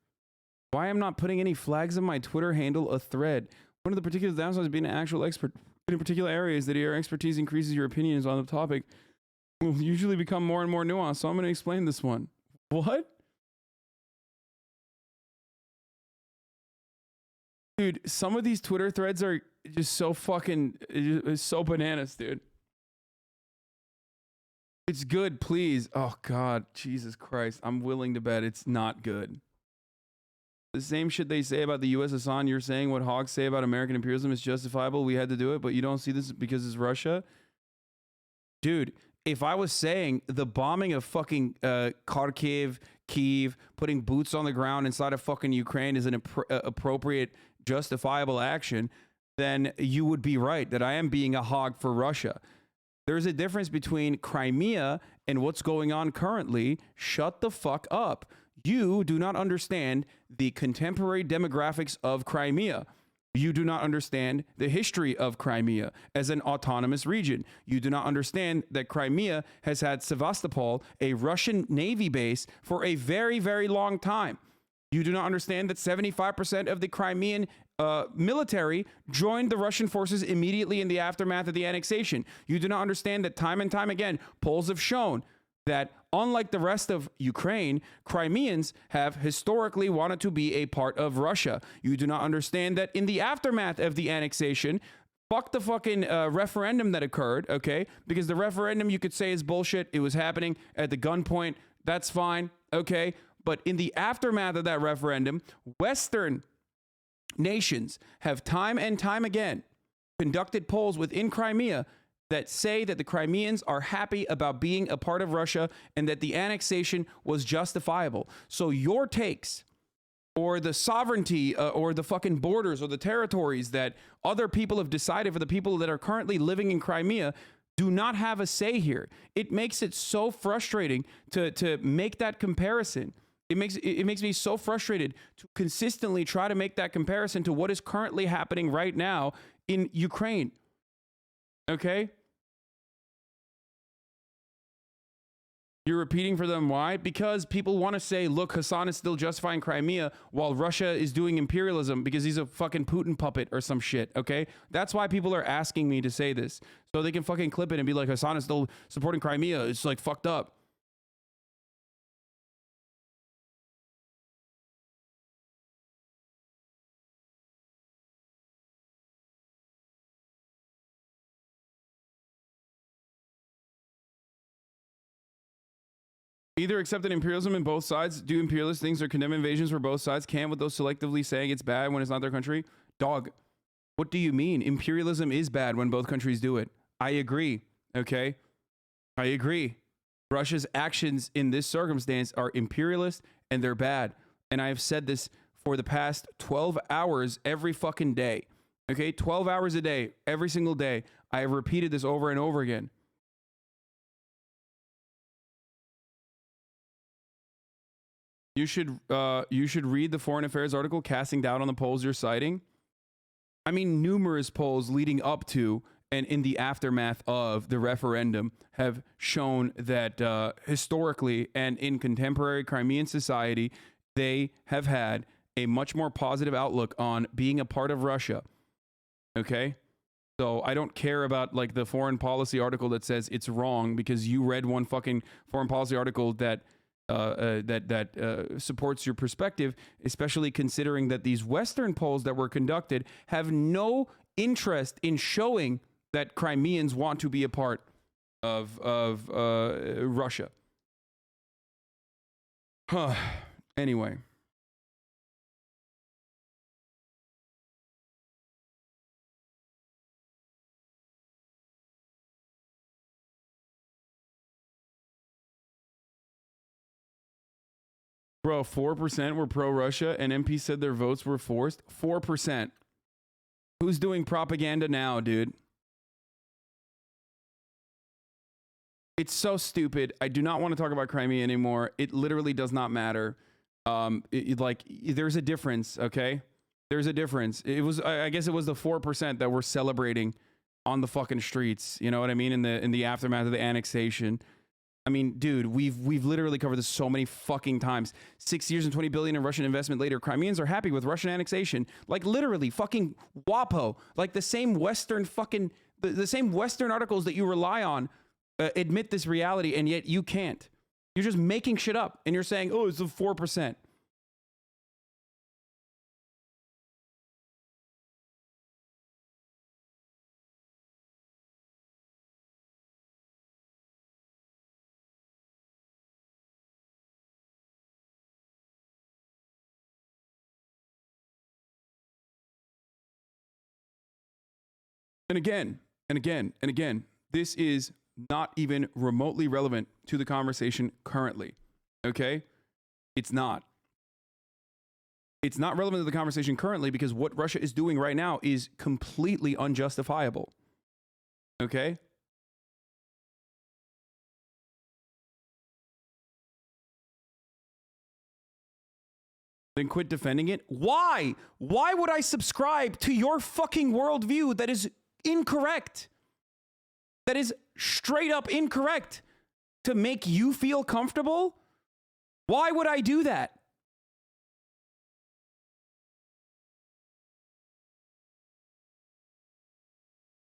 Why I'm not putting any flags on my Twitter handle a thread? One of the particular downsides of being an actual expert in particular areas that your expertise increases your opinions on the topic will usually become more and more nuanced. So I'm going to explain this one. What? Dude, some of these Twitter threads are just so fucking, it's so bananas, dude. It's good, please. Oh, God. Jesus Christ. I'm willing to bet it's not good. The same shit they say about the U.S. Hasan, you're saying what hogs say about American imperialism is justifiable. We had to do it, but you don't see this because it's Russia? Dude, if I was saying the bombing of fucking Kharkiv, Kyiv, putting boots on the ground inside of fucking Ukraine is an appropriate, justifiable action, then you would be right that I am being a hog for Russia. There's a difference between Crimea and what's going on currently. Shut the fuck up. You do not understand the contemporary demographics of Crimea. You do not understand the history of Crimea as an autonomous region. You do not understand that Crimea has had Sevastopol, a Russian Navy base, for a very, very long time. You do not understand that 75% of the Crimean military joined the Russian forces immediately in the aftermath of the annexation. You do not understand that time and time again, polls have shown that unlike the rest of Ukraine, Crimeans have historically wanted to be a part of Russia. You do not understand that in the aftermath of the annexation, fuck the fucking referendum that occurred, okay? Because the referendum you could say is bullshit. It was happening at the gunpoint. That's fine, okay? But in the aftermath of that referendum, Western nations have time and time again conducted polls within Crimea that say that the Crimeans are happy about being a part of Russia and that the annexation was justifiable. So your takes or the sovereignty or the fucking borders or the territories that other people have decided for the people that are currently living in Crimea do not have a say here. It makes it so frustrating to make that comparison. It makes me so frustrated to consistently try to make that comparison to what is currently happening right now in Ukraine. Okay? You're repeating for them why? Because people want to say, look, Hasan is still justifying Crimea while Russia is doing imperialism because he's a fucking Putin puppet or some shit, okay? That's why people are asking me to say this. So they can fucking clip it and be like, Hasan is still supporting Crimea. It's like fucked up. Either accepted imperialism in both sides, do imperialist things, or condemn invasions for both sides. Can't with those selectively saying it's bad when it's not their country. Dog, what do you mean? Imperialism is bad when both countries do it. I agree, okay? I agree. Russia's actions in this circumstance are imperialist and they're bad. And I have said this for the past 12 hours every fucking day. Okay? 12 hours a day, every single day. I have repeated this over and over again. You should read the Foreign Affairs article casting doubt on the polls you're citing. I mean, numerous polls leading up to and in the aftermath of the referendum have shown that historically and in contemporary Crimean society, they have had a much more positive outlook on being a part of Russia. Okay? So I don't care about like the foreign policy article that says it's wrong because you read one fucking foreign policy article that supports your perspective, especially considering that these Western polls that were conducted have no interest in showing that Crimeans want to be a part of Russia. Anyway. Bro, 4% were pro-Russia and MP said their votes were forced. 4%. Who's doing propaganda now, dude? It's so stupid. I do not want to talk about Crimea anymore. It literally does not matter. There's a difference, okay? There's a difference. It was, I guess it was the 4% that were celebrating on the fucking streets. You know what I mean? In the aftermath of the annexation. I mean, dude, we've literally covered this so many fucking times. 6 years and 20 billion in Russian investment later, Crimeans are happy with Russian annexation. Like literally fucking WAPO, like the same Western fucking, the same Western articles that you rely on admit this reality, and yet you can't. You're just making shit up and you're saying, oh, it's a 4%. And again, and again, and again, this is not even remotely relevant to the conversation currently. Okay? It's not. It's not relevant to the conversation currently because what Russia is doing right now is completely unjustifiable. Okay? Then quit defending it. Why? Why would I subscribe to your fucking worldview that is incorrect? That is straight up incorrect to make you feel comfortable? Why would I do that?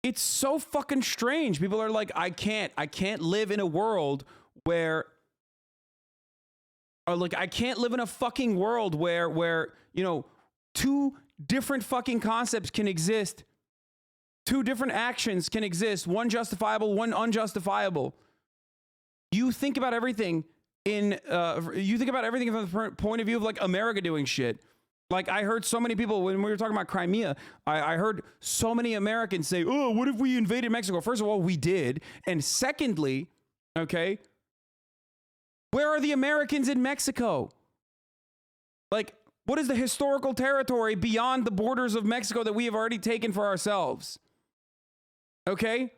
It's so fucking strange. People are like, I can't live in a world where, or like, I can't live in a fucking world where, you know, two different fucking concepts can exist. Two different actions can exist. One justifiable, one unjustifiable. You think about everything from the point of view of like America doing shit. Like I heard so many people when we were talking about Crimea, I heard so many Americans say, oh, what if we invaded Mexico? First of all, we did. And secondly, okay, where are the Americans in Mexico? Like, what is the historical territory beyond the borders of Mexico that we have already taken for ourselves? Okay?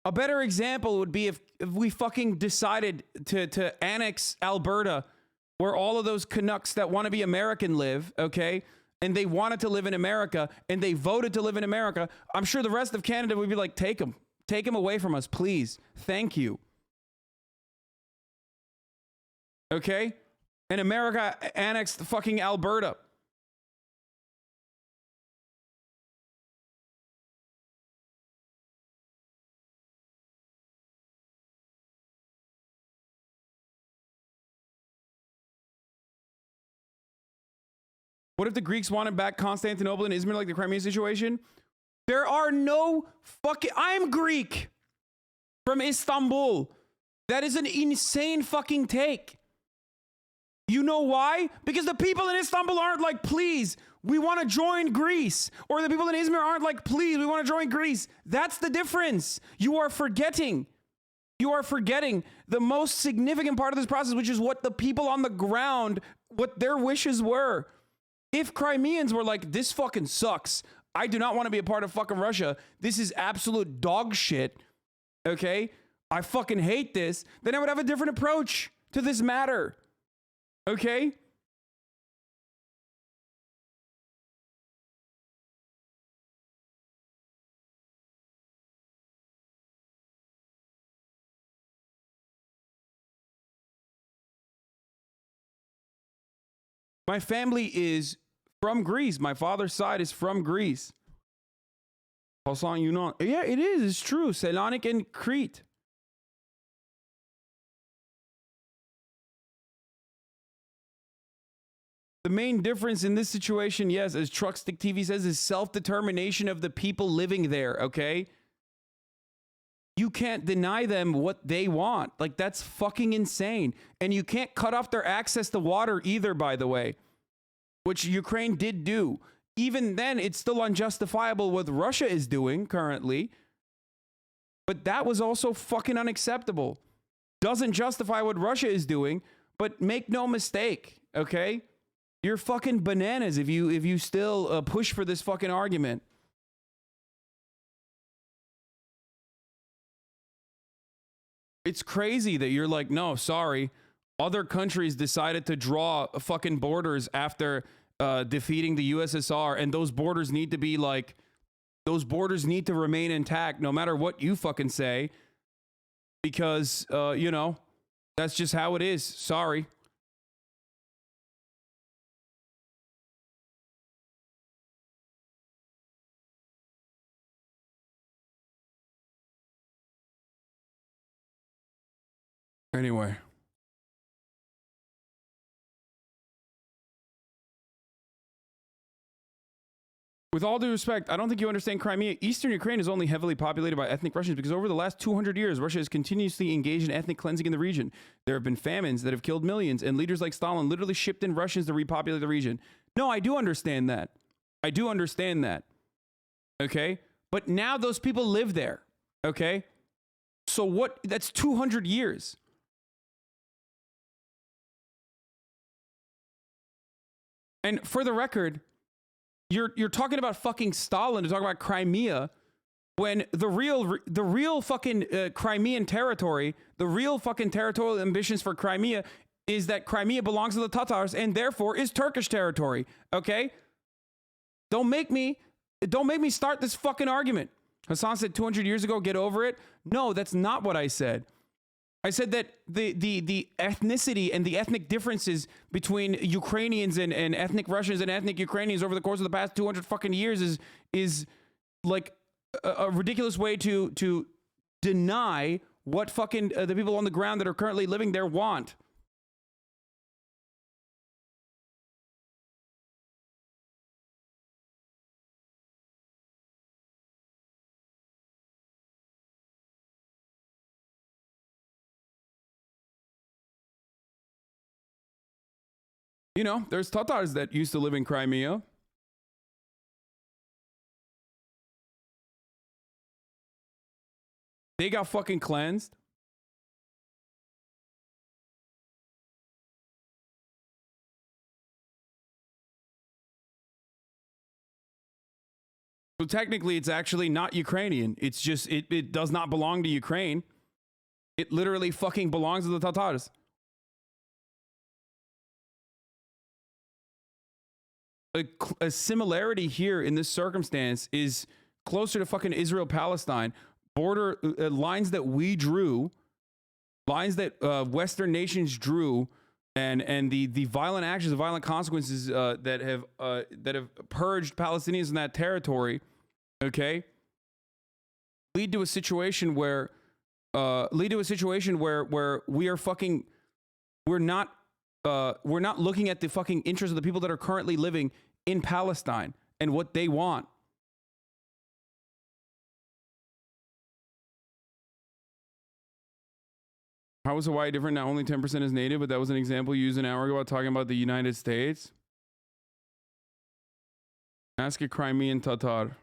A better example would be if we fucking decided to annex Alberta, where all of those Canucks that want to be American live, okay? And they wanted to live in America, and they voted to live in America. I'm sure the rest of Canada would be like, take them. Take them away from us, please. Thank you. Okay? And America annexed fucking Alberta. What if the Greeks wanted back Constantinople and Izmir like the Crimea situation? There are no fucking... I'm Greek from Istanbul. That is an insane fucking take. You know why? Because the people in Istanbul aren't like, please, we want to join Greece. Or the people in Izmir aren't like, please, we want to join Greece. That's the difference. You are forgetting. You are forgetting the most significant part of this process, which is what the people on the ground, what their wishes were. If Crimeans were like, this fucking sucks, I do not want to be a part of fucking Russia, this is absolute dog shit, okay? I fucking hate this, then I would have a different approach to this matter, okay? My family is from Greece. My father's side is from Greece. Hasan, you know. Yeah, it is. It's true. Selanik and Crete. The main difference in this situation, yes, as Truckstick TV says, is self-determination of the people living there, okay? You can't deny them what they want. Like, that's fucking insane. And you can't cut off their access to water either, by the way, which Ukraine did do. Even then, it's still unjustifiable what Russia is doing currently. But that was also fucking unacceptable. Doesn't justify what Russia is doing, but make no mistake, okay? You're fucking bananas if you still push for this fucking argument. It's crazy that you're like, no, sorry. Other countries decided to draw fucking borders after defeating the USSR, and those borders need to be like, those borders need to remain intact no matter what you fucking say, because, you know, that's just how it is. Sorry. Anyway. With all due respect, I don't think you understand Crimea. Eastern Ukraine is only heavily populated by ethnic Russians because over the last 200 years, Russia has continuously engaged in ethnic cleansing in the region. There have been famines that have killed millions, and leaders like Stalin literally shipped in Russians to repopulate the region. No, I do understand that. I do understand that. Okay? But now those people live there. Okay? So what? That's 200 years. And for the record, you're talking about fucking Stalin to talk about Crimea when the real fucking Crimean territory, the real fucking territorial ambitions for Crimea is that Crimea belongs to the Tatars and therefore is Turkish territory. Okay? Don't make me start this fucking argument. Hasan said 200 years ago, get over it. No, that's not what I said. I said that the ethnicity and the ethnic differences between Ukrainians and ethnic Russians and ethnic Ukrainians over the course of the past 200 fucking years is like a ridiculous way to deny what fucking the people on the ground that are currently living there want. You know, there's Tatars that used to live in Crimea. They got fucking cleansed. So technically, it's actually not Ukrainian. It's just, it does not belong to Ukraine. It literally fucking belongs to the Tatars. A similarity here in this circumstance is closer to fucking Israel-Palestine. Border lines that we drew, lines that Western nations drew, and the violent actions, the violent consequences that have purged Palestinians in that territory, okay, lead to a situation where we are fucking, we're not looking at the fucking interests of the people that are currently living in Palestine and what they want. How is Hawaii different? Now only 10% is native, but that was an example used an hour ago about talking about the United States. Ask a Crimean Tatar.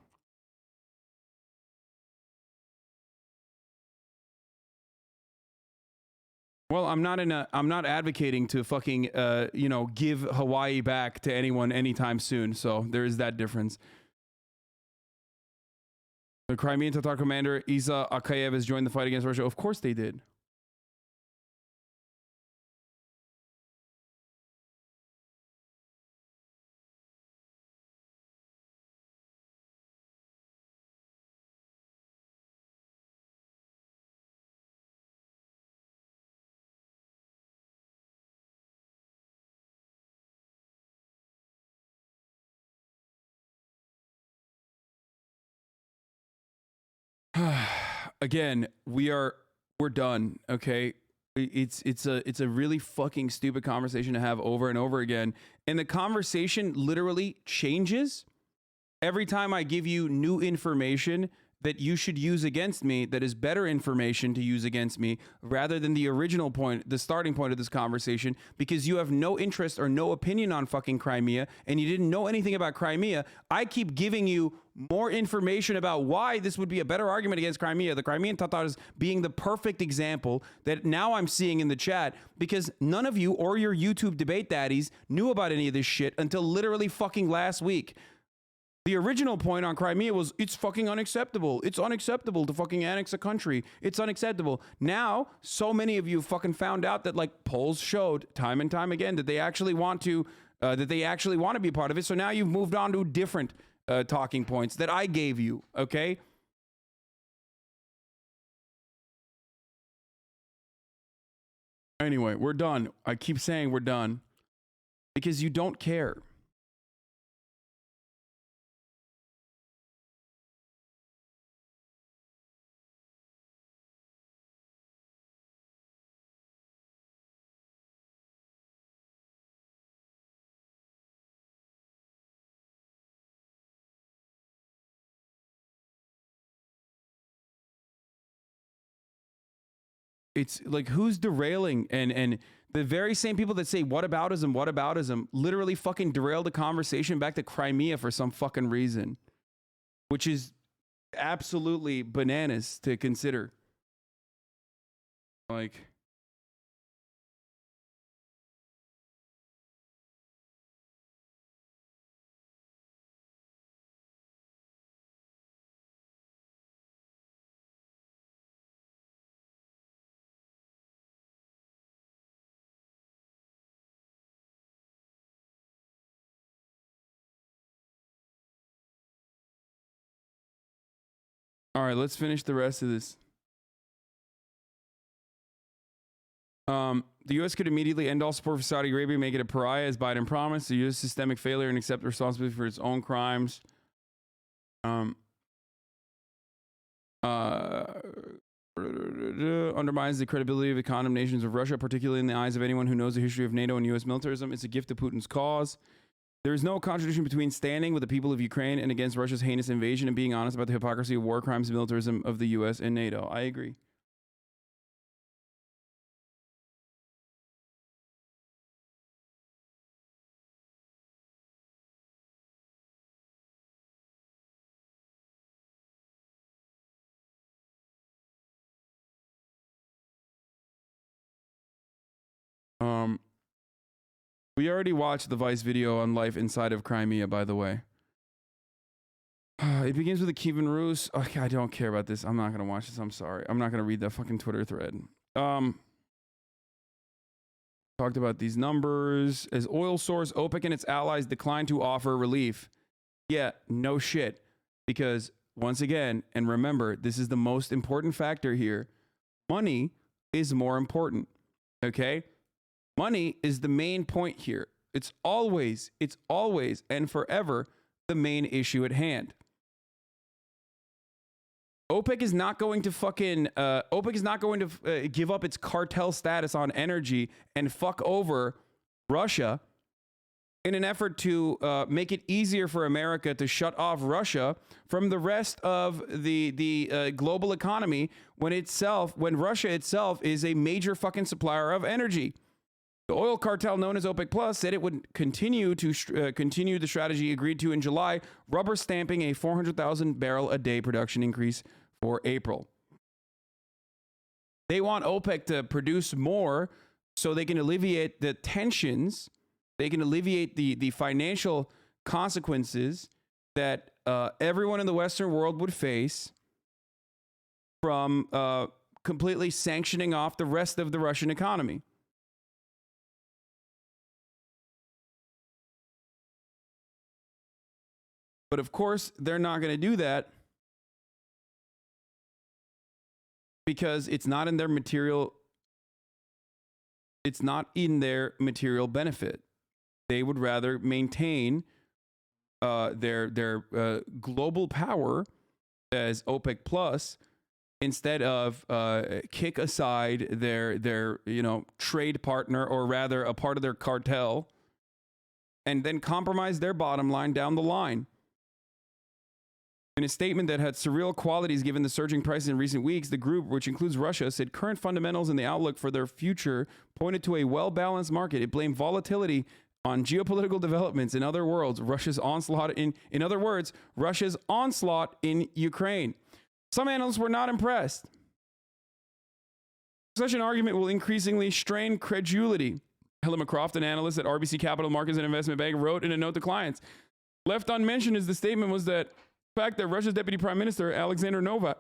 Well, I'm not advocating to fucking, you know, give Hawaii back to anyone anytime soon. So there is that difference. The Crimean Tatar commander Isa Akayev has joined the fight against Russia. Of course they did. Again, we're done. Okay, it's a really fucking stupid conversation to have over and over again, and the conversation literally changes every time I give you new information that you should use against me, that is better information to use against me, rather than the original point, the starting point of this conversation, because you have no interest or no opinion on fucking Crimea, and you didn't know anything about Crimea. I keep giving you more information about why this would be a better argument against Crimea, the Crimean Tatars being the perfect example that now I'm seeing in the chat, because none of you or your YouTube debate daddies knew about any of this shit until literally fucking last week. The original point on Crimea was it's fucking unacceptable. It's unacceptable to fucking annex a country. It's unacceptable. Now, so many of you fucking found out that like polls showed time and time again that they actually want to be a part of it. So now you've moved on to different talking points that I gave you. Okay. Anyway, we're done. I keep saying we're done because you don't care. It's like who's derailing and the very same people that say whataboutism literally fucking derailed the conversation back to Crimea for some fucking reason, which is absolutely bananas to consider. Like, all right, let's finish the rest of this. The U.S. could immediately end all support for Saudi Arabia, make it a pariah, as Biden promised. The U.S. systemic failure and accept responsibility for its own crimes. Undermines the credibility of the condemnations of Russia, particularly in the eyes of anyone who knows the history of NATO and U.S. militarism. It's a gift to Putin's cause. There is no contradiction between standing with the people of Ukraine and against Russia's heinous invasion and being honest about the hypocrisy of war crimes and militarism of the U.S. and NATO. I agree. We already watched the Vice video on life inside of Crimea, by the way. It begins with a Kievan Rus. Okay, I don't care about this. I'm not going to watch this. I'm sorry. I'm not going to read that fucking Twitter thread. Talked about these numbers. As oil source, OPEC and its allies decline to offer relief. Yeah, no shit. Because once again, and remember, this is the most important factor here. Money is more important. Okay? Money is the main point here. It's always and forever the main issue at hand. OPEC is not going to give up its cartel status on energy and fuck over Russia in an effort to make it easier for America to shut off Russia from the rest of the global economy when Russia itself is a major fucking supplier of energy. The oil cartel known as OPEC Plus said it would continue the strategy agreed to in July, rubber stamping a 400,000 barrel a day production increase for April. They want OPEC to produce more so they can alleviate the tensions, they can alleviate the financial consequences that everyone in the Western world would face from completely sanctioning off the rest of the Russian economy. But of course, they're not going to do that because it's not in their material benefit. They would rather maintain their global power as OPEC Plus instead of kick aside their trade partner, or rather a part of their cartel, and then compromise their bottom line down the line. In a statement that had surreal qualities given the surging prices in recent weeks, the group, which includes Russia, said current fundamentals and the outlook for their future pointed to a well-balanced market. It blamed volatility on geopolitical developments. In other words, Russia's onslaught in Ukraine. Some analysts were not impressed. Such an argument will increasingly strain credulity. Helen McCroft, an analyst at RBC Capital Markets and Investment Bank, wrote in a note to clients, Left unmentioned is the statement was that the fact that Russia's deputy prime minister, Alexander Novak,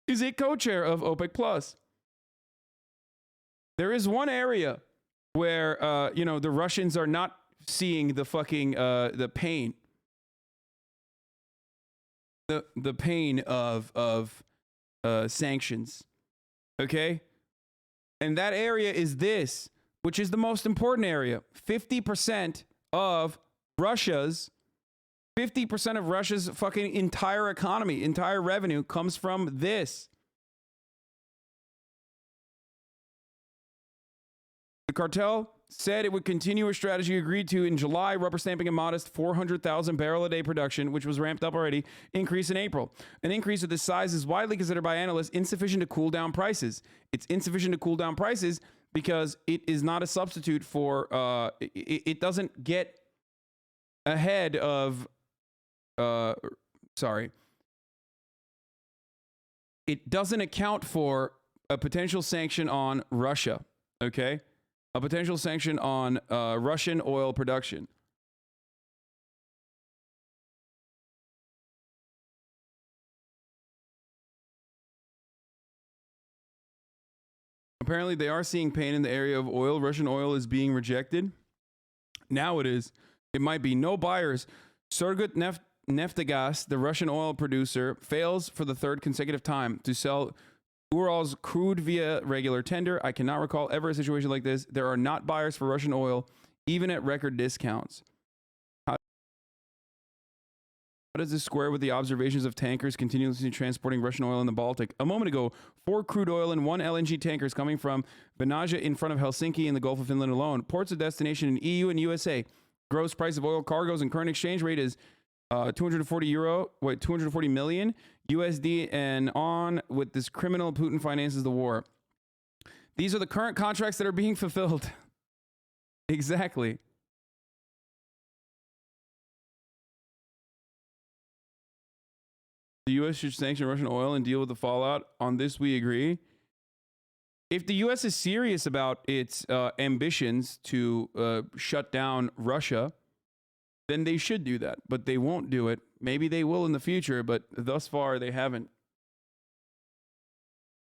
is a co-chair of OPEC Plus. There is one area where, the Russians are not seeing the fucking, the pain. The pain of sanctions. Okay? And that area is this, which is the most important area. 50% of Russia's fucking entire economy, entire revenue comes from this. The cartel said it would continue a strategy agreed to in July, rubber stamping a modest 400,000 barrel a day production, which was ramped up already, increase in April. An increase of this size is widely considered by analysts insufficient to cool down prices. It's insufficient to cool down prices because it is not a substitute for, it doesn't get ahead of, it doesn't account for a potential sanction on Russia, okay? A potential sanction on Russian oil production. Apparently, they are seeing pain in the area of oil. Russian oil is being rejected. Now it is. It might be no buyers. Surgut Neftegas, the Russian oil producer, fails for the third consecutive time to sell Ural's crude via regular tender. I cannot recall ever a situation like this. There are not buyers for Russian oil, even at record discounts. How does this square with the observations of tankers continuously transporting Russian oil in the Baltic? A moment ago, 4 crude oil and 1 LNG tankers coming from Venaja in front of Helsinki in the Gulf of Finland alone. Ports of destination in EU and USA. Gross price of oil cargoes and current exchange rate is 240 million USD, and on with this criminal Putin finances the war. These are the current contracts that are being fulfilled. Exactly. The U.S. should sanction Russian oil and deal with the fallout. On this, we agree. If the U.S. is serious about its ambitions to shut down Russia, then they should do that. But they won't do it. Maybe they will in the future, but thus far they haven't.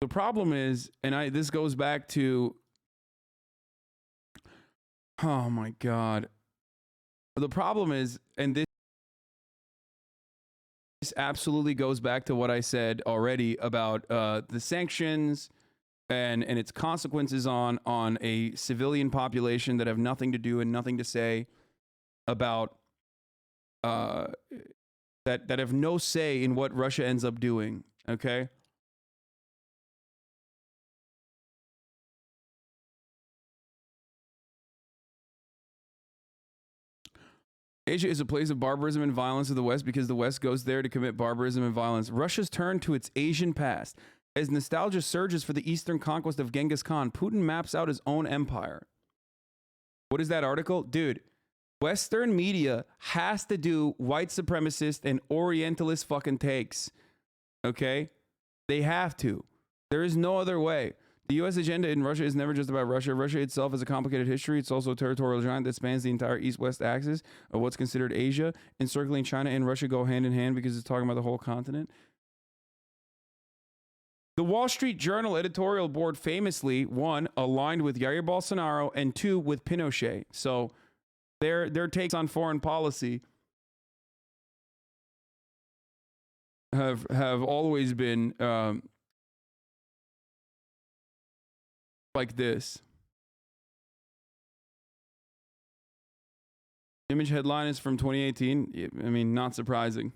The problem is, and this goes back to, oh my God. The problem is, and this absolutely goes back to what I said already about the sanctions and its consequences on a civilian population that have nothing to do and nothing to say about that have no say in what Russia ends up doing. Okay. Asia is a place of barbarism and violence of the West because the West goes there to commit barbarism and violence. Russia's turn to its Asian past. As nostalgia surges for the Eastern conquest of Genghis Khan, Putin maps out his own empire. What is that article? Dude, Western media has to do white supremacist and Orientalist fucking takes. Okay? They have to. There is no other way. The U.S. agenda in Russia is never just about Russia. Russia itself has a complicated history. It's also a territorial giant that spans the entire east-west axis of what's considered Asia. Encircling China and Russia go hand in hand because it's talking about the whole continent. The Wall Street Journal editorial board famously, 1, aligned with Jair Bolsonaro, and 2, with Pinochet. So their takes on foreign policy have always been like this. Image headline is from 2018. I mean, not surprising.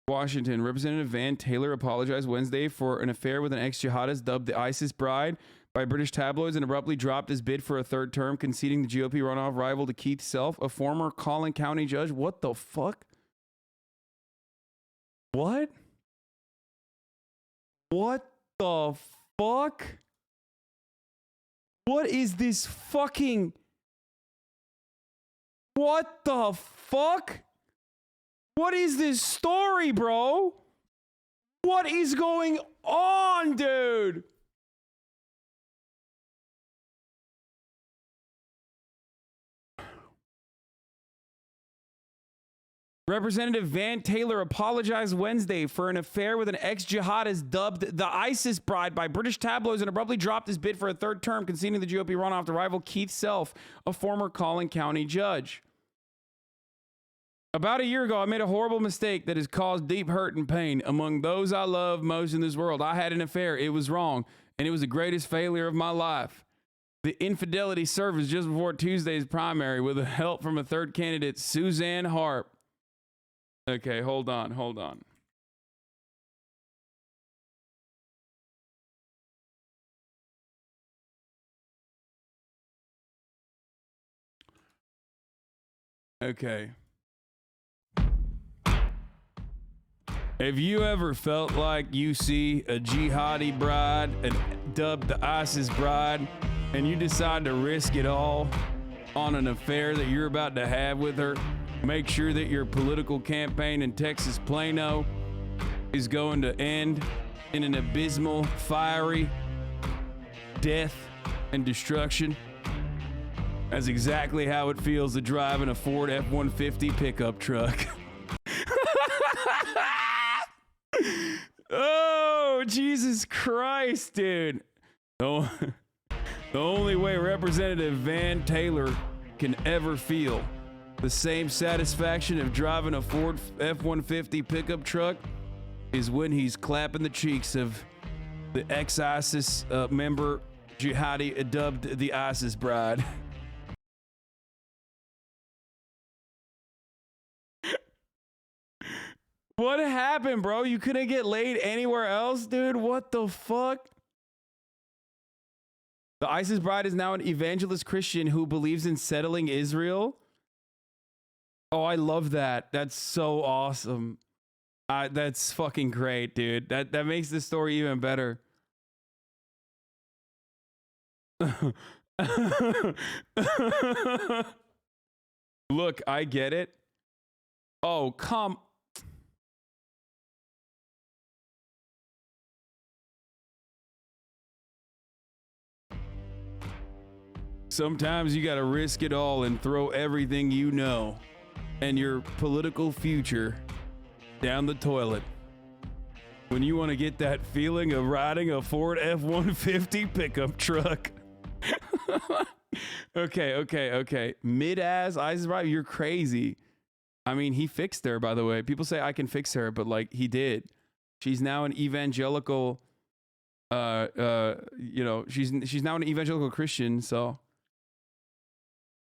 Washington. Representative Van Taylor apologized Wednesday for an affair with an ex-jihadist dubbed the ISIS bride by British tabloids and abruptly dropped his bid for a third term, conceding the GOP runoff rival to Keith Self, a former Collin County judge. What the fuck? What? What the fuck? What is this fucking... What the fuck? What is this story, bro? What is going on, dude? Representative Van Taylor apologized Wednesday for an affair with an ex-jihadist dubbed the ISIS bride by British tabloids and abruptly dropped his bid for a third term, conceding the GOP runoff to rival Keith Self, a former Collin County judge. About a year ago, I made a horrible mistake that has caused deep hurt and pain among those I love most in this world. I had an affair. It was wrong, and it was the greatest failure of my life. The infidelity surfaced just before Tuesday's primary with the help from a third candidate, Suzanne Harp. Okay, hold on. Okay. Have you ever felt like you see a jihadi bride and dubbed the ISIS bride, and you decide to risk it all on an affair that you're about to have with her? Make sure that your political campaign in Texas Plano is going to end in an abysmal, fiery death and destruction. That's exactly how it feels to drive in a Ford F-150 pickup truck. Oh, Jesus Christ, dude. The only way Representative Van Taylor can ever feel the same satisfaction of driving a Ford F-150 pickup truck is when he's clapping the cheeks of the ex-ISIS member jihadi dubbed the ISIS bride. What happened, bro? You couldn't get laid anywhere else, dude? What the fuck? The ISIS bride is now an evangelist Christian who believes in settling Israel. Oh, I love that. That's so awesome. That's fucking great, dude. That makes the story even better. Look, I get it. Oh, come. Sometimes you gotta risk it all and throw everything you know and your political future down the toilet when you want to get that feeling of riding a Ford F-150 pickup truck. Okay. Mid-ass ISIS bride, you're crazy. I mean, he fixed her, by the way. People say I can fix her, but like he did. She's now an evangelical. She's now an evangelical Christian, so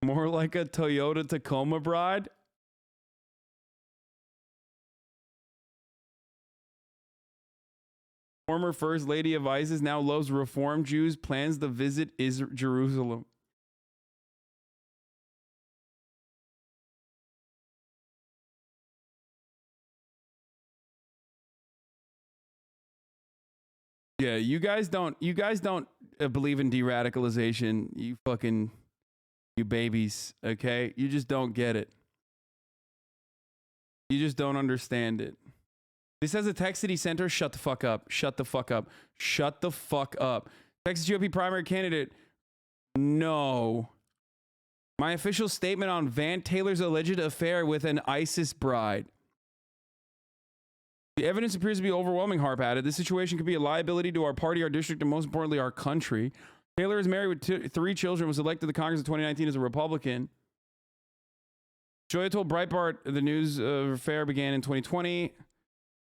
more like a Toyota Tacoma bride. Former First Lady of ISIS now loves Reform Jews, plans to visit Jerusalem. Yeah, you guys don't believe in de-radicalization. You babies, okay? You just don't get it. You just don't understand it. This has a Tech City Center. Shut the fuck up. Shut the fuck up. Shut the fuck up. Texas GOP primary candidate. No. My official statement on Van Taylor's alleged affair with an ISIS bride. The evidence appears to be overwhelming, Harp added. This situation could be a liability to our party, our district, and most importantly, our country. Taylor is married with 3 children, was elected to the Congress in 2019 as a Republican. Joya told Breitbart the news affair began in 2020.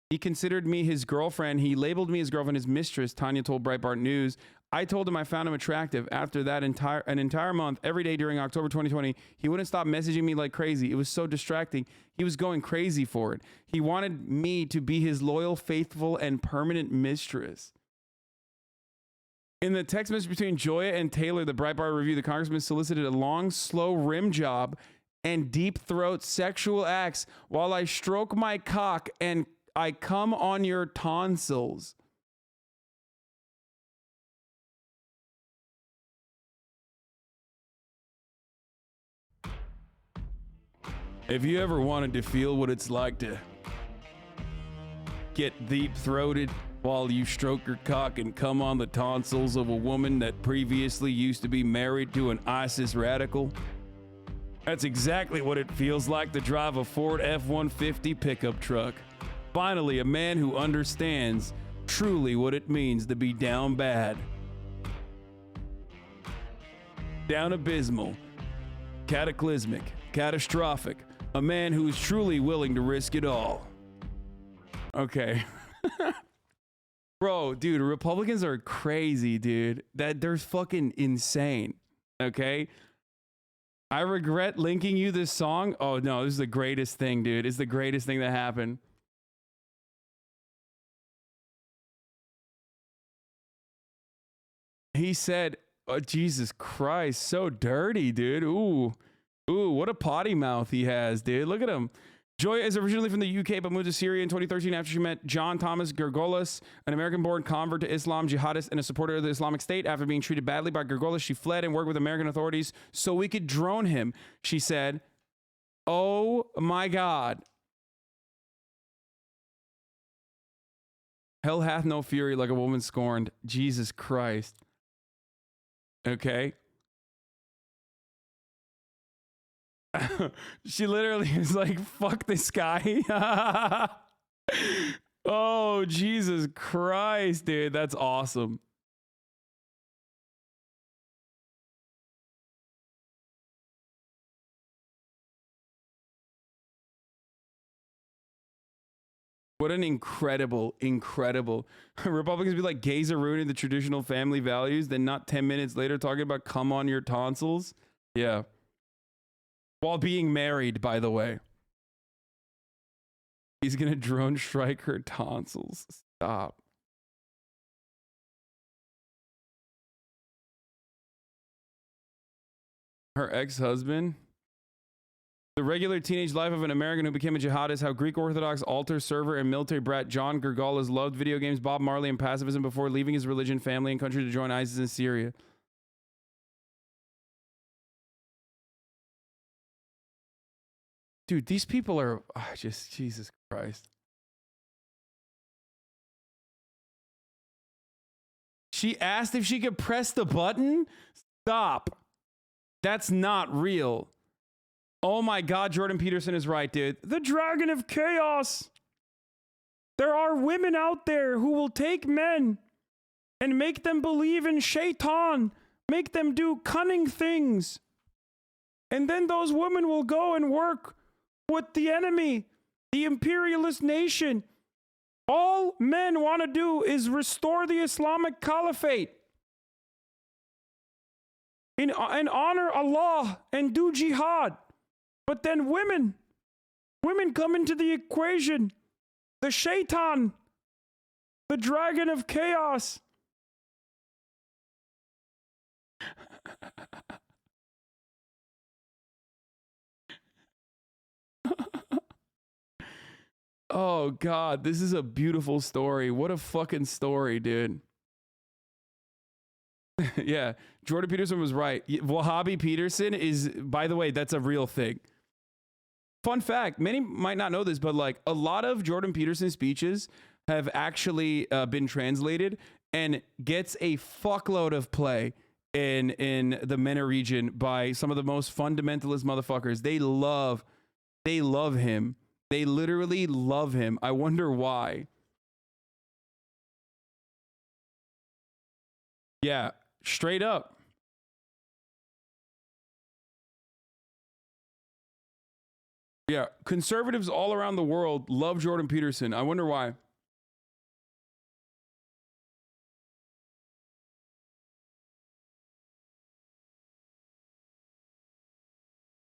He considered me his girlfriend. He labeled me his girlfriend, his mistress, Tanya told Breitbart News. I told him I found him attractive. After that an entire month, every day during October 2020, he wouldn't stop messaging me like crazy. It was so distracting. He was going crazy for it. He wanted me to be his loyal, faithful, and permanent mistress. In the text message between Joya and Taylor, the Breitbart review, the congressman solicited a long, slow rim job and deep throat sexual acts while I stroke my cock and I come on your tonsils. If you ever wanted to feel what it's like to get deep-throated while you stroke your cock and come on the tonsils of a woman that previously used to be married to an ISIS radical? That's exactly what it feels like to drive a Ford F-150 pickup truck. Finally, a man who understands truly what it means to be down bad. Down abysmal, cataclysmic, catastrophic. A man who is truly willing to risk it all. Okay. Bro, dude, Republicans are crazy, dude. They're fucking insane. Okay? I regret linking you this song. Oh no, this is the greatest thing, dude. It's the greatest thing that happened. He said, oh, Jesus Christ, so dirty, dude. Ooh, what a potty mouth he has, dude. Look at him. Joy is originally from the UK, but moved to Syria in 2013 after she met John Thomas Gergolas, an American-born convert to Islam, jihadist, and a supporter of the Islamic State. After being treated badly by Gergolas, she fled and worked with American authorities so we could drone him. She said, oh my God. Hell hath no fury like a woman scorned. Jesus Christ. Okay. She literally is like, fuck this guy. Oh, Jesus Christ, dude. That's awesome. What an incredible. Republicans be like, gays are ruining the traditional family values, then not 10 minutes later talking about come on your tonsils. Yeah. While being married, by the way. He's gonna drone strike her tonsils. Stop. Her ex-husband. The regular teenage life of an American who became a jihadist, how Greek Orthodox altar server and military brat John Gergolas loved video games, Bob Marley, and pacifism before leaving his religion, family, and country to join ISIS in Syria. Dude, these people are just Jesus Christ. She asked if she could press the button? Stop. That's not real. Oh my God, Jordan Peterson is right, dude. The dragon of chaos. There are women out there who will take men and make them believe in shaitan, make them do cunning things. And then those women will go and work with the enemy, the imperialist nation. All men want to do is restore the Islamic Caliphate and honor Allah and do jihad. But then women come into the equation. The shaitan, the dragon of chaos. Oh God, this is a beautiful story. What a fucking story, dude. Yeah, Jordan Peterson was right. Wahhabi Peterson is, by the way, that's a real thing. Fun fact, many might not know this, but like a lot of Jordan Peterson's speeches have actually been translated and gets a fuckload of play in the MENA region by some of the most fundamentalist motherfuckers. They love him. They literally love him. I wonder why. Yeah, straight up. Yeah, conservatives all around the world love Jordan Peterson. I wonder why.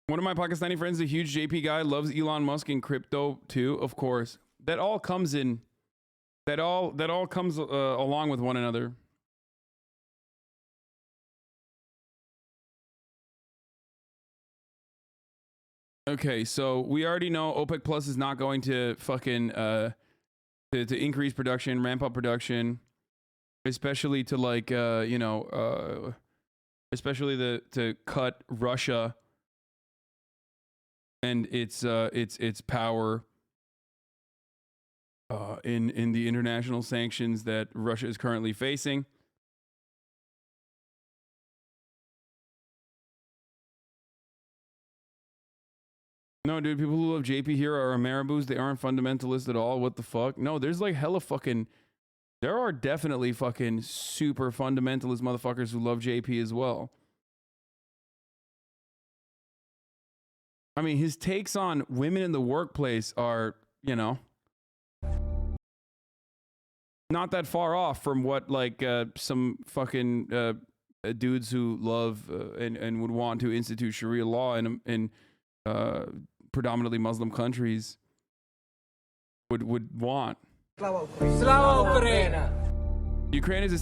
One of my Pakistani friends, a huge JP guy, loves Elon Musk and crypto too, of course. That all comes in. That all comes along with one another. Okay, so we already know OPEC Plus is not going to fucking to increase production, ramp up production, especially to like especially to cut Russia and its power in the international sanctions that Russia is currently facing. No, dude, people who love JP here are marabouts. They aren't fundamentalists at all. What the fuck? No, there's like hella fucking... There are definitely fucking super fundamentalist motherfuckers who love JP as well. I mean, his takes on women in the workplace are, you know, not that far off from what like some fucking dudes who love and would want to institute Sharia law in predominantly Muslim countries would want. Ukraine is a